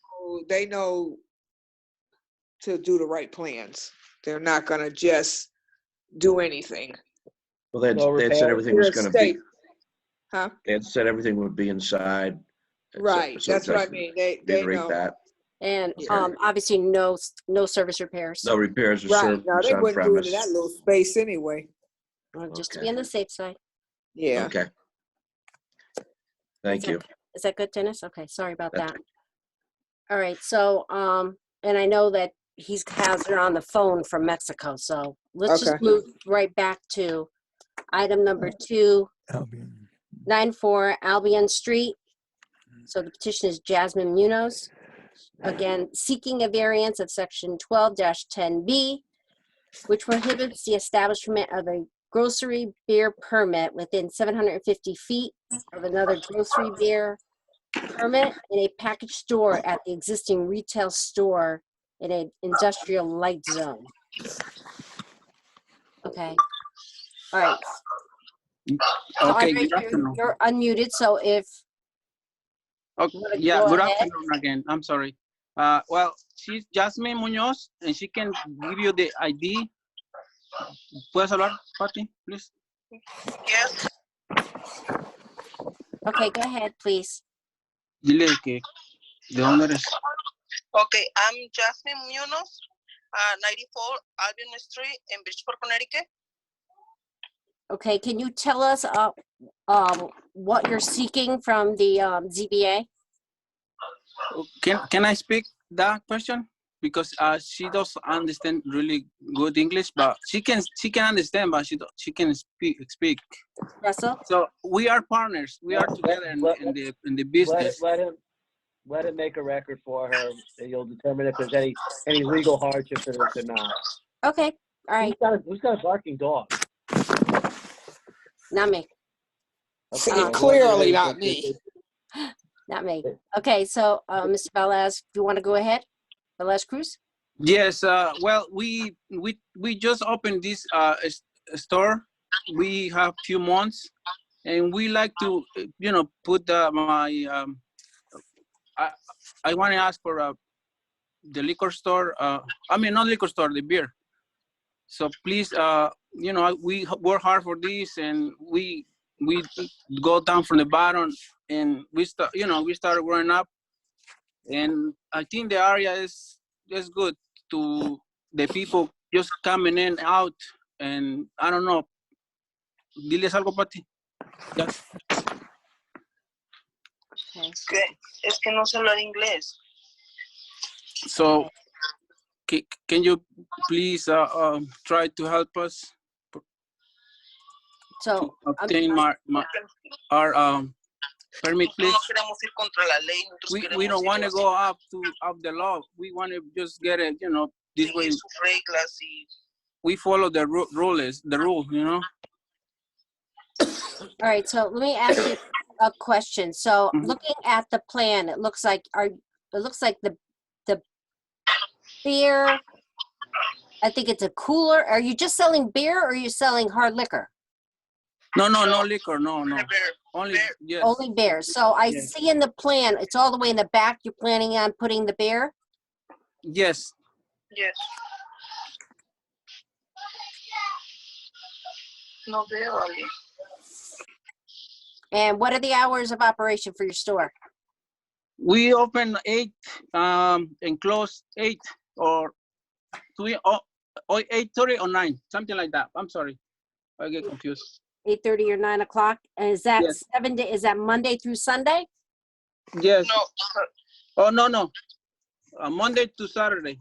Speaker 3: they know to do the right plans. They're not gonna just do anything.
Speaker 1: Well, they had said everything was going to be.
Speaker 3: Huh?
Speaker 1: They had said everything would be inside.
Speaker 3: Right,
Speaker 1: So
Speaker 3: that's what I
Speaker 1: just
Speaker 3: mean. They
Speaker 1: reiterate
Speaker 3: know.
Speaker 1: that.
Speaker 2: And
Speaker 1: Yeah.
Speaker 2: obviously no service repairs.
Speaker 1: No repairs or
Speaker 3: Right,
Speaker 1: service
Speaker 3: no, they
Speaker 1: on
Speaker 3: wouldn't do it
Speaker 1: premise.
Speaker 3: in that little space anyway.
Speaker 2: Just to
Speaker 1: Okay.
Speaker 2: be on the safe side.
Speaker 3: Yeah.
Speaker 1: Okay. Thank you.
Speaker 2: Is that good, Dennis? Okay, sorry about
Speaker 1: That's
Speaker 2: that. All right, so, and I know that has her on the phone from Mexico, so let's just
Speaker 3: Okay.
Speaker 2: move right back to item number 2,
Speaker 7: Albion.
Speaker 2: 94 Albion Street. So the petition is Jasmine Munoz. Again, seeking a variance of section 12-10B, which prohibits the establishment of a grocery beer permit within 750 feet of another grocery beer permit in a package store at the existing retail store in an industrial light zone. Okay. All right. So
Speaker 17: Okay,
Speaker 2: Andre,
Speaker 17: good afternoon.
Speaker 2: you're unmuted, so if
Speaker 11: Okay,
Speaker 2: You wanna
Speaker 11: yeah,
Speaker 2: go
Speaker 11: good
Speaker 2: ahead?
Speaker 11: afternoon again. I'm sorry. Well, she's Jasmine Munoz, and she can give you the ID. ¿Puedes hablar, Patty, please?
Speaker 17: Yes.
Speaker 2: Okay, go ahead, please.
Speaker 11: Dile que, ¿de dónde eres?
Speaker 17: Okay, I'm Jasmine Munoz, 94 Albion Street in Bridgeport, Connecticut.
Speaker 2: Okay, can you tell us what you're seeking from the ZBA?
Speaker 11: Can I speak that question? Because she doesn't understand really good English, but she can understand, but she can speak.
Speaker 2: Russell?
Speaker 11: So we are partners. We are together in the business.
Speaker 4: Let him make a record for her, and you'll determine if there's any legal hardship to this or not.
Speaker 2: Okay, all right.
Speaker 4: Who's got a barking dog?
Speaker 2: Not me.
Speaker 4: Okay,
Speaker 3: Clearly not me.
Speaker 2: Not me. Okay, so Mr. Velez, do you want to go ahead? Velez Cruz?
Speaker 11: Yes. Well, we just opened this store. We have few months, and we like to put my I want to ask for the liquor store. I mean, not liquor store, the beer. So please, we work hard for this, and we go down from the bottom, and we started growing up, and I think the area is good to the people just coming in, out, and I don't know. Diles algo, Pati. Yeah.
Speaker 17: Es que no sé hablar inglés.
Speaker 11: So, can you please try to help us
Speaker 2: to
Speaker 11: obtain our permit, please?
Speaker 17: No queremos ir contra la ley.
Speaker 11: We don't want to go up the law. We want to just get it, this way. We follow the rule,
Speaker 2: All right, so let me ask you a question. So looking at the plan, it looks like the beer, I think it's a cooler. Are you just selling beer or are you selling hard liquor?
Speaker 11: No liquor, no. Only beer. Yes.
Speaker 2: Only beer. So I see in the plan, it's all the way in the back. You're planning on putting the beer?
Speaker 11: Yes.
Speaker 17: Yes. No veo a alguien.
Speaker 2: And what are the hours of operation for your store?
Speaker 11: We open 8 and close 8 or 8:30 or 9, something like that. I'm sorry, I get confused.
Speaker 2: 8:30 or 9 o'clock. And is that
Speaker 11: Yes.
Speaker 2: 7 days? Is that Monday through Sunday?
Speaker 11: Yes. No. Oh no. Monday to Saturday.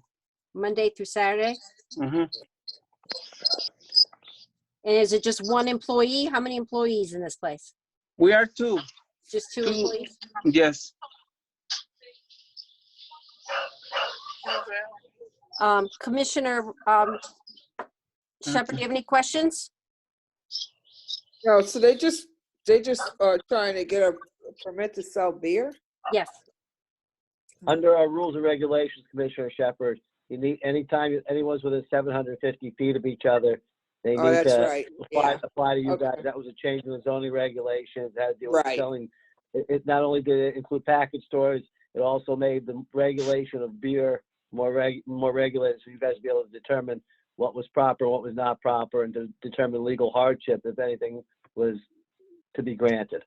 Speaker 2: Monday through Saturday.
Speaker 11: Mm-hmm.
Speaker 2: And is it just one employee? How many employees in this place?
Speaker 11: We are 2.
Speaker 2: Just two employees?
Speaker 11: Yes.
Speaker 2: Commissioner Shepherd, do you have any questions?
Speaker 3: No, so they just are trying to get a permit to sell beer?
Speaker 2: Yes.
Speaker 4: Under our rules and regulations, Commissioner Shepherd, you need, anytime anyone's within 750 feet of each other, they
Speaker 3: Oh,
Speaker 4: need
Speaker 3: that's
Speaker 4: to
Speaker 3: right.
Speaker 4: apply to you
Speaker 3: Okay.
Speaker 4: guys. That was a change in the zoning regulations. It had to deal with
Speaker 3: Right.
Speaker 4: selling. It not only did it include package stores, it also made the regulation of beer more regulated, so you guys be able to determine what was proper, what was not proper, and to determine legal hardship if anything was to be granted.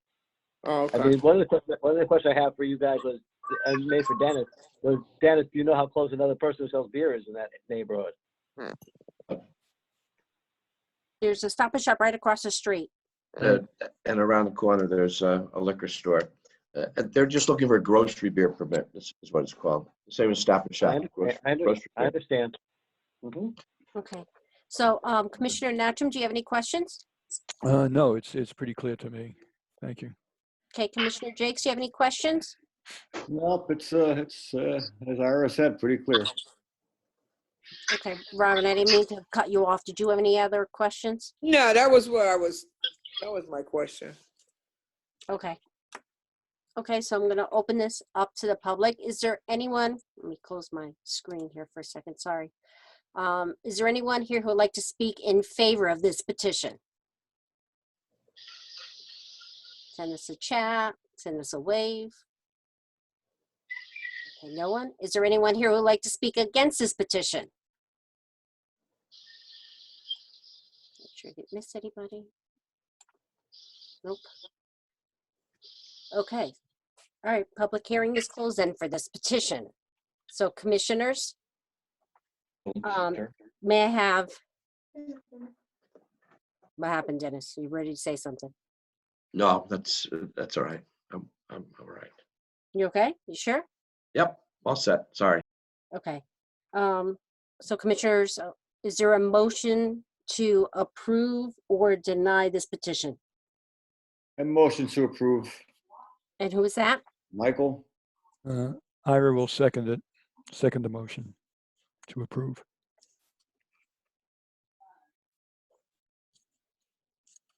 Speaker 3: Oh, okay.
Speaker 4: I mean, one of the questions I have for you guys was, and made for Dennis, was, Dennis, do you know how close another person who sells beer is in that neighborhood?
Speaker 2: There's a Stop and Shop right across the street.
Speaker 1: And around the corner, there's a liquor store. They're just looking for a grocery beer permit, is what it's called. Same as Stop and Shop.
Speaker 4: I understand. Mm-hmm.
Speaker 2: Okay. So Commissioner Natchem, do you have any questions?
Speaker 7: No, it's pretty clear to me. Thank you.
Speaker 2: Okay, Commissioner Jakes, do you have any questions?
Speaker 18: Nope, it's as Ira said, pretty clear.
Speaker 2: Okay, Robin, I didn't mean to cut you off. Did you have any other questions?
Speaker 3: No, that was my question.
Speaker 2: Okay. Okay, so I'm going to open this up to the public. Is there anyone, let me close my screen here for a second, sorry. Is there anyone here who would like to speak in favor of this petition? Send us a chat, send us a wave. Okay, no one? Is there anyone here who would like to speak against this petition? Make sure I didn't miss anybody. Nope. Okay. All right, public hearing is closed then for this petition. So commissioners, may I have, what happened, Dennis? You ready to say something?
Speaker 1: No, that's all right. I'm all right.
Speaker 2: You okay? You sure?
Speaker 1: Yep, all set. Sorry.
Speaker 2: Okay. So commissioners, is there a motion to approve or deny this petition?
Speaker 10: A motion to approve.
Speaker 2: And who is that?
Speaker 10: Michael?
Speaker 7: Ira will second it, second the motion to approve.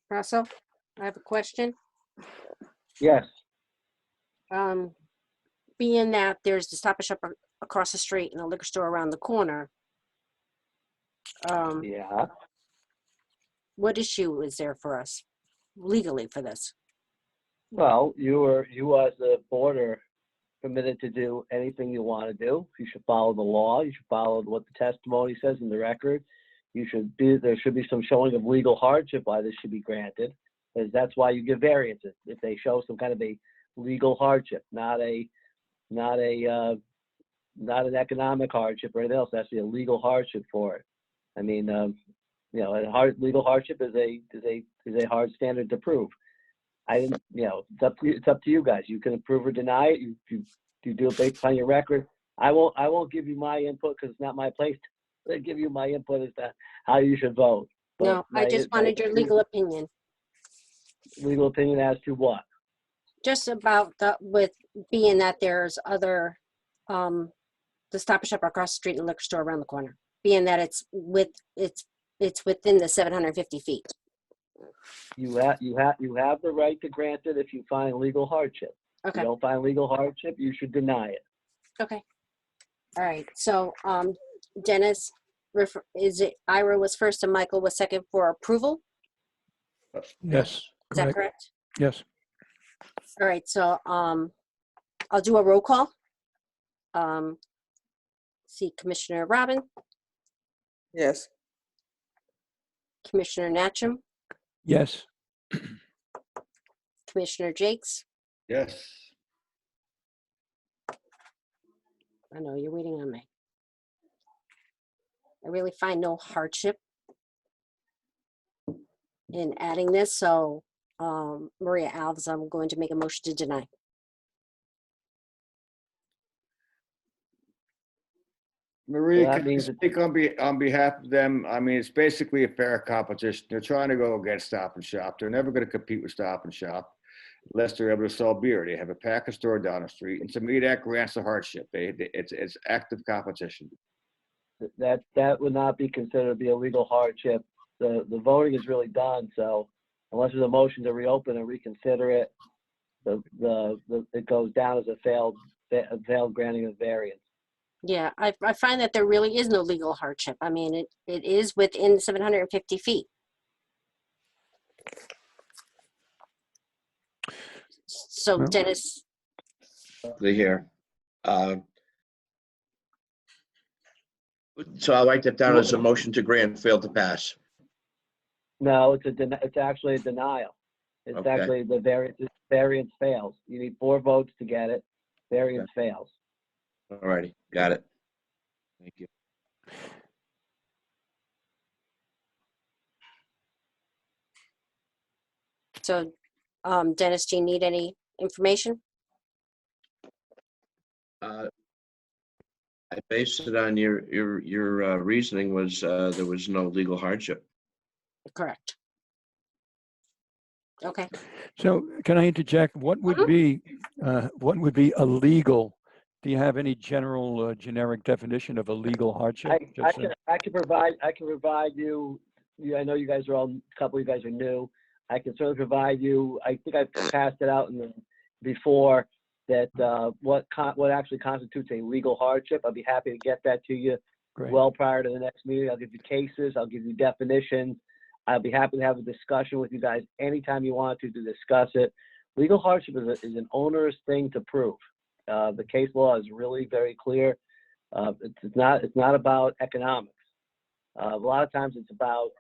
Speaker 2: Russell, I have a question.
Speaker 4: Yes.
Speaker 2: Being that there's the Stop and Shop across the street and a liquor store around the corner,
Speaker 4: Yeah.
Speaker 2: what issue is there for us legally for this?
Speaker 4: Well, you as the board are permitted to do anything you want to do. You should follow the law. You should follow what the testimony says in the record. There should be some showing of legal hardship why this should be granted, because that's why you give variances. If they show some kind of a legal hardship, not an economic hardship or anything else. That's a legal hardship for it. I mean, legal hardship is a hard standard to prove. It's up to you guys. You can approve or deny it. You do it based on your record. I won't give you my input because it's not my place to give you my input as to how you should vote. But
Speaker 2: No, I just wanted your legal opinion.
Speaker 4: Legal opinion as to what?
Speaker 2: Just about with being that there's other, the Stop and Shop across the street and liquor store around the corner, being that it's within the 750 feet.
Speaker 4: You have the right to grant it if you find legal hardship.
Speaker 2: Okay.
Speaker 4: If you don't find legal hardship, you should deny it.
Speaker 2: Okay. All right. So, Dennis, is it Ira was first and Michael was second for approval?
Speaker 7: Yes.
Speaker 2: Is that correct?
Speaker 7: Yes.
Speaker 2: All right. So, I'll do a roll call. See Commissioner Robin,
Speaker 3: Yes.
Speaker 2: Commissioner Natchem,
Speaker 7: Yes.
Speaker 2: Commissioner Jakes.
Speaker 10: Yes.
Speaker 2: I know you're waiting on me. I really find no hardship in adding this. So, Maria Alves, I'm going to make a motion to deny.
Speaker 10: Maria,
Speaker 4: Well, that
Speaker 10: can you
Speaker 4: means
Speaker 10: speak on behalf of them? I mean, it's basically a fair competition. They're trying to go against Stop and Shop. They're never going to compete with Stop and Shop unless they're able to sell beer. They have a package store down the street, and to me, that grants a hardship. It's active competition.
Speaker 4: That would not be considered to be a legal hardship. The voting is really done. So unless there's a motion to reopen and reconsider it, it goes down as a failed granting of variance.
Speaker 2: Yeah, I find that there really is no legal hardship. I mean, it is within 750 feet. So
Speaker 7: Well-
Speaker 2: Dennis,
Speaker 1: Here. So I write that down as a motion to grant failed to pass.
Speaker 4: No, it's actually a denial. It's
Speaker 1: Okay.
Speaker 4: actually the variance fails. You need 4 votes to get it. Variance fails.
Speaker 1: All righty, got it. Thank you.
Speaker 2: so Dennis, do you need any information?
Speaker 1: I based it on your reasoning was there was no legal hardship.
Speaker 2: Correct. Okay.
Speaker 7: So can I interject? What would be illegal? Do you have any general generic definition of a legal hardship?
Speaker 4: I can provide you. I know you guys are all. A couple of you guys are new. I can certainly provide you. I think I passed it out before that. What actually constitutes a legal hardship? I'll be happy to get that to you.
Speaker 7: Great.
Speaker 4: Well prior to the next meeting. I'll give you cases. I'll give you definitions. I'll be happy to have a discussion with you guys anytime you want to discuss it. Legal hardship is an onerous thing to prove. The case law is really very clear. It's not about economics. A lot of times it's about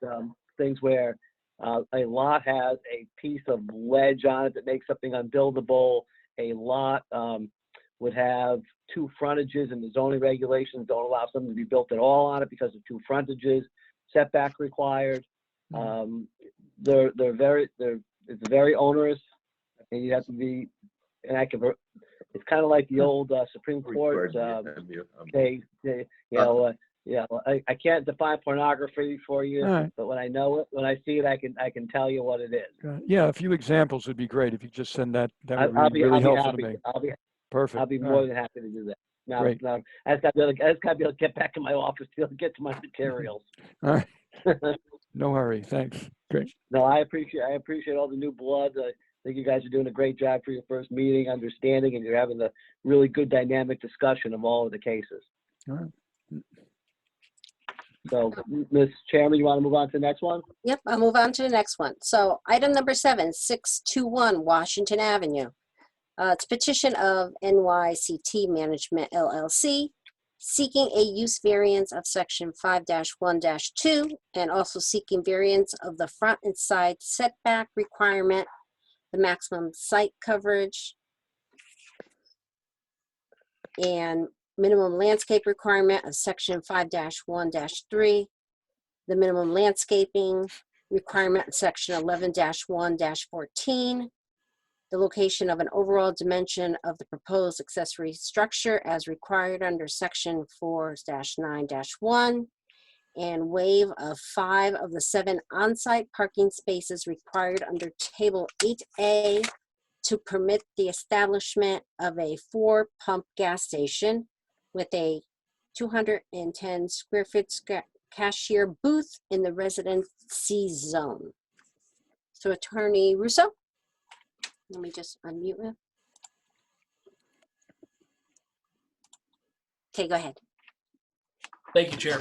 Speaker 4: things where a lot has a piece of ledge on it that makes something unbuildable. A lot would have two frontages, and the zoning regulations don't allow something to be built at all on it because of two frontages. Setback required. It's very onerous, and you have to be an accurate. It's kind of like the old Supreme Court case. I can't define pornography for you,
Speaker 7: All right.
Speaker 4: but when I know it, when I see it, I can tell you what it is.
Speaker 7: Yeah, a few examples would be great if you just send that. That would
Speaker 4: I'll
Speaker 7: be
Speaker 4: be
Speaker 7: really helpful
Speaker 4: happy.
Speaker 7: to me. Perfect.
Speaker 4: I'll be
Speaker 7: All
Speaker 4: more
Speaker 7: right.
Speaker 4: than happy to do that.
Speaker 7: Great.
Speaker 4: I just got to be able to get back in my office to be able to get to my materials.
Speaker 7: All right. No hurry. Thanks. Great.
Speaker 4: No, I appreciate all the new blood. I think you guys are doing a great job for your first meeting, understanding, and you're having a really good dynamic discussion of all of the cases.
Speaker 7: All right.
Speaker 4: So, Ms. Chairman, you want to move on to the next one?
Speaker 2: Yep, I'll move on to the next one. So item number 7, 621 Washington Avenue. It's petition of NYCT Management LLC, seeking a use variance of section 5-1-2, and also seeking variance of the front and side setback requirement, the maximum site coverage, and minimum landscape requirement of section 5-1-3, the minimum landscaping requirement of section 11-1-14, the location of an overall dimension of the proposed accessory structure as required under section 4-9-1, and waive of 5 of the 7 on-site parking spaces required under table 8A to permit the establishment of a 4-pump gas station with a 210 square foot cashier booth in the residency zone. So Attorney Russo, let me just unmute him. Okay, go ahead.
Speaker 5: Thank you, Chair.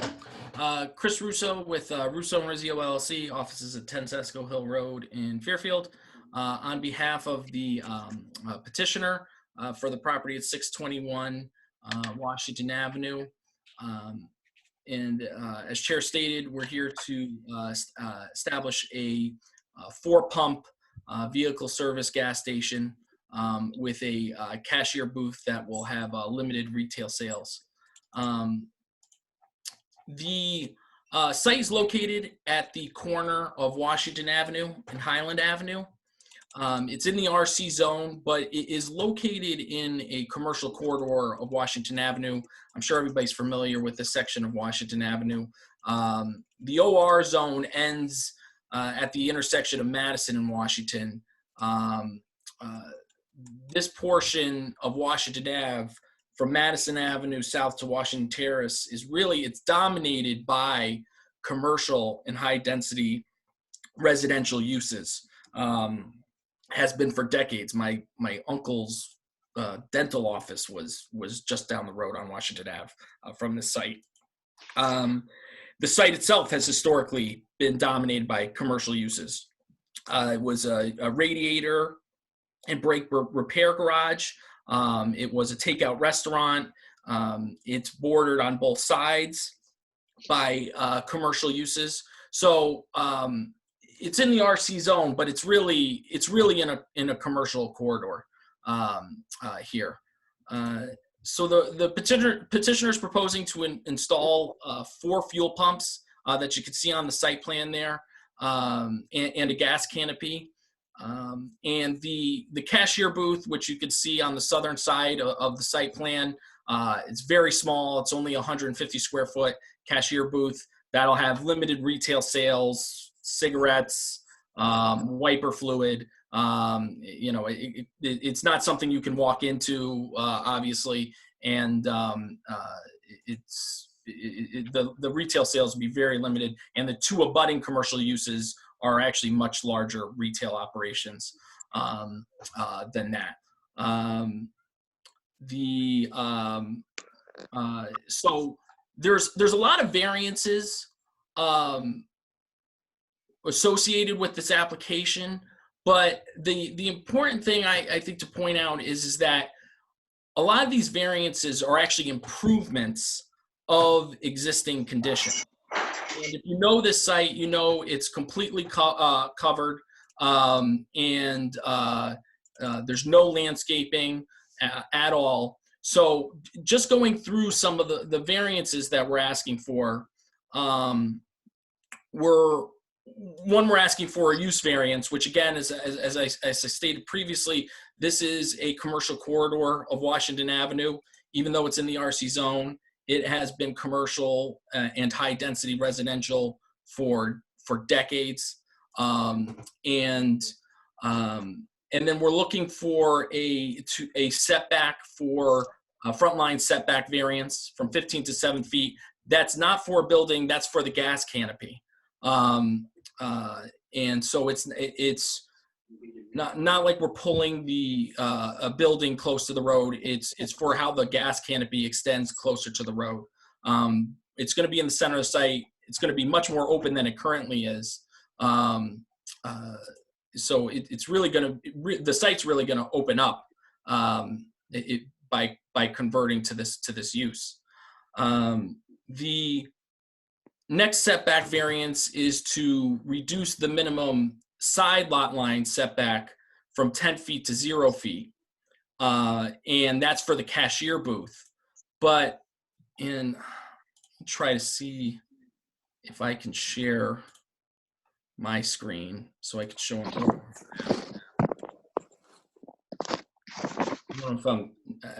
Speaker 5: Chris Russo with Russo and Rizzio LLC, offices at 10 Sesco Hill Road in Fairfield. On behalf of the petitioner for the property at 621 Washington Avenue. As Chair stated, we're here to establish a 4-pump vehicle service gas station with a cashier booth that will have limited retail sales. The site is located at the corner of Washington Avenue and Highland Avenue. It's in the RC zone, but it is located in a commercial corridor of Washington Avenue. I'm sure everybody's familiar with this section of Washington Avenue. The OR zone ends at the intersection of Madison and Washington. This portion of Washington Ave from Madison Avenue south to Washington Terrace is it's dominated by commercial and high density residential uses. Has been for decades. My uncle's dental office was just down the road on Washington Ave from the site. The site itself has historically been dominated by commercial uses. It was a radiator and brake repair garage. It was a takeout restaurant. It's bordered on both sides by commercial uses. So it's in the RC zone, but it's really in a commercial corridor here. So the petitioner is proposing to install 4 fuel pumps that you can see on the site plan there, and a gas canopy. And the cashier booth, which you can see on the southern side of the site plan, it's very small. It's only 150 square foot cashier booth that'll have limited retail sales, cigarettes, wiper fluid. It's not something you can walk into, obviously, and the retail sales will be very limited, and the 2 abutting commercial uses are actually much larger retail operations than that. So there's a lot of variances associated with this application, but the important thing I think to point out is that a lot of these variances are actually improvements of existing conditions. And if you know this site, you know it's completely covered, and there's no landscaping at all. So just going through some of the variances that we're asking for, we're asking for a use variance, which again, as I stated previously, this is a commercial corridor of Washington Avenue. Even though it's in the RC zone, it has been commercial and high density residential for decades. And then we're looking for a setback for a front line setback variance from 15 to 7 feet. That's not for a building, that's for the gas canopy. And so it's not like we're pulling a building close to the road. It's for how the gas canopy extends closer to the road. It's going to be in the center of the site. It's going to be much more open than it currently is. So it's really going to, the site's really going to open up by converting to this use. The next setback variance is to reduce the minimum side lot line setback from 10 feet to 0 feet. And that's for the cashier booth. But try to see if I can share my screen so I can show them. I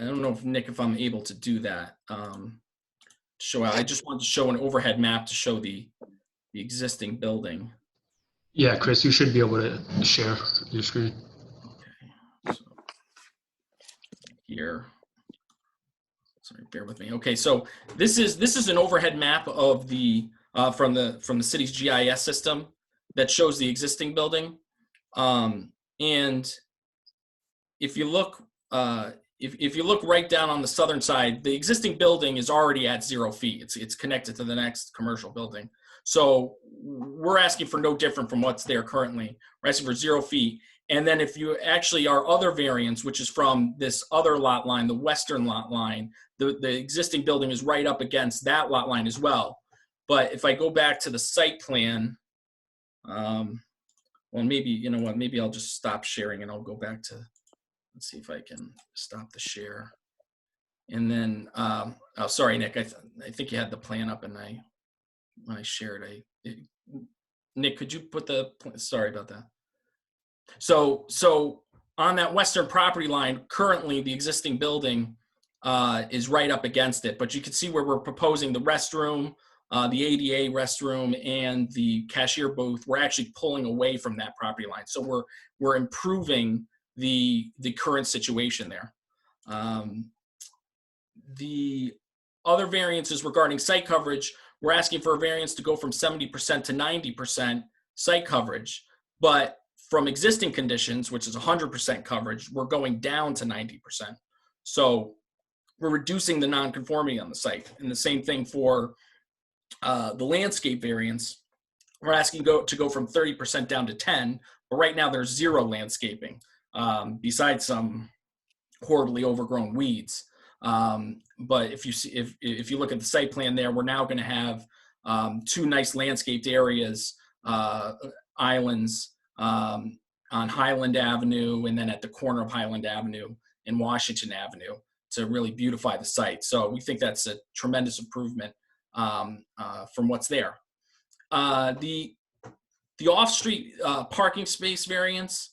Speaker 5: don't know if Nick, if I'm able to do that. I just wanted to show an overhead map to show the existing building.
Speaker 8: Yeah, Chris, you should be able to share your screen.
Speaker 5: Okay, so here, sorry, bear with me. Okay, so this is an overhead map of the from the city's GIS system that shows the existing building. And if you look, if you look right down on the southern side, the existing building is already at 0 feet. It's connected to the next commercial building. So we're asking for no different from what's there currently. We're asking for 0 feet. And then if you actually, our other variance, which is from this other lot line, the western lot line, the existing building is right up against that lot line as well. But if I go back to the site plan, well, maybe, you know what, maybe I'll just stop sharing and I'll go back to, let's see if I can stop the share. And then, oh, sorry, Nick, I think you had the plan up, and when I shared, Nick, could you put sorry about that. So on that western property line, currently the existing building is right up against it, but you can see where we're proposing the restroom, the ADA restroom, and the cashier booth. We're actually pulling away from that property line. So we're improving the current situation there. The other variances regarding site coverage, we're asking for a variance to go from 70% to 90% site coverage, but from existing conditions, which is 100% coverage, we're going down to 90%. So we're reducing the nonconformity on the site. And the same thing for the landscape variance. We're asking to go from 30% down to 10, but right now there's 0 landscaping, besides some horribly overgrown weeds. But if you look at the site plan there, we're now going to have 2 nice landscaped areas, islands on Highland Avenue, and then at the corner of Highland Avenue and Washington Avenue to really beautify the site. So we think that's a tremendous improvement from what's there. The off-street parking space variance,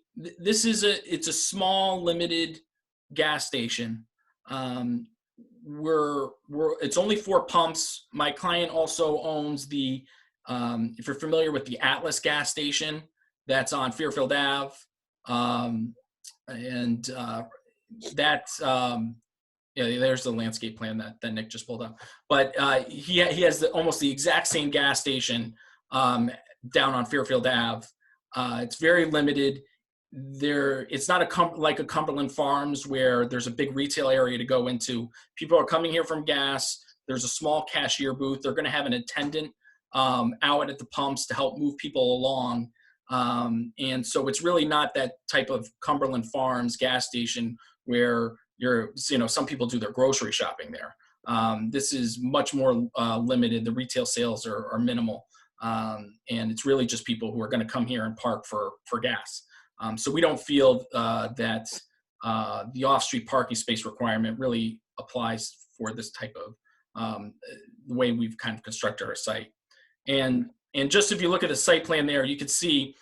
Speaker 5: it's a small limited gas station. It's only 4 pumps. My client also owns the, if you're familiar with the Atlas gas station, that's on Fairfield Ave. Yeah, there's the landscape plan that Nick just pulled up. But he has almost the exact same gas station down on Fairfield Ave. It's very limited. It's not like a Cumberland Farms where there's a big retail area to go into. People are coming here from gas. There's a small cashier booth. They're going to have an attendant out at the pumps to help move people along. And so it's really not that type of Cumberland Farms gas station where some people do their grocery shopping there. This is much more limited. The retail sales are minimal. And it's really just people who are going to come here and park for gas. So we don't feel that the off-street parking space requirement really applies for this type of the way we've kind of constructed our site. And just if you look at the site plan there, you can see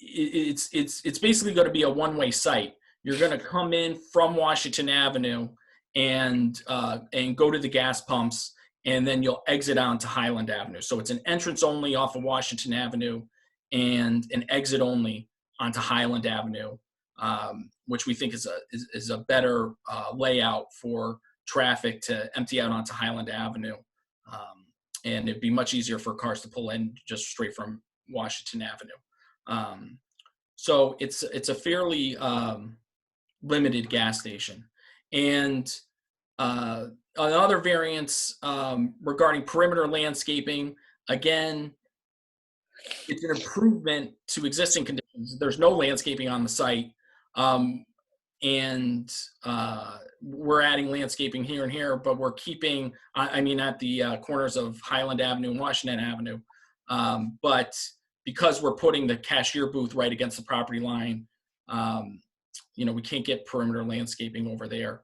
Speaker 5: it's basically going to be a one-way site. You're going to come in from Washington Avenue and go to the gas pumps, and then you'll exit onto Highland Avenue. So it's an entrance only off of Washington Avenue and an exit only onto Highland Avenue, which we think is a better layout for traffic to empty out onto Highland Avenue. And it'd be much easier for cars to pull in just straight from Washington Avenue. So it's a fairly limited gas station. And another variance regarding perimeter landscaping, again, it's an improvement to existing conditions. There's no landscaping on the site. And we're adding landscaping here and here, but we're keeping, at the corners of Highland Avenue and Washington Avenue. But because we're putting the cashier booth right against the property line, we can't get perimeter landscaping over there.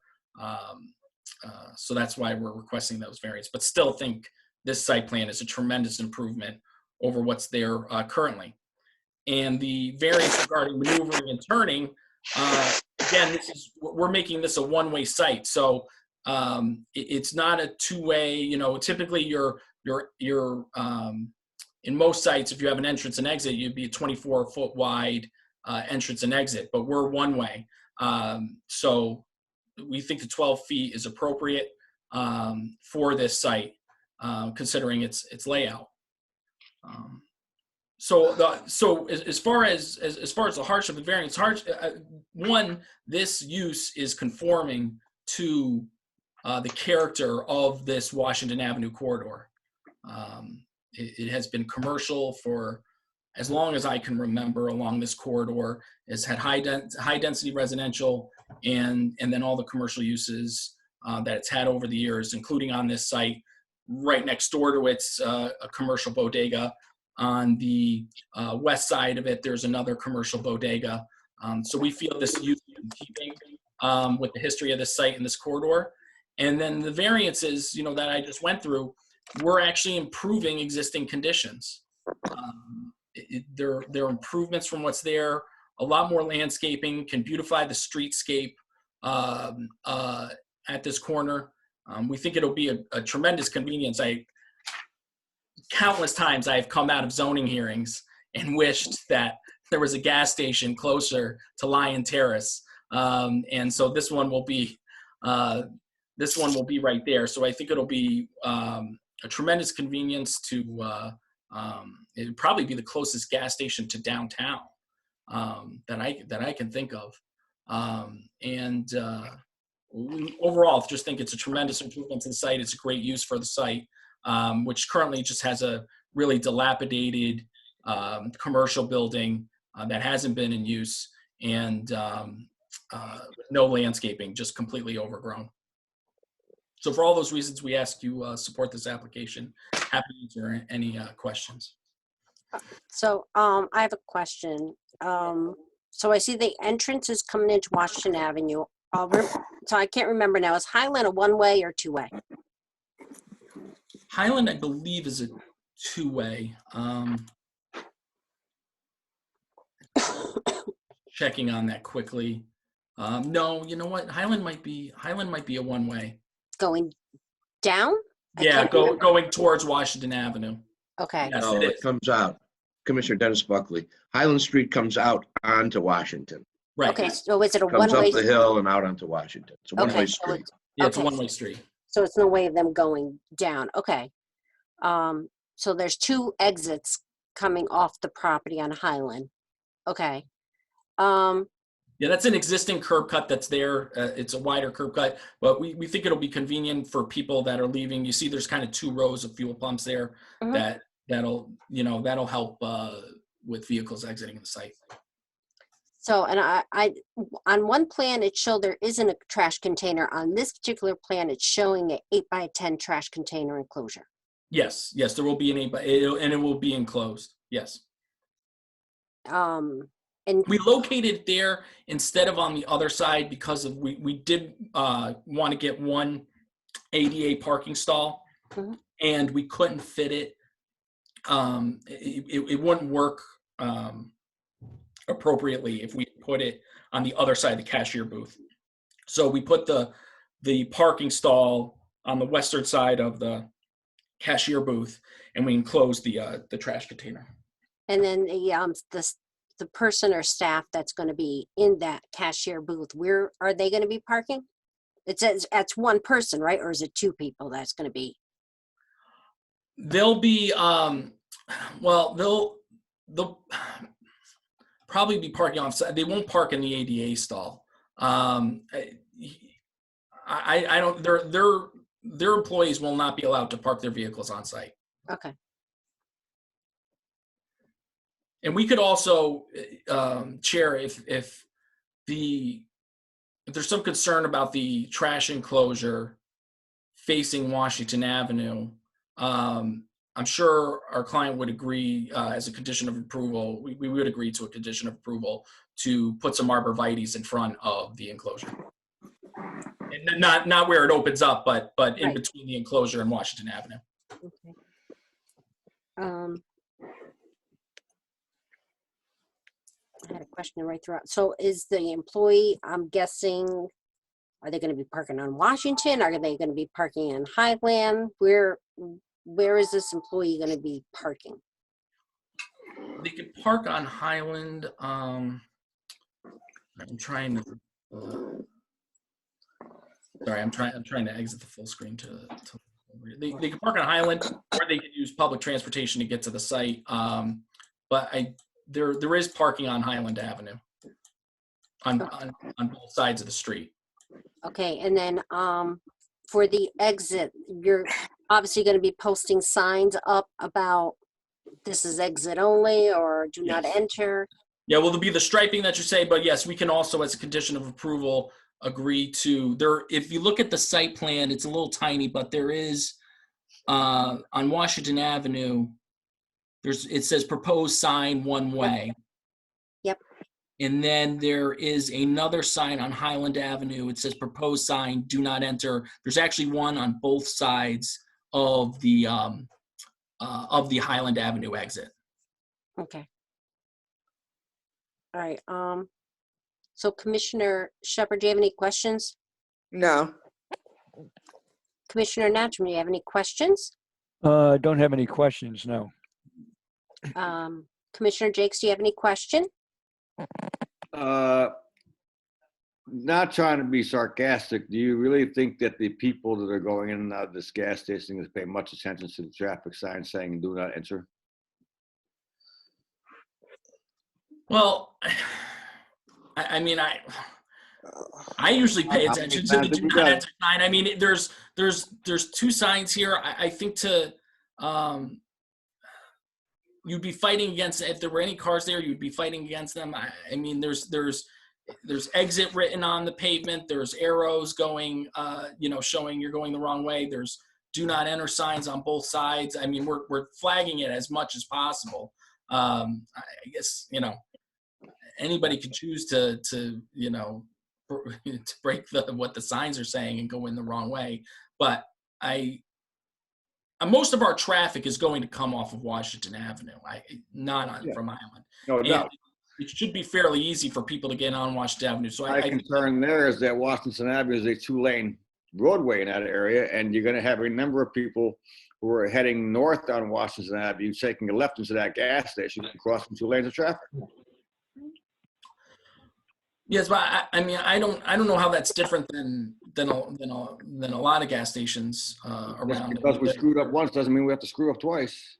Speaker 5: So that's why we're requesting those variants, but still think this site plan is a tremendous improvement over what's there currently. And the variance regarding maneuvering and turning, again, we're making this a one-way site. So it's not a two-way, typically you're in most sites, if you have an entrance and exit, you'd be a 24-foot wide entrance and exit, but we're one way. So we think the 12 feet is appropriate for this site, considering its layout. So as far as the hardship of the variance, one, this use is conforming to the character of this Washington Avenue corridor. It has been commercial for as long as I can remember along this corridor. It's had high density residential and then all the commercial uses that it's had over the years, including on this site. Right next door to it's a commercial bodega. On the west side of it, there's another commercial bodega. So we feel this use is in keeping with the history of this site and this corridor. And then the variances, that I just went through, we're actually improving existing conditions. There are improvements from what's there. A lot more landscaping can beautify the streetscape at this corner. We think it'll be a tremendous convenience. Countless times I've come out of zoning hearings and wished that there was a gas station closer to Lion Terrace. And so this one will be right there. So I think it'll be a tremendous convenience to, it would probably be the closest gas station to downtown that I can think of. Overall, I just think it's a tremendous improvement to the site. It's a great use for the site, which currently just has a really dilapidated commercial building that hasn't been in use and no landscaping, just completely overgrown. So for all those reasons, we ask you support this application. Happy to answer any questions.
Speaker 2: So I have a question. So I see the entrance is coming into Washington Avenue. So I can't remember now. Is Highland a one-way or two-way?
Speaker 5: Highland, I believe, is a two-way. Checking on that quickly. No, you know what? Highland might be a one-way.
Speaker 2: Going down?
Speaker 5: Yeah, going towards Washington Avenue.
Speaker 2: Okay.
Speaker 5: Yes,
Speaker 1: No, it comes out. Commissioner Dennis Buckley. Highland Street comes out onto Washington.
Speaker 5: Right.
Speaker 2: Okay, so is it a
Speaker 1: Comes
Speaker 2: one-way?
Speaker 1: up the hill and out onto Washington. It's a one-way street.
Speaker 5: It's a
Speaker 2: okay.
Speaker 5: one-way street.
Speaker 2: So it's no way of them going down. Okay. So there's two exits coming off the property on Highland. Okay.
Speaker 5: Yeah, that's an existing curb cut that's there. It's a wider curb cut, but we think it'll be convenient for people that are leaving. You see there's kind of two rows of fuel pumps there that'll help with vehicles exiting the site.
Speaker 2: So, and I on one plan, it showed there isn't a trash container. On this particular plan, it's showing an 8x10 trash container enclosure.
Speaker 5: Yes, there will be an 8x, and it will be enclosed. Yes.
Speaker 2: And
Speaker 5: we located it there instead of on the other side because of we did want to get one ADA parking stall, and we couldn't fit it. It wouldn't work appropriately if we put it on the other side of the cashier booth. So we put the parking stall on the western side of the cashier booth, and we enclosed the trash container.
Speaker 2: And then the person or staff that's going to be in that cashier booth, where are they going to be parking? It says that's one person, right? Or is it two people that's going to be?
Speaker 5: They'll be well, they'll probably be parking on site. They won't park in the ADA stall. I don't. Their employees will not be allowed to park their vehicles on site.
Speaker 2: Okay.
Speaker 5: And we could also, Chair, if there's some concern about the trash enclosure facing Washington Avenue, I'm sure our client would agree as a condition of approval. We would agree to a condition of approval to put some arborvitaes in front of the enclosure, and not where it opens up, but in between the enclosure and Washington Avenue.
Speaker 2: Okay. I had a question right throughout. So is the employee, I'm guessing, are they going to be parking on Washington? Are they going to be parking in Highland? Where is this employee going to be parking?
Speaker 5: They could park on Highland. I'm trying to. Sorry, I'm trying to exit the full screen to they could park on Highland, or they could use public transportation to get to the site. But there is parking on Highland Avenue on both sides of the street.
Speaker 2: Okay, and then for the exit, you're obviously going to be posting signs up about this is exit only or do not enter.
Speaker 5: Yeah, well, there'll be the striping that you say, but yes, we can also, as a condition of approval, agree to there. If you look at the site plan, it's a little tiny, but there is on Washington Avenue. It says proposed sign one way.
Speaker 2: Yep.
Speaker 5: And then there is another sign on Highland Avenue. It says proposed sign do not enter. There's actually one on both sides of the Highland Avenue exit.
Speaker 2: Okay. All right. So Commissioner Shepherd, do you have any questions?
Speaker 3: No.
Speaker 2: Commissioner Natchez, do you have any questions?
Speaker 7: I don't have any questions, no.
Speaker 2: Commissioner Jakes, do you have any question?
Speaker 10: Not trying to be sarcastic, do you really think that the people that are going in and out of this gas station is paying much attention to the traffic sign saying do not enter?
Speaker 5: Well, I mean, I usually pay attention to the do not enter sign. I mean, there's two signs here. I think to you'd be fighting against, if there were any cars there, you'd be fighting against them. I mean, there's exit written on the pavement. There's arrows going, showing you're going the wrong way. There's do not enter signs on both sides. I mean, we're flagging it as much as possible. I guess, anybody could choose to break what the signs are saying and go in the wrong way. But most of our traffic is going to come off of Washington Avenue, from Highland.
Speaker 10: No doubt.
Speaker 5: It should be fairly easy for people to get on Washington Avenue. So
Speaker 10: My concern there is that Washington Avenue is a 2-lane roadway in that area, and you're going to have a number of people who are heading north on Washington Avenue, taking a left into that gas station and crossing 2 lanes of traffic.
Speaker 5: Yes, but I mean, I don't know how that's different than a lot of gas stations around.
Speaker 10: Just because we screwed up once doesn't mean we have to screw up twice.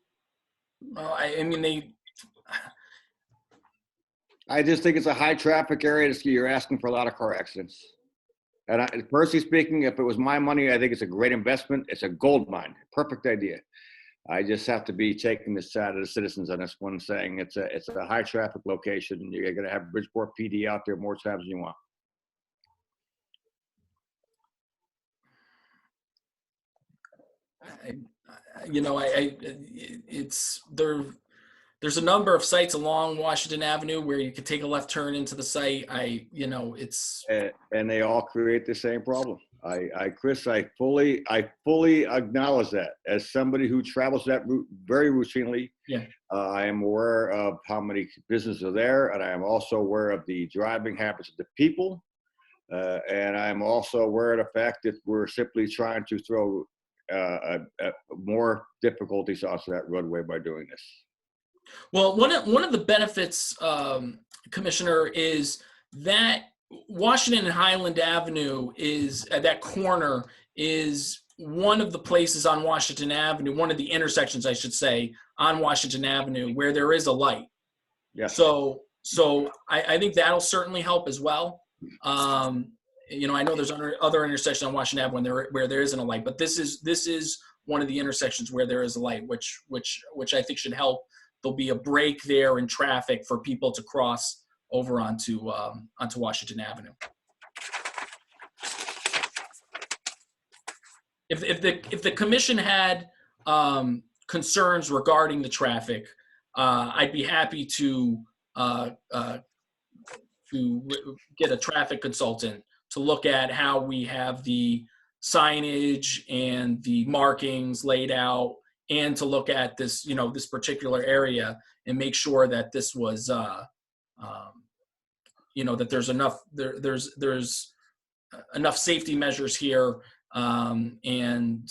Speaker 5: Well, I mean,
Speaker 10: I just think it's a high traffic area. You're asking for a lot of car accidents. And personally speaking, if it was my money, I think it's a great investment. It's a gold mine. Perfect idea. I just have to be taking the side of the citizens on this one, saying it's a high traffic location. You're going to have Bridgeport PD out there more times than you want.
Speaker 5: It's there. There's a number of sites along Washington Avenue where you could take a left turn into the site. It's
Speaker 10: and they all create the same problem. Chris, I fully acknowledge that as somebody who travels that route very routinely.
Speaker 5: Yeah.
Speaker 10: I am aware of how many businesses are there, and I am also aware of the driving habits of the people. And I'm also aware of the fact that we're simply trying to throw more difficulties onto that roadway by doing this.
Speaker 5: Well, one of the benefits, Commissioner, is that Washington and Highland Avenue is at that corner is one of the places on Washington Avenue, one of the intersections, I should say, on Washington Avenue where there is a light.
Speaker 10: Yeah.
Speaker 5: So I think that'll certainly help as well. I know there's other intersections on Washington Avenue where there isn't a light, but this is one of the intersections where there is a light, which I think should help. There'll be a break there in traffic for people to cross over onto Washington Avenue. If the commission had concerns regarding the traffic, I'd be happy to get a traffic consultant to look at how we have the signage and the markings laid out, and to look at this, this particular area and make sure that this was, that there's enough, there's enough safety measures here, and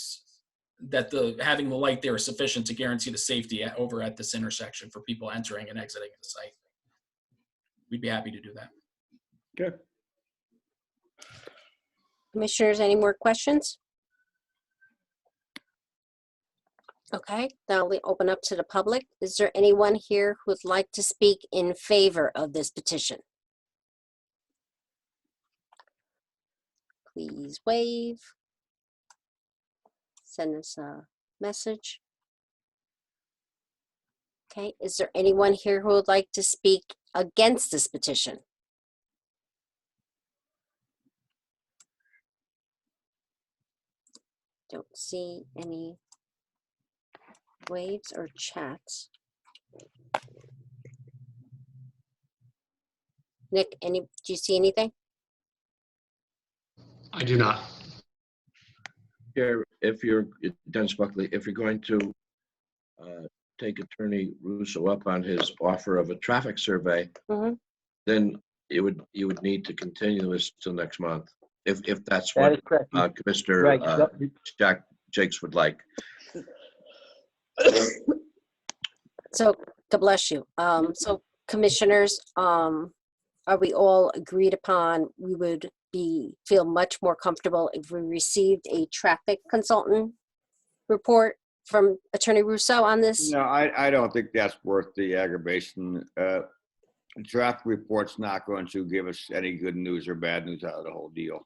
Speaker 5: that having the light there is sufficient to guarantee the safety over at this intersection for people entering and exiting the site. We'd be happy to do that.
Speaker 10: Okay.
Speaker 2: Commissioners, any more questions? Okay, now we open up to the public. Is there anyone here who would like to speak in favor of this petition? Please wave. Send us a message. Okay, is there anyone here who would like to speak against this petition? Don't see any waves or chats. Nick, do you see anything?
Speaker 8: I do not.
Speaker 1: Chair, Dennis Buckley, if you're going to take Attorney Russo up on his offer of a traffic survey, then you would need to continue this till next month, if that's
Speaker 4: That
Speaker 1: what
Speaker 4: is correct.
Speaker 1: Commissioner
Speaker 4: Right.
Speaker 1: Jakes would like.
Speaker 2: So, God bless you. So commissioners, are we all agreed upon we would feel much more comfortable if we received a traffic consultant report from Attorney Russo on this?
Speaker 10: No, I don't think that's worth the aggravation. Draft report's not going to give us any good news or bad news out of the whole deal.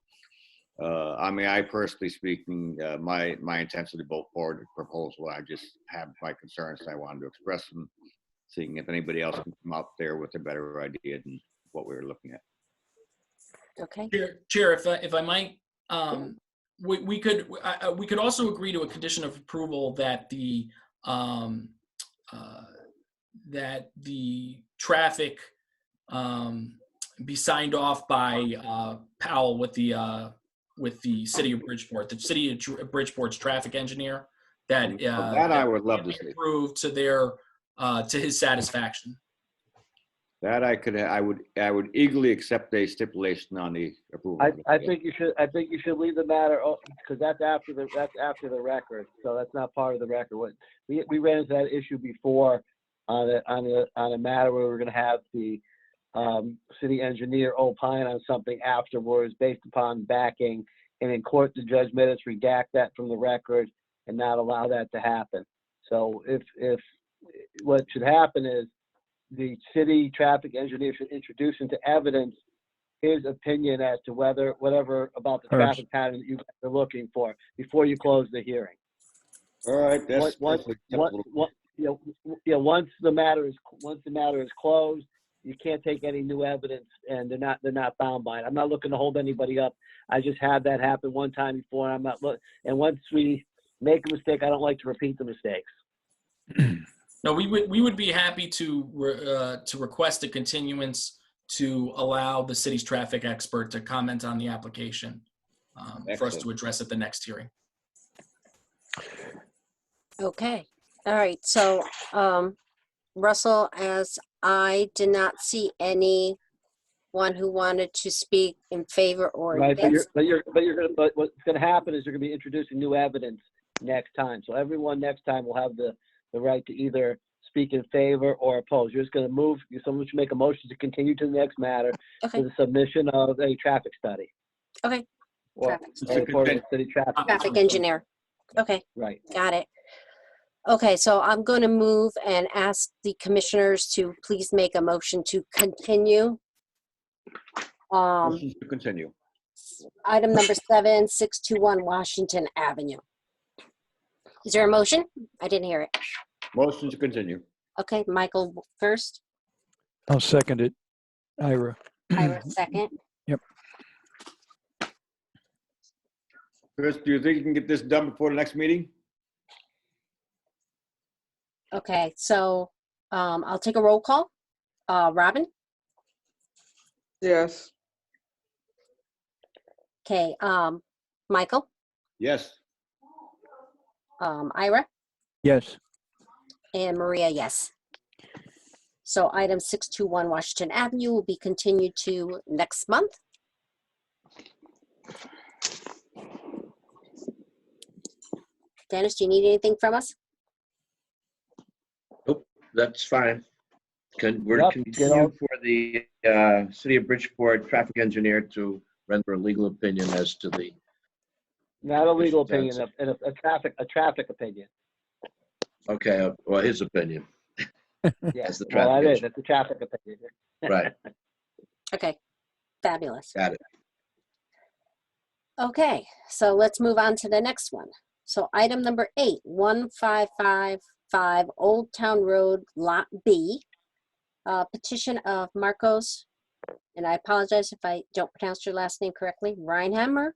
Speaker 10: I personally speaking, my intention to vote for the proposal. I just have my concerns. I wanted to express them, seeing if anybody else can come out there with a better idea than what we were looking at.
Speaker 2: Okay.
Speaker 5: Chair, if I might, we could also agree to a condition of approval that the traffic be signed off by Powell with the city of Bridgeport, the city of Bridgeport's traffic engineer, that
Speaker 10: I would love to see
Speaker 5: approved to his satisfaction.
Speaker 10: That I would eagerly accept a stipulation on the approval.
Speaker 4: I think you should leave the matter, because that's after the record, so that's not part of the record. We ran into that issue before on a matter where we're going to have the city engineer opine on something afterwards based upon backing, and in court the judge made us redact that from the record and not allow that to happen. So if what should happen is the city traffic engineer should introduce into evidence his opinion as to whatever about the traffic pattern that you guys are looking for before you close the hearing.
Speaker 18: All right, that's.
Speaker 4: Once the matter is closed, you can't take any new evidence, and they're not bound by it. I'm not looking to hold anybody up. I just had that happen one time before. And once we make a mistake, I don't like to repeat the mistakes.
Speaker 5: No, we would be happy to request a continuance to allow the city's traffic expert to comment on the application for us to address at the next hearing.
Speaker 2: Okay. All right. So, Russell, as I did not see anyone who wanted to speak in favor or
Speaker 4: Right,
Speaker 2: against.
Speaker 4: but what's going to happen is you're going to be introducing new evidence next time. So everyone next time will have the right to either speak in favor or oppose. You're just going to move. Someone should make a motion to continue to the next matter for the submission of a traffic study.
Speaker 2: Okay.
Speaker 4: Or report of the city
Speaker 2: Traffic engineer. Okay.
Speaker 4: Right.
Speaker 2: Got it. Okay, so I'm going to move and ask the commissioners to please make a motion to continue.
Speaker 18: Motion to continue.
Speaker 2: Item number 7, 621 Washington Avenue. Is there a motion? I didn't hear it.
Speaker 18: Motion to continue.
Speaker 2: Okay, Michael first,
Speaker 7: I'll second it. Ira.
Speaker 2: Ira second.
Speaker 7: Yep.
Speaker 18: Chris, do you think you can get this done before the next meeting?
Speaker 2: Okay, so I'll take a roll call. Robin?
Speaker 3: Yes.
Speaker 2: Okay, Michael?
Speaker 18: Yes.
Speaker 2: Ira?
Speaker 7: Yes.
Speaker 2: And Maria, yes. So item 621 Washington Avenue will be continued to next month. Dennis, do you need anything from us?
Speaker 1: Nope, that's fine. We're
Speaker 4: Yep,
Speaker 1: continuing for the City of Bridgeport traffic engineer to render a legal opinion as to the.
Speaker 4: Not a legal opinion, a traffic opinion.
Speaker 1: Okay, well, his opinion.
Speaker 4: Yeah,
Speaker 1: As the
Speaker 4: well,
Speaker 1: traffic
Speaker 4: that is,
Speaker 1: engineer.
Speaker 4: it's a traffic opinion.
Speaker 1: Right,
Speaker 2: Okay, fabulous.
Speaker 1: got it.
Speaker 2: Okay, so let's move on to the next one. So item number 8, 1555 Old Town Road, Lot B. Petition of Marcos, and I apologize if I don't pronounce your last name correctly, Reinheimer,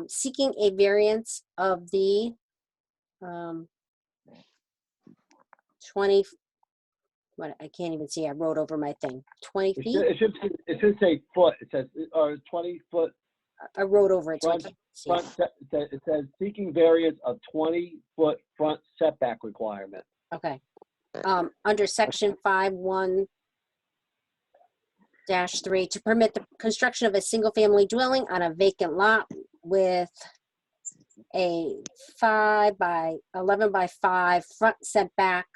Speaker 2: seeking a variance of the 20, what, I can't even see, I wrote over my thing, 20 feet?
Speaker 4: It should say foot. It says, or 20 foot.
Speaker 2: I wrote over it, so I
Speaker 4: Front,
Speaker 2: can't see.
Speaker 4: it says seeking variance of 20-foot front setback requirement.
Speaker 2: Okay. Under section 5(1)(3) to permit the construction of a single-family dwelling on a vacant lot with a 5 by 11 by 5 front setback,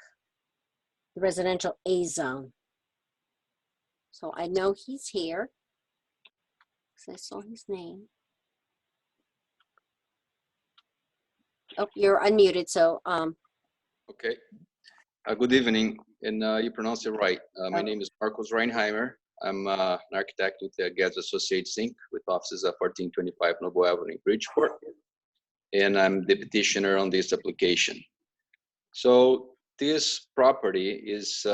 Speaker 2: the residential A zone. So I know he's here, because I saw his name. Oh, you're unmuted, so
Speaker 19: Okay. Good evening, and you pronounce it right. My name is Marcos Reinheimer. I'm an architect with the Getz Associates Inc. with offices at 1425 Noble Avenue in Bridgeport, and I'm the petitioner on this application. So this property is,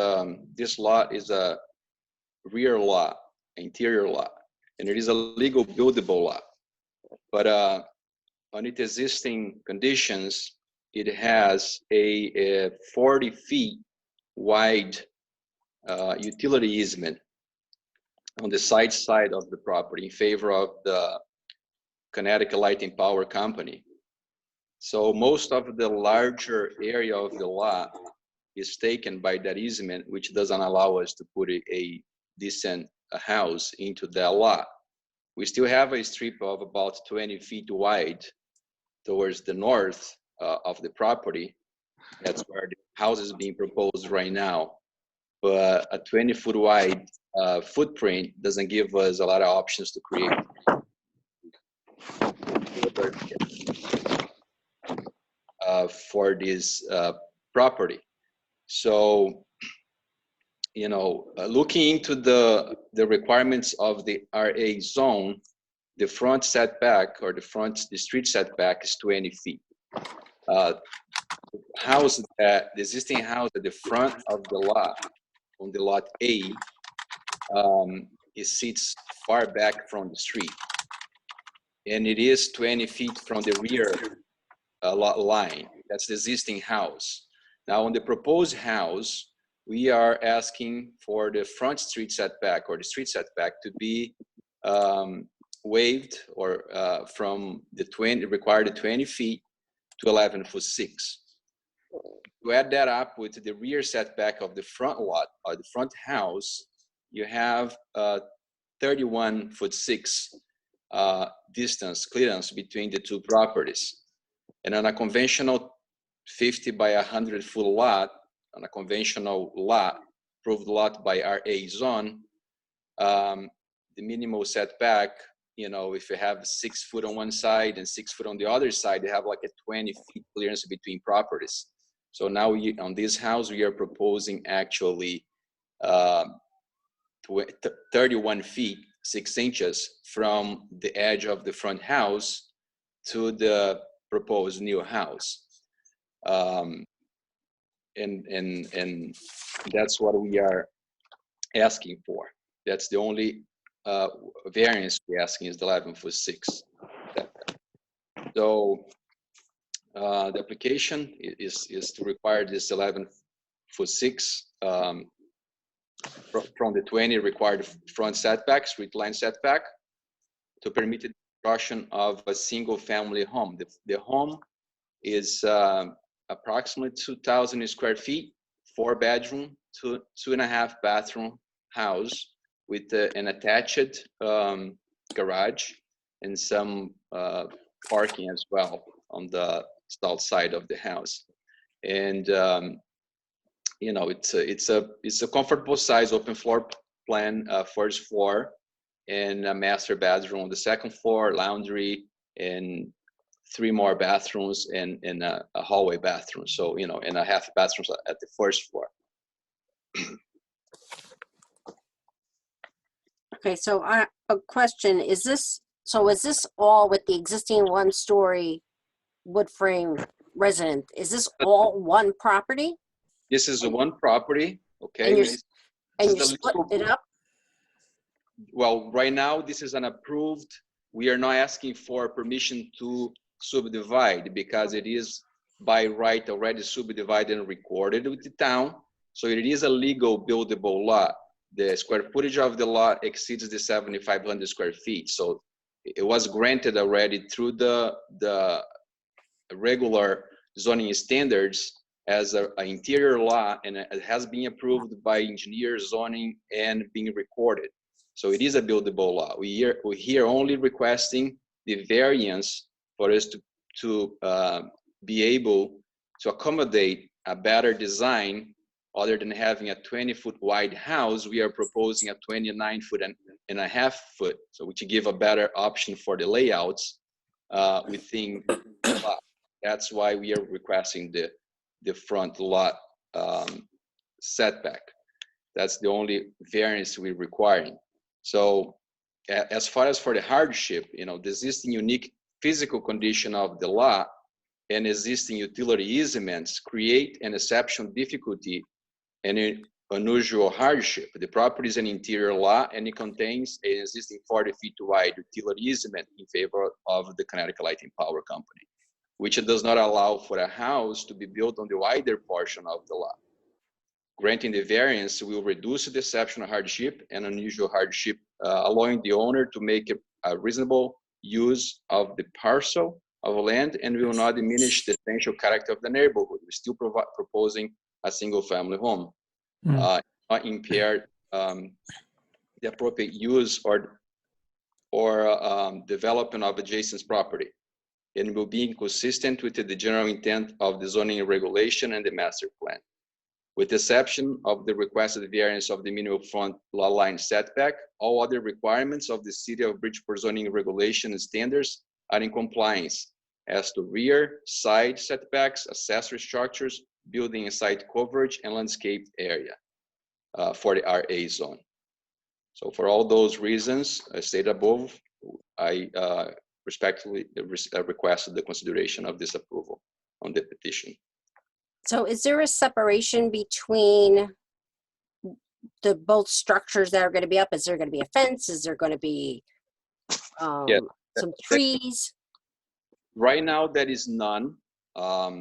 Speaker 19: this lot is a rear lot, interior lot, and it is a legal buildable lot. But on its existing conditions, it has a 40 feet wide utility easement on the side of the property in favor of the Connecticut Light and Power Company. So most of the larger area of the lot is taken by that easement, which doesn't allow us to put a decent house into that lot. We still have a strip of about 20 feet wide towards the north of the property. That's where the house is being proposed right now. But a 20-foot wide footprint doesn't give us a lot of options to create for this property. So, you know, looking into the requirements of the RA zone, the front setback or the street setback is 20 feet. house that the existing house at the front of the lot, on the lot A, it sits far back from the street, and it is 20 feet from the rear lot line. That's the existing house. Now, on the proposed house, we are asking for the front street setback or the street setback to be waived or from the required 20 feet to 11 foot 6. To add that up with the rear setback of the front lot or the front house, you have 31 foot 6 distance clearance between the two properties. And on a conventional 50 by 100 foot lot, on a conventional lot, approved lot by RA zone, the minimal setback, if you have 6 foot on one side and 6 foot on the other side, you have like a 20 feet clearance between properties. So now on this house, we are proposing actually 31 feet, 6 inches from the edge of the front house to the proposed new house. And that's what we are asking for. That's the only variance we're asking is the 11 foot 6. So the application is to require this 11 foot 6 from the 20 required front setback, street line setback, to permit the construction of a single family home. The home is approximately 2,000 square feet, 4 bedroom, 2.5 bathroom house with an attached garage and some parking as well on the south side of the house. And it's a comfortable size open floor plan, first floor, and a master bedroom on the second floor, laundry, and 3 more bathrooms and a hallway bathroom. So, and a half bathrooms at the first floor.
Speaker 2: Okay, so a question, is this all with the existing 1-story wood frame resident? Is this all one property?
Speaker 19: This is one property, okay?
Speaker 2: And you're splitting it up?
Speaker 19: Well, right now, this is an approved, we are not asking for permission to subdivide because it is by right already subdivided and recorded with the town. So it is a legal buildable lot. The square footage of the lot exceeds the 7,500 square feet. So it was granted already through the regular zoning standards as an interior lot, and it has been approved by engineer zoning and being recorded. So it is a buildable lot. We're here only requesting the variance for us to be able to accommodate a better design. Other than having a 20-foot wide house, we are proposing a 29.5 foot, so which give a better option for the layouts within the lot. That's why we are requesting the front lot setback. That's the only variance we're requiring. So as far as for the hardship, the existing unique physical condition of the lot and existing utility easements create an exceptional difficulty and an unusual hardship. The property is an interior lot and it contains an existing 40 feet wide utility easement in favor of the Connecticut Light and Power Company, which does not allow for a house to be built on the wider portion of the lot. Granting the variance will reduce the exceptional hardship and unusual hardship, allowing the owner to make a reasonable use of the parcel of land and will not diminish the essential character of the neighborhood. We're still proposing a single family home, not impair the appropriate use or development of adjacent property, and will be inconsistent with the general intent of the zoning regulation and the master plan. With the exception of the requested variance of the minimum front lot line setback, all other requirements of the City of Bridgeport zoning regulation and standards are in compliance as to rear, side setbacks, accessory structures, building and site coverage, and landscaped area for the RA zone. So for all those reasons stated above, I respectfully requested the consideration of this approval. on the petition.
Speaker 2: So is there a separation between the both structures that are going to be up? Is there going to be a fence? Is there going to be
Speaker 19: Yeah.
Speaker 2: some trees?
Speaker 19: Right now, there is none. But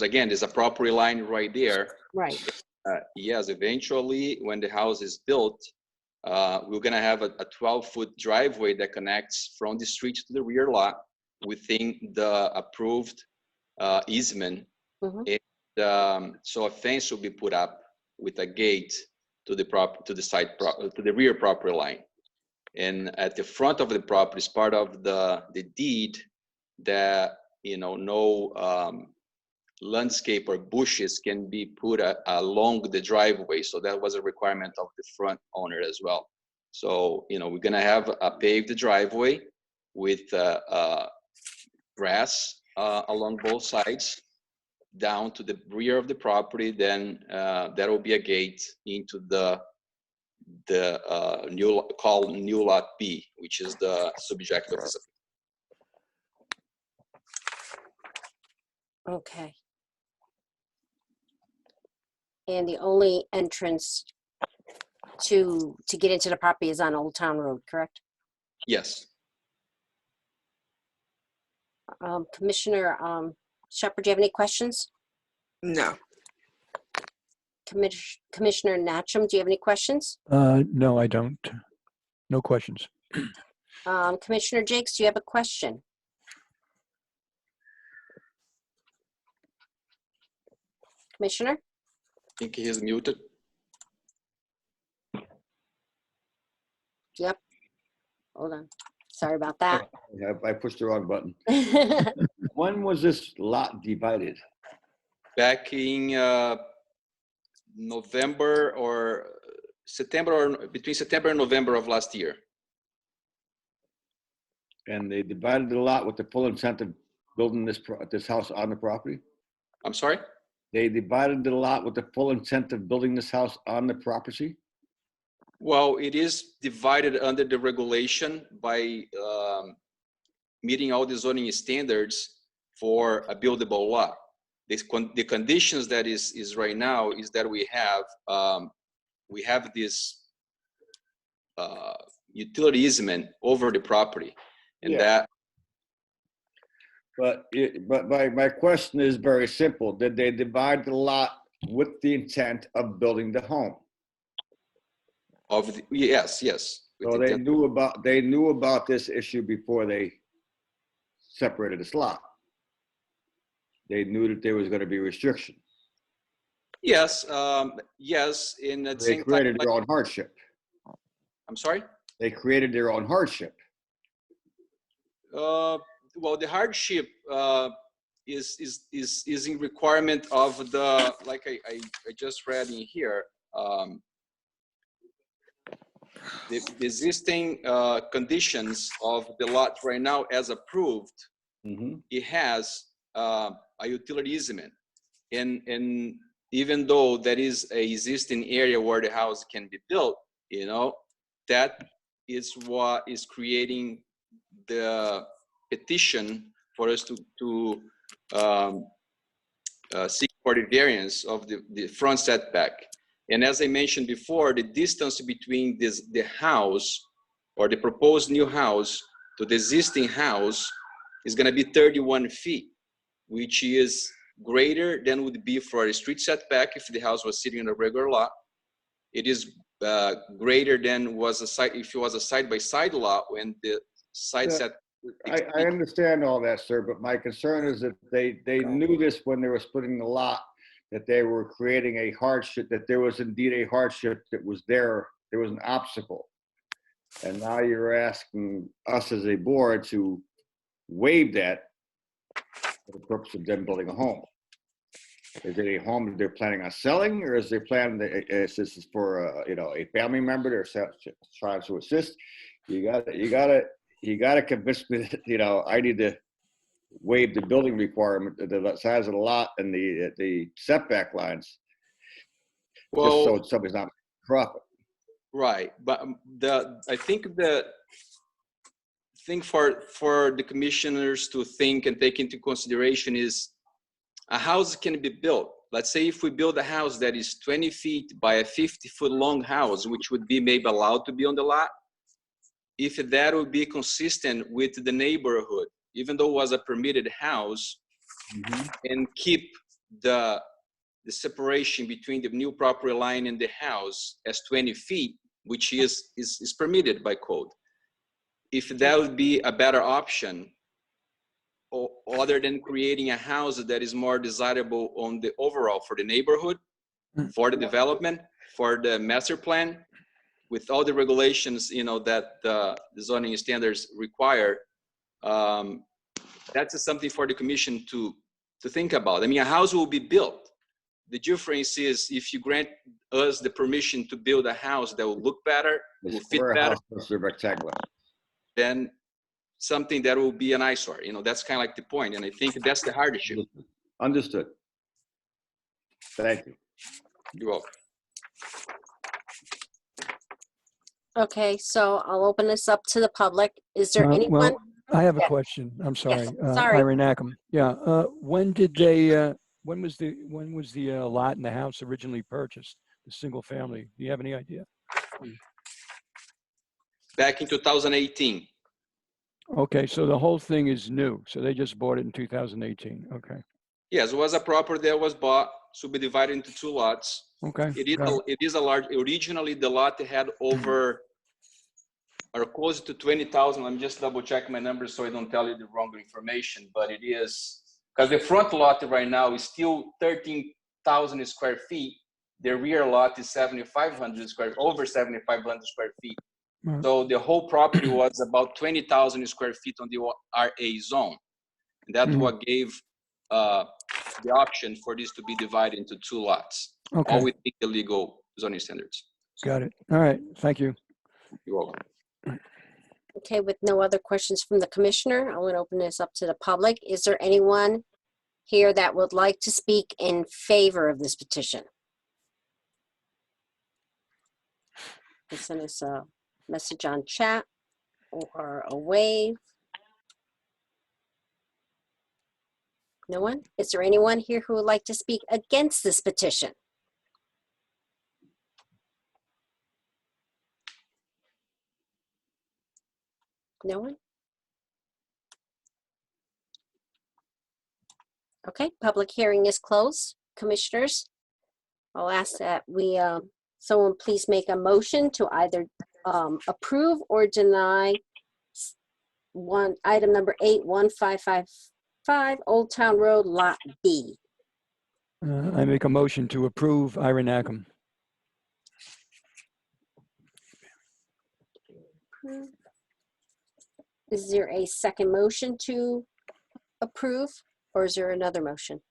Speaker 19: again, there's a property line right there.
Speaker 2: Right.
Speaker 19: Yes, eventually, when the house is built, we're gonna have a 12-foot driveway that connects from the street to the rear lot within the approved easement. And so a fence will be put up with a gate to the rear property line. And at the front of the property is part of the deed that, you know, no landscape or bushes can be put along the driveway. So that was a requirement of the front owner as well. So, you know, we're gonna have a paved driveway with grass along both sides down to the rear of the property. Then there will be a gate into the new lot B, which is the subject of this.
Speaker 2: Okay. And the only entrance to get into the property is on Old Town Road, correct?
Speaker 19: Yes.
Speaker 2: Commissioner Shepherd, do you have any questions?
Speaker 3: No.
Speaker 2: Commissioner Natchem, do you have any questions?
Speaker 7: No, I don't. No questions.
Speaker 2: Commissioner Jakes, do you have a question? Commissioner?
Speaker 19: I think he is muted.
Speaker 2: Yep. Hold on. Sorry about that.
Speaker 18: I pushed the wrong button. When was this lot divided?
Speaker 19: Back in November or September, or between September and November of last year.
Speaker 18: And they divided the lot with the full intent of building this house on the property?
Speaker 19: I'm sorry?
Speaker 18: They divided the lot with the full intent of building this house on the property?
Speaker 19: Well, it is divided under the regulation by meeting all the zoning standards for a buildable lot. The conditions that is right now is that we have this utility easement over the property, and
Speaker 18: Yeah. But my question is very simple. Did they divide the lot with the intent of building the home?
Speaker 19: Yes.
Speaker 18: So they knew about this issue before they separated this lot. They knew that there was going to be restriction.
Speaker 19: Yes, yes. In the
Speaker 18: They
Speaker 19: same
Speaker 18: created
Speaker 19: time,
Speaker 18: their own hardship.
Speaker 19: I'm sorry?
Speaker 18: They created their own hardship.
Speaker 19: Well, the hardship is in requirement of the, like I just read in here, the existing conditions of the lot right now as approved. It has a utility easement, and even though there is a existing area where the house can be built, you know, that is what is creating the petition for us to seek for the variance of the front setback. And as I mentioned before, the distance between the house or the proposed new house to the existing house is going to be 31 feet, which is greater than would be for a street setback if the house was sitting in a regular lot. It is greater than if it was a side-by-side lot when the side set.
Speaker 18: I understand all that, sir, but my concern is that they knew this when they were splitting the lot, that they were creating a hardship, that there was indeed a hardship that was there. There was an obstacle. And now you're asking us as a board to waive that for the purpose of them building a home. Is it a home that they're planning on selling, or is they planning that this is for a family member they're trying to assist? You gotta convince me that I need to waive the building requirement, the size of the lot and the setback lines.
Speaker 19: Well,
Speaker 18: just so somebody's not making profit.
Speaker 19: Right, but I think that thing for the commissioners to think and take into consideration is a house can be built. Let's say if we build a house that is 20 feet by a 50-foot long house, which would be maybe allowed to be on the lot, if that would be consistent with the neighborhood, even though it was a permitted house, and keep the separation between the new property line and the house as 20 feet, which is permitted by code. If that would be a better option, other than creating a house that is more desirable on the overall for the neighborhood, for the development, for the master plan, with all the regulations, that the zoning standards require, that's something for the commission to think about. I mean, a house will be built. The difference is if you grant us the permission to build a house that will look better, will fit better,
Speaker 18: Rectangular.
Speaker 19: then something that will be an eyesore. That's kind of like the point. And I think that's the hardship.
Speaker 18: Understood. Thank you.
Speaker 19: You're welcome.
Speaker 2: Okay, so I'll open this up to the public. Is there anyone?
Speaker 7: Well, I have a
Speaker 2: Yeah.
Speaker 7: question. I'm sorry.
Speaker 2: sorry.
Speaker 7: Ira Nackham. Yeah. When did they? When was the lot and the house originally purchased? The single family. Do you have any idea?
Speaker 19: Back in 2018.
Speaker 7: Okay, so the whole thing is new. So they just bought it in 2018. Okay.
Speaker 19: Yes, it was a property that was bought to be divided into 2 lots.
Speaker 7: Okay.
Speaker 19: It is a large, originally the lot had over or close to 20,000. Let me just double check my numbers so I don't tell you the wrong information, but it is, because the front lot right now is still 13,000 square feet. The rear lot is 7,500 over 7,500 square feet. So the whole property was about 20,000 square feet on the RA zone. And that's what gave the option for this to be divided into 2 lots,
Speaker 7: Okay.
Speaker 19: all within the legal zoning standards.
Speaker 7: Got it. All right. Thank you.
Speaker 19: You're welcome.
Speaker 2: Okay, with no other questions from the commissioner, I'm going to open this up to the public. Is there anyone here that would like to speak in favor of this petition? You can send us a message on chat or a wave. No one? Is there anyone here who would like to speak against this petition? No one? Okay, public hearing is closed. Commissioners, I'll ask that someone please make a motion to either approve or deny item number 81555 Old Town Road Lot B.
Speaker 7: I make a motion to approve Ira Nackham.
Speaker 2: Is there a second motion to approve, or is there another motion?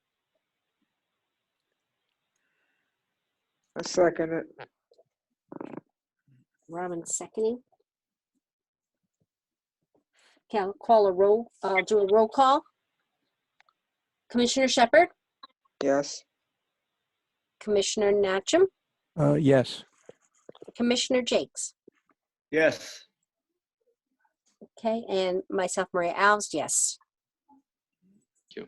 Speaker 3: I second it.
Speaker 2: Robin seconding. Okay, I'll call a roll. I'll do a roll call. Commissioner Shepard,
Speaker 3: Yes.
Speaker 2: Commissioner Natchem,
Speaker 7: Yes.
Speaker 2: Commissioner Jakes.
Speaker 18: Yes.
Speaker 2: Okay, and myself, Maria Alves, yes.
Speaker 19: Thank you.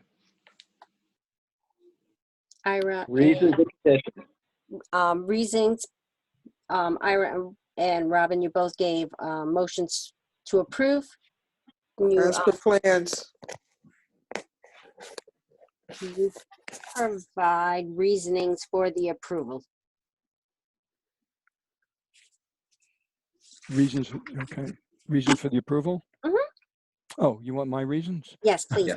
Speaker 2: Ira.
Speaker 4: Reasons of petition.
Speaker 2: Reasons, Ira and Robin, you both gave motions to approve. Can you,
Speaker 3: As per plans.
Speaker 2: can you provide reasonings for the approval?
Speaker 7: Reasons. Okay. Reasons for the approval? Oh, you want my reasons?
Speaker 2: Yes, please.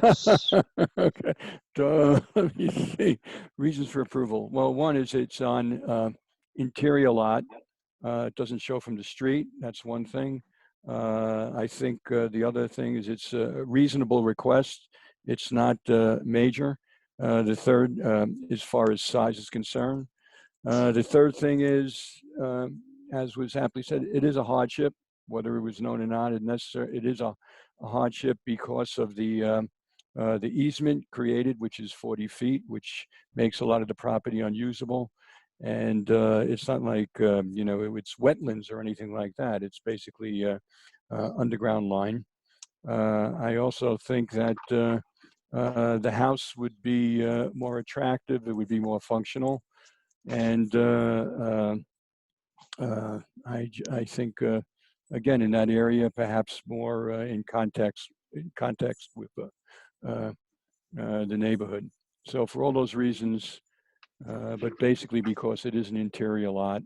Speaker 7: Okay. Let me see. Reasons for approval. Well, one is it's on interior lot. It doesn't show from the street. That's one thing. I think the other thing is it's a reasonable request. It's not major. The third, as far as size is concerned. The third thing is, as was aptly said, it is a hardship, whether it was known or not. It is a hardship because of the easement created, which is 40 feet, which makes a lot of the property unusable. And it's not like, it's wetlands or anything like that. It's basically underground line. I also think that the house would be more attractive. It would be more functional. And I think, again, in that area, perhaps more in context with the neighborhood. So for all those reasons, but basically because it is an interior lot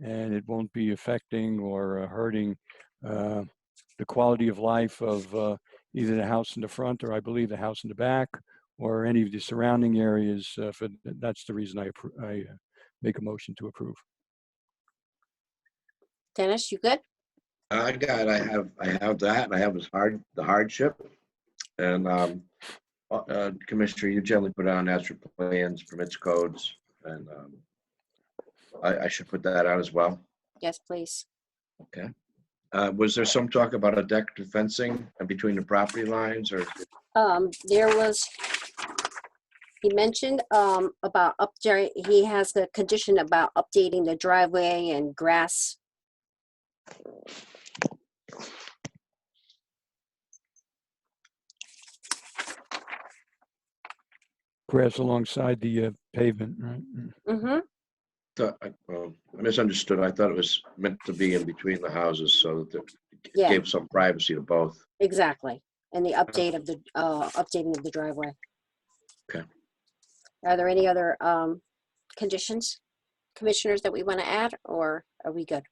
Speaker 7: and it won't be affecting or hurting the quality of life of either the house in the front or I believe the house in the back or any of the surrounding areas. That's the reason I make a motion to approve.
Speaker 2: Dennis, you good?
Speaker 1: I have that. I have the hardship. And Commissioner, you generally put on master plans, permits, codes, and I should put that out as well.
Speaker 2: Yes, please.
Speaker 1: Okay. Was there some talk about a decorative fencing between the property lines, or?
Speaker 2: There was, he mentioned about he has a condition about updating the driveway and grass.
Speaker 7: Grass alongside the pavement, right?
Speaker 2: Mm-hmm.
Speaker 1: I misunderstood. I thought it was meant to be in between the houses so that it
Speaker 2: Yeah.
Speaker 1: gave some privacy to both.
Speaker 2: Exactly. And the updating of the driveway.
Speaker 1: Okay.
Speaker 2: Are there any other conditions, commissioners, that we want to add, or are we good?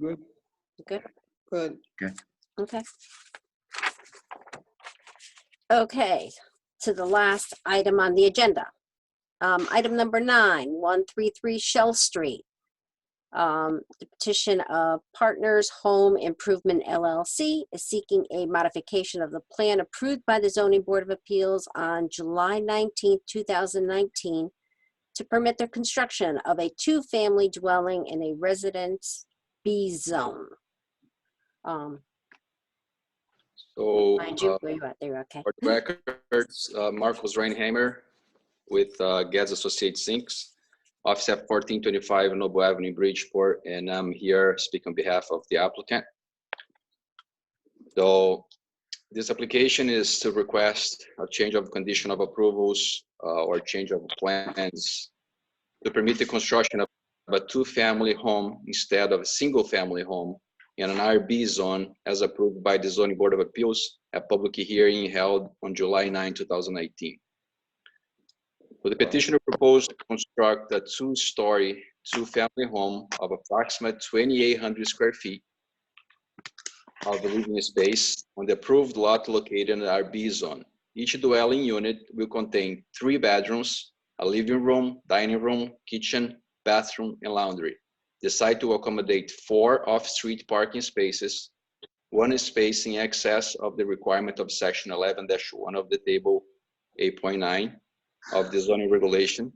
Speaker 3: Good.
Speaker 2: Good.
Speaker 3: Good.
Speaker 1: Okay.
Speaker 2: Okay. Okay, to the last item on the agenda. Item number 9, 133 Shell Street. The petition of Partners Home Improvement LLC is seeking a modification of the plan approved by the Zoning Board of Appeals on July 19, 2019 to permit the construction of a 2-family dwelling in a Residence B zone.
Speaker 19: So,
Speaker 2: Mind you, where you at? There, okay.
Speaker 19: for the records, Marcos Reinheimer with Gads Associates Inc., office at 1425 Noble Avenue, Bridgeport, and I'm here speaking on behalf of the applicant. So this application is to request a change of condition of approvals or change of plans to permit the construction of a 2-family home instead of a single-family home in an RB zone as approved by the Zoning Board of Appeals at public hearing held on July 9, 2018. So the petitioner proposed to construct a 2-story, 2-family home of approximately 2,800 square feet of living space on the approved lot located in the RB zone. Each dwelling unit will contain 3 bedrooms, a living room, dining room, kitchen, bathroom, and laundry. The site will accommodate 4 off-street parking spaces, 1 space in excess of the requirement of section 11-1 of the table 8.9 of the zoning regulation,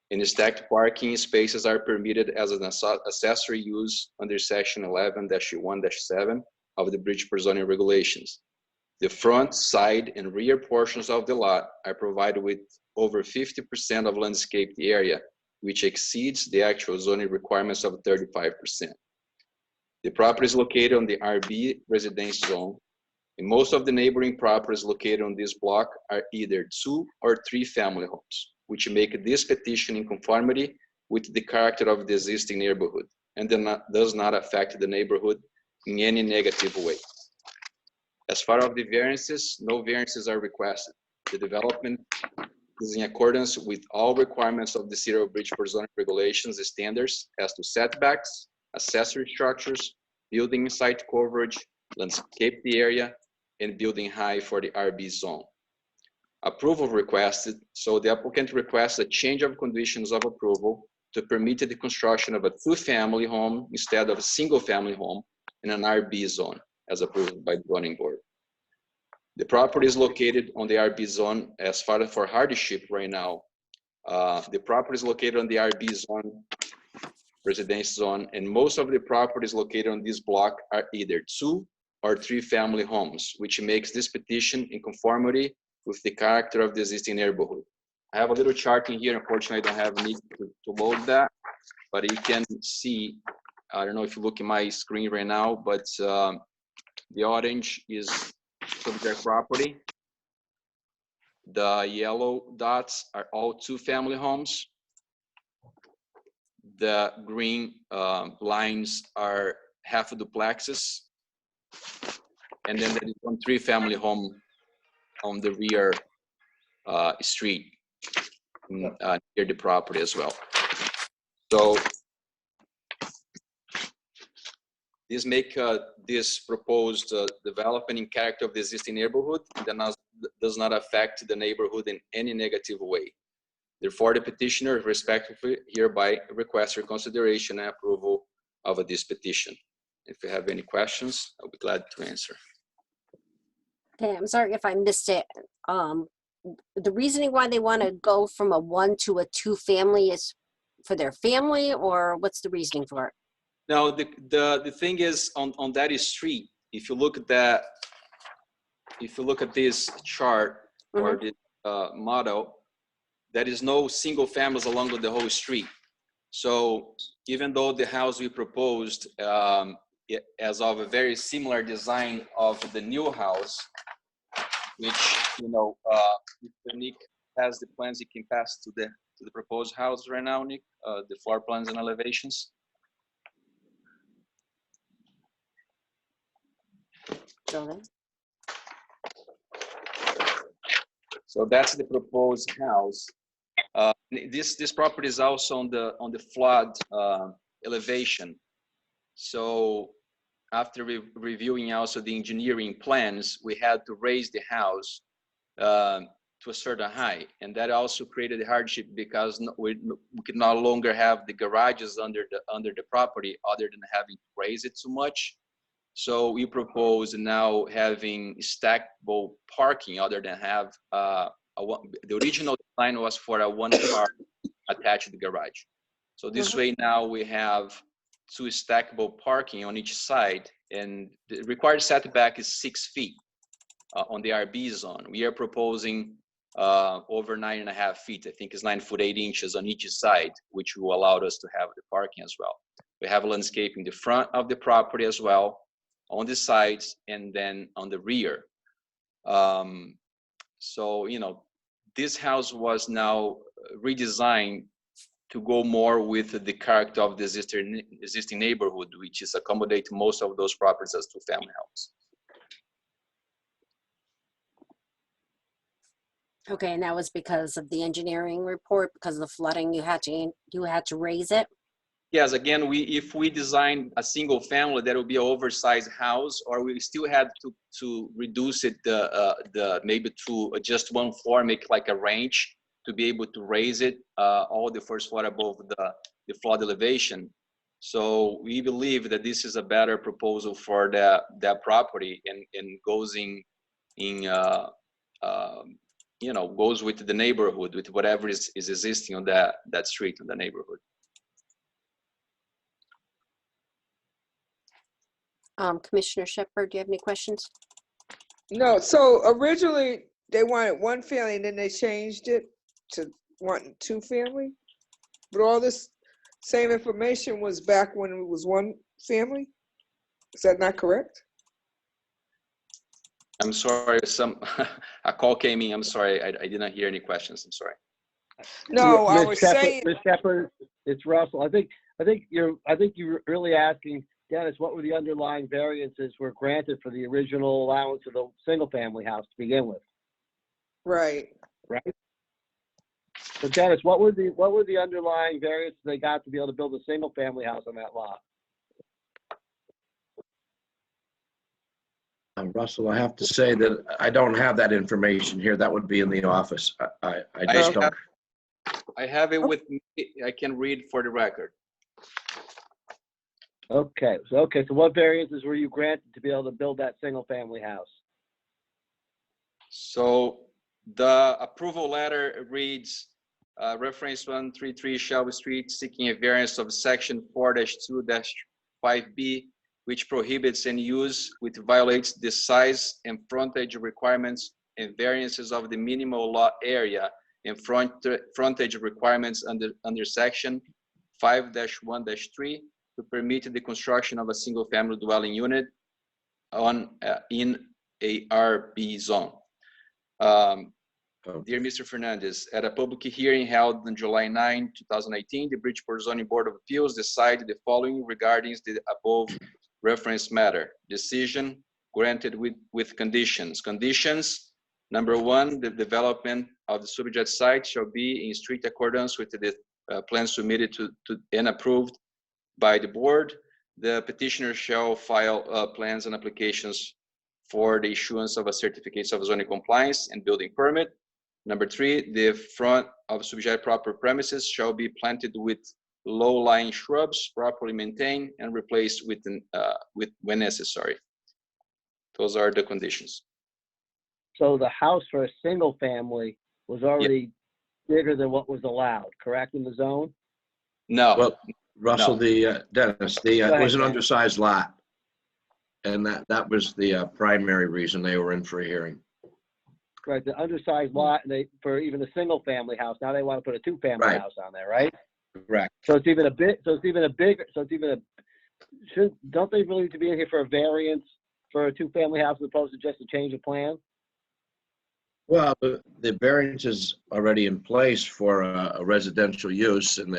Speaker 19: and stacked parking spaces are permitted as an accessory use under section 11-1-7 of the Bridgeport zoning regulations. The front, side, and rear portions of the lot are provided with over 50% of landscaped area, which exceeds the actual zoning requirements of 35%. The property is located on the RB residence zone, and most of the neighboring properties located on this block are either 2 or 3 family homes, which make this petition in conformity with the character of the existing neighborhood and does not affect the neighborhood in any negative way. As far as the variances, no variances are requested. The development is in accordance with all requirements of the City of Bridgeport zoning regulations and standards as to setbacks, accessory structures, building site coverage, landscape area, and building height for the RB zone. Approval requested, so the applicant requests a change of conditions of approval to permit the construction of a 2-family home instead of a single-family home in an RB zone, as approved by the zoning board. The property is located on the RB zone. As far as for hardship right now, the property is located on the RB zone, residence zone, and most of the properties located on this block are either 2 or 3 family homes, which makes this petition in conformity with the character of the existing neighborhood. I have a little chart in here. Unfortunately, I don't have need to load that, but you can see, I don't know if you look at my screen right now, but The orange is subject property. The yellow dots are all two-family homes. The green lines are half duplexes. And then there is one three-family home on the rear street near the property as well. So this make this proposed development in character of the existing neighborhood that does not affect the neighborhood in any negative way. Therefore, the petitioner respectfully hereby requests your consideration and approval of this petition. If you have any questions, I'll be glad to answer.
Speaker 2: Okay, I'm sorry if I missed it. The reasoning why they want to go from a 1 to a 2-family is for their family, or what's the reasoning for it?
Speaker 19: Now, the thing is on that street, if you look at that, if you look at this chart or this model, there is no single families along the whole street. So even though the house we proposed as of a very similar design of the new house, which, you know, if Nick has the plans, he can pass to the proposed house right now, Nick, the floor plans and elevations. So that's the proposed house. This property is also on the flood elevation. So after reviewing also the engineering plans, we had to raise the house to a certain height, and that also created a hardship because we could no longer have the garages under the property, other than having to raise it too much. So we propose now having stackable parking, other than have the original design was for a 1-car attached to the garage. So this way now we have 2 stackable parking on each side, and the required setback is 6 feet on the RB zone. We are proposing over 9.5 feet. I think it's 9 foot 8 inches on each side, which will allow us to have the parking as well. We have landscaping the front of the property as well, on the sides, and then on the rear. So, you know, this house was now redesigned to go more with the character of the existing neighborhood, which is accommodate most of those properties as 2-family homes.
Speaker 2: Okay, and that was because of the engineering report, because of the flooding, you had to raise it?
Speaker 19: Yes, again, if we design a single family, that will be an oversized house, or we still had to reduce it maybe to just 1 floor, make like a range to be able to raise it all the first floor above the flood elevation. So we believe that this is a better proposal for that property, and goes in you know, goes with the neighborhood, with whatever is existing on that street, in the neighborhood.
Speaker 2: Commissioner Shepherd, do you have any questions?
Speaker 3: No, so originally they wanted 1 family and then they changed it to wanting 2 family? But all this same information was back when it was 1 family? Is that not correct?
Speaker 19: I'm sorry, a call came in. I'm sorry, I did not hear any questions. I'm sorry.
Speaker 3: No, I was saying.
Speaker 4: Ms. Shepherd, it's Russell. I think you're really asking, Dennis, what were the underlying variances were granted for the original allowance of the single-family house to begin with?
Speaker 3: Right.
Speaker 4: Right. So Dennis, what were the underlying variances they got to be able to build a single-family house on that lot?
Speaker 1: Russell, I have to say that I don't have that information here. That would be in the office. I just don't.
Speaker 19: I have it with me. I can read for the record.
Speaker 4: Okay. So what variances were you granted to be able to build that single-family house?
Speaker 19: So the approval letter reads, reference 133 Shelby Street, seeking a variance of section 4-2-5B, which prohibits any use which violates the size and frontage requirements and variances of the minimal lot area and frontage requirements under section 5-1-3 to permit the construction of a single-family dwelling unit in a RB zone. Dear Mr. Fernandez, at a public hearing held on July 9, 2018, the Bridgeport Zoning Board of Appeals decided the following regarding the above reference matter. Decision granted with conditions. Conditions, number one, the development of the subject site shall be in strict accordance with the plan submitted to and approved by the board. The petitioner shall file plans and applications for the issuance of a certificate of zoning compliance and building permit. Number three, the front of subject proper premises shall be planted with low-lying shrubs, properly maintained and replaced when necessary. Those are the conditions.
Speaker 4: So the house for a single family was already bigger than what was allowed, correct, in the zone?
Speaker 19: No.
Speaker 1: Well, Russell,
Speaker 19: No.
Speaker 1: Dennis, it was an undersized lot. And that was the primary reason they were in for a hearing.
Speaker 4: Right, the undersized lot, and for even a single family house, now they want to put a two-family
Speaker 1: Right.
Speaker 4: house on there, right?
Speaker 1: Correct.
Speaker 4: So it's even a bit, don't they really need to be in here for a variance for a two-family house as opposed to just a change of plan?
Speaker 1: Well, the variance is already in place for a residential use, and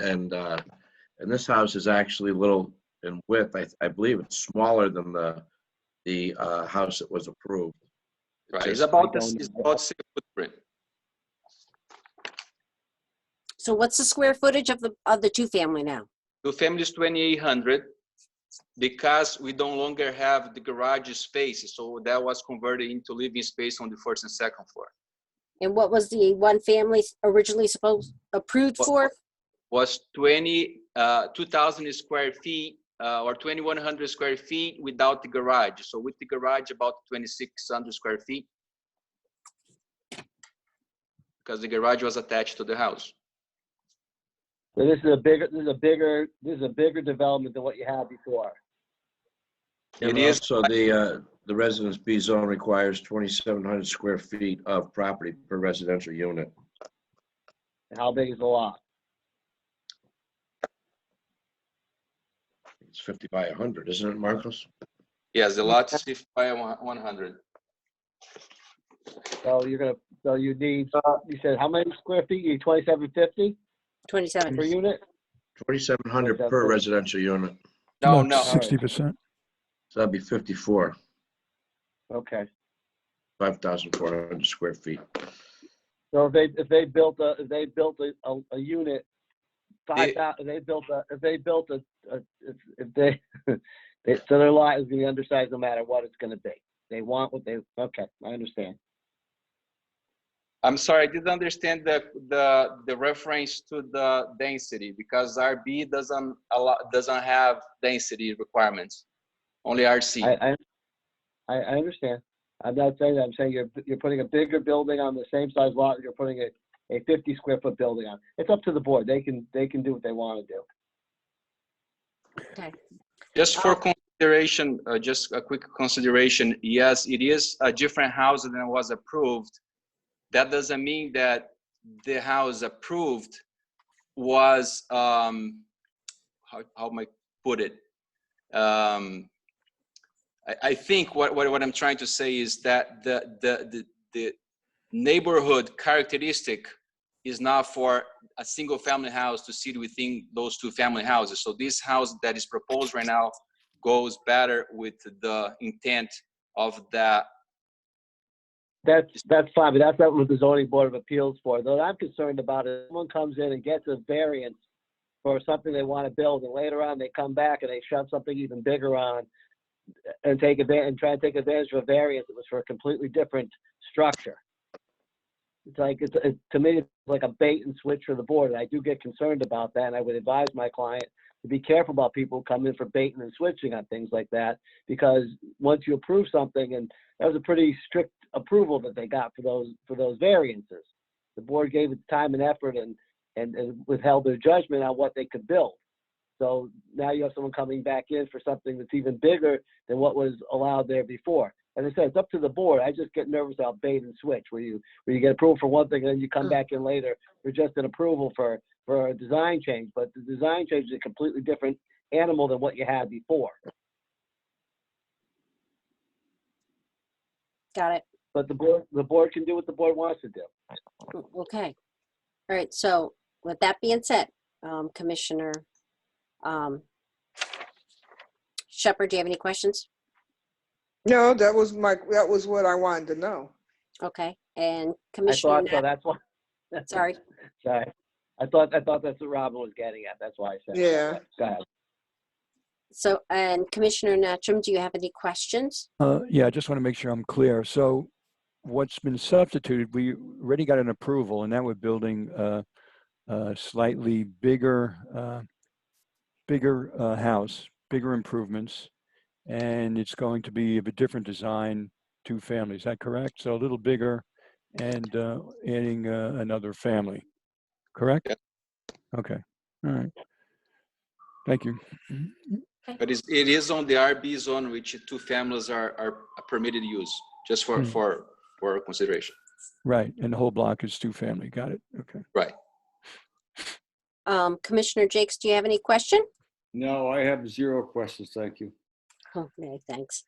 Speaker 1: this house is actually a little in width. I believe it's smaller than the house that was approved.
Speaker 19: Right, it's about the same footprint.
Speaker 2: So what's the square footage of the two-family now?
Speaker 19: The family is 2,800 because we no longer have the garage space. So that was converted into living space on the first and second floor.
Speaker 2: And what was the one family originally approved for?
Speaker 19: Was 2,000 square feet or 2,100 square feet without the garage. So with the garage, about 2,600 square feet. Because the garage was attached to the house.
Speaker 4: So this is a bigger development than what you had before.
Speaker 1: It is. So the Residence B zone requires 2,700 square feet of property per residential unit.
Speaker 4: And how big is the lot?
Speaker 1: It's 50 by 100, isn't it, Marcos?
Speaker 19: Yes, the lot is 50 by 100.
Speaker 4: So you need, you said how many square feet? You need 2,750
Speaker 2: 27
Speaker 4: per unit?
Speaker 1: 2,700 per residential unit.
Speaker 19: No,
Speaker 7: About
Speaker 19: no.
Speaker 7: 60%.
Speaker 1: So that'd be 54,
Speaker 4: Okay.
Speaker 1: 5,400 square feet.
Speaker 4: So if they built a unit, 5,000, so their lot is gonna be undersized no matter what it's gonna be. They want what they, okay, I understand.
Speaker 19: I'm sorry, I didn't understand the reference to the density because RB doesn't have density requirements, only RC.
Speaker 4: I understand. I'm not saying that. I'm saying you're putting a bigger building on the same size lot. You're putting a 50 square foot building on. It's up to the board. They can do what they want to do.
Speaker 2: Okay.
Speaker 19: Just for consideration, just a quick consideration. Yes, it is a different house than was approved. That doesn't mean that the house approved was how am I put it? I think what I'm trying to say is that the neighborhood characteristic is not for a single family house to sit within those two family houses. So this house that is proposed right now goes better with the intent of that.
Speaker 4: That's fine, but that's not what the zoning board of appeals for. Though I'm concerned about is someone comes in and gets a variance for something they want to build, and later on they come back and they shove something even bigger on and try and take advantage of a variance that was for a completely different structure. It's like to me it's like a bait and switch for the board, and I do get concerned about that. And I would advise my client to be careful about people who come in for baiting and switching on things like that, because once you approve something, and that was a pretty strict approval that they got for those variances. The board gave it time and effort and withheld their judgment on what they could build. So now you have someone coming back in for something that's even bigger than what was allowed there before. As I said, it's up to the board. I just get nervous about bait and switch, where you get approval for one thing and then you come back in later for just an approval for a design change. But the design change is a completely different animal than what you had before.
Speaker 2: Got it.
Speaker 4: But the board can do what the board wants to do.
Speaker 2: Okay. All right. So with that being said, Commissioner Shepherd, do you have any questions?
Speaker 3: No, that was what I wanted to know.
Speaker 2: Okay. And
Speaker 4: I
Speaker 2: Commissioner
Speaker 4: thought so, that's why.
Speaker 2: Sorry.
Speaker 4: Sorry. I thought that's what Robin was getting at. That's why I said.
Speaker 3: Yeah.
Speaker 4: That. Go ahead.
Speaker 2: So, and Commissioner Natchem, do you have any questions?
Speaker 7: Yeah, I just want to make sure I'm clear. So what's been substituted, we already got an approval, and now we're building a slightly bigger house, bigger improvements, and it's going to be of a different design, 2 families. Is that correct? So a little bigger and adding another family, correct? Okay. All right. Thank you.
Speaker 19: But it is on the RB zone, which 2 families are permitted use, just for consideration.
Speaker 7: Right, and the whole block is 2 family. Got it. Okay.
Speaker 19: Right.
Speaker 2: Commissioner Jakes, do you have any question?
Speaker 18: No, I have 0 questions. Thank you.
Speaker 2: Okay, thanks.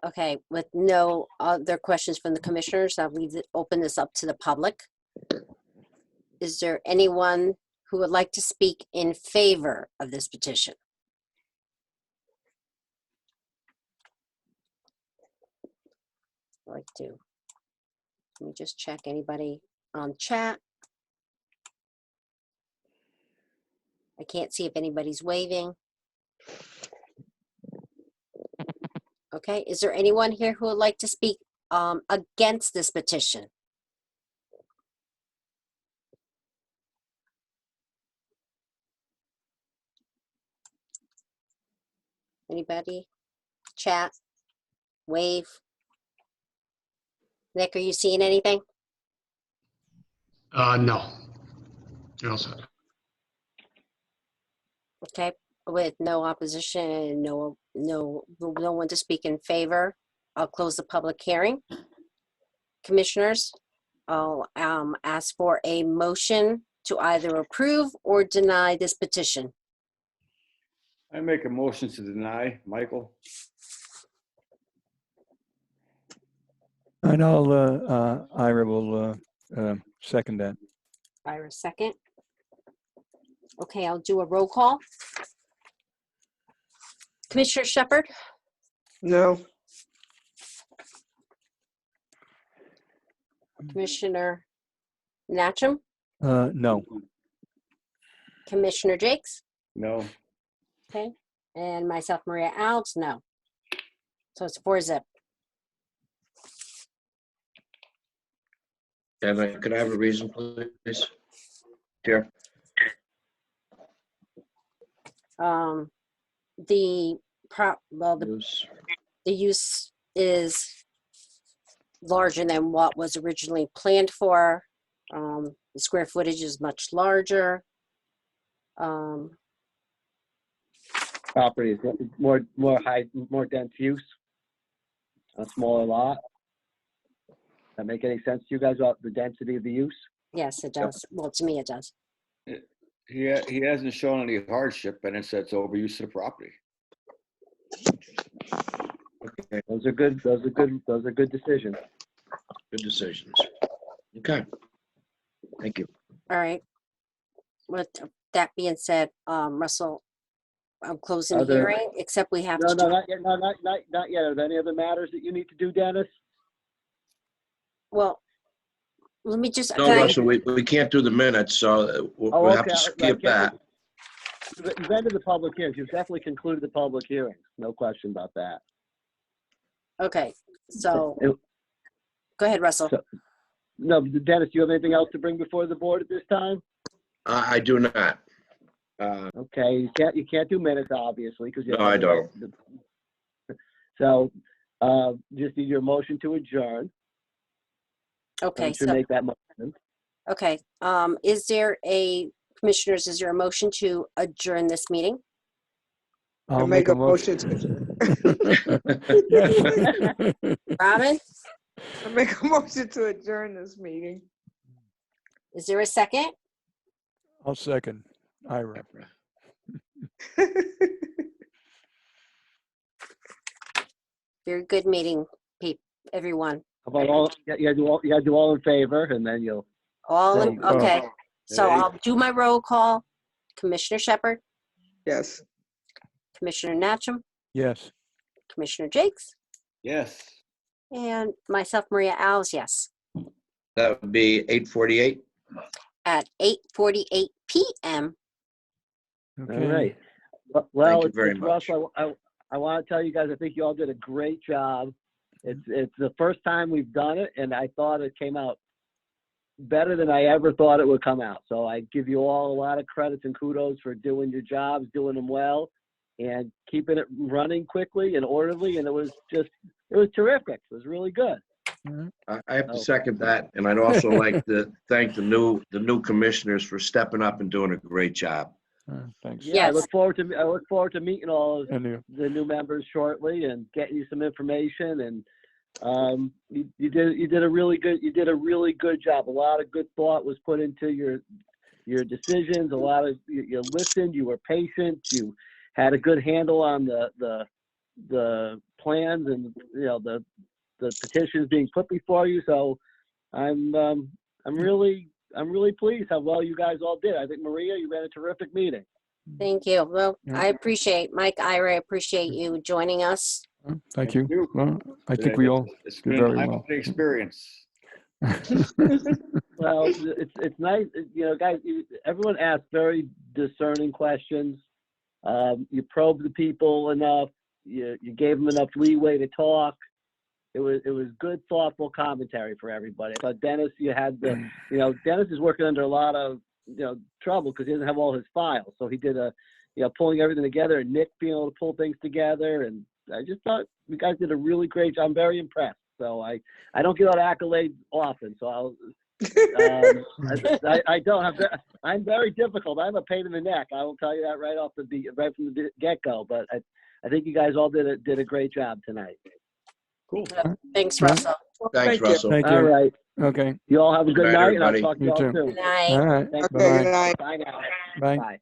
Speaker 2: Okay, with no other questions from the commissioners, I'll open this up to the public. Is there anyone who would like to speak in favor of this petition? I'd like to, let me just check anybody on chat. I can't see if anybody's waving. Okay, is there anyone here who would like to speak against this petition? Anybody? Chat? Wave? Nick, are you seeing anything?
Speaker 8: No. You're all set.
Speaker 2: Okay, with no opposition, no one to speak in favor, I'll close the public hearing. Commissioners, I'll ask for a motion to either approve or deny this petition.
Speaker 18: I make a motion to deny. Michael?
Speaker 7: And Ira will second that.
Speaker 2: Ira, second. Okay, I'll do a roll call. Commissioner Shepherd?
Speaker 3: No.
Speaker 2: Commissioner Natchem?
Speaker 7: No.
Speaker 2: Commissioner Jakes?
Speaker 18: No.
Speaker 2: Okay, and myself, Maria Alves, no. So it's 4-0.
Speaker 1: Could I have a reason, please? Chair?
Speaker 2: The use is larger than what was originally planned for. The square footage is much larger.
Speaker 4: Property is more high, more dense use. A smaller lot. Does that make any sense to you guys about the density of the use?
Speaker 2: Yes, it does. Well, to me, it does.
Speaker 18: He hasn't shown any hardship, and it says overuse of the property.
Speaker 1: Okay.
Speaker 4: Those are good decisions.
Speaker 1: Good decisions. Okay. Thank you.
Speaker 2: All right. With that being said, Russell, I'm closing the hearing, except we have to.
Speaker 4: No, not yet. No, not yet. Are there any other matters that you need to do, Dennis?
Speaker 2: Well, let me just.
Speaker 1: No, Russell, we can't do the minutes, so we'll have to skip that.
Speaker 4: You've ended the public hearings. You've definitely concluded the public hearings. No question about that.
Speaker 2: Okay, so go ahead, Russell.
Speaker 4: No, Dennis, do you have anything else to bring before the board at this time?
Speaker 1: I do not.
Speaker 4: Okay, you can't do minutes, obviously, because
Speaker 1: no, I don't.
Speaker 4: So, just need your motion to adjourn.
Speaker 2: Okay,
Speaker 4: so make that motion.
Speaker 2: Okay, is there a motion to adjourn this meeting?
Speaker 7: I'll make a motion.
Speaker 2: Robin?
Speaker 3: I make a motion to adjourn this meeting.
Speaker 2: Is there a second?
Speaker 7: I'll second. Ira.
Speaker 2: Very good meeting, everyone?
Speaker 4: How about all, you gotta do all in favor, and then you'll.
Speaker 2: All,
Speaker 4: There
Speaker 2: in
Speaker 4: you go.
Speaker 2: okay. So
Speaker 4: There you
Speaker 2: I'll do my roll call. Commissioner Shepard,
Speaker 3: Yes.
Speaker 2: Commissioner Natchem,
Speaker 7: Yes.
Speaker 2: Commissioner Jakes,
Speaker 18: Yes.
Speaker 2: and myself, Maria Alves, yes.
Speaker 1: That would be 8:48.
Speaker 2: At 8:48 p.m.
Speaker 7: Okay.
Speaker 4: All right. Well,
Speaker 1: you
Speaker 4: it's
Speaker 1: very
Speaker 4: Russell. I want to tell you guys, I think you all did a great job. It's the first time we've done it, and I thought it came out better than I ever thought it would come out. So I give you all a lot of credits and kudos for doing your jobs, doing them well, and keeping it running quickly and orderly. And it was terrific. It was really good.
Speaker 1: I have to second that, and I'd also like to thank the new commissioners for stepping up and doing a great job.
Speaker 7: Thanks.
Speaker 4: Yeah, I look forward to meeting all of
Speaker 7: And you.
Speaker 4: the new members shortly and getting you some information. And you did a really good job. A lot of good thought was put into your decisions. A lot of you listened. You were patient. You had a good handle on the plans and the petitions being put before you. So I'm really pleased how well you guys all did. I think, Maria, you ran a terrific meeting.
Speaker 2: Thank you. Well,
Speaker 7: Yeah.
Speaker 2: I appreciate, Mike, Ira, I appreciate you joining us.
Speaker 7: Thank you. Well, I think we all
Speaker 18: It's
Speaker 7: did
Speaker 18: been
Speaker 7: very
Speaker 18: an
Speaker 7: well.
Speaker 18: eye-opening experience.
Speaker 4: Well, it's nice, guys. Everyone asked very discerning questions. You probed the people enough. You gave them enough leeway to talk. It was good, thoughtful commentary for everybody. I thought Dennis, Dennis is working under a lot of trouble because he doesn't have all his files. So he did pulling everything together, and Nick being able to pull things together. And I just thought you guys did a really great job. I'm very impressed. So I don't get a lot of accolades often. So I don't have. I'm very difficult. I'm a pain in the neck. I will tell you that right from the get go. But I think you guys all did a great job tonight.
Speaker 18: Cool.
Speaker 2: Thanks, Russell.
Speaker 1: Thanks, Russell.
Speaker 7: Thank you.
Speaker 4: All right.
Speaker 7: Okay.
Speaker 4: You all have a good
Speaker 1: Good night,
Speaker 4: night, and I'll
Speaker 1: everybody.
Speaker 4: talk to you all
Speaker 7: You too.
Speaker 4: soon.
Speaker 2: Good night.
Speaker 7: All right.
Speaker 3: Okay,
Speaker 7: Bye-bye.
Speaker 3: good night.
Speaker 4: Bye now.
Speaker 7: Bye.
Speaker 4: Bye.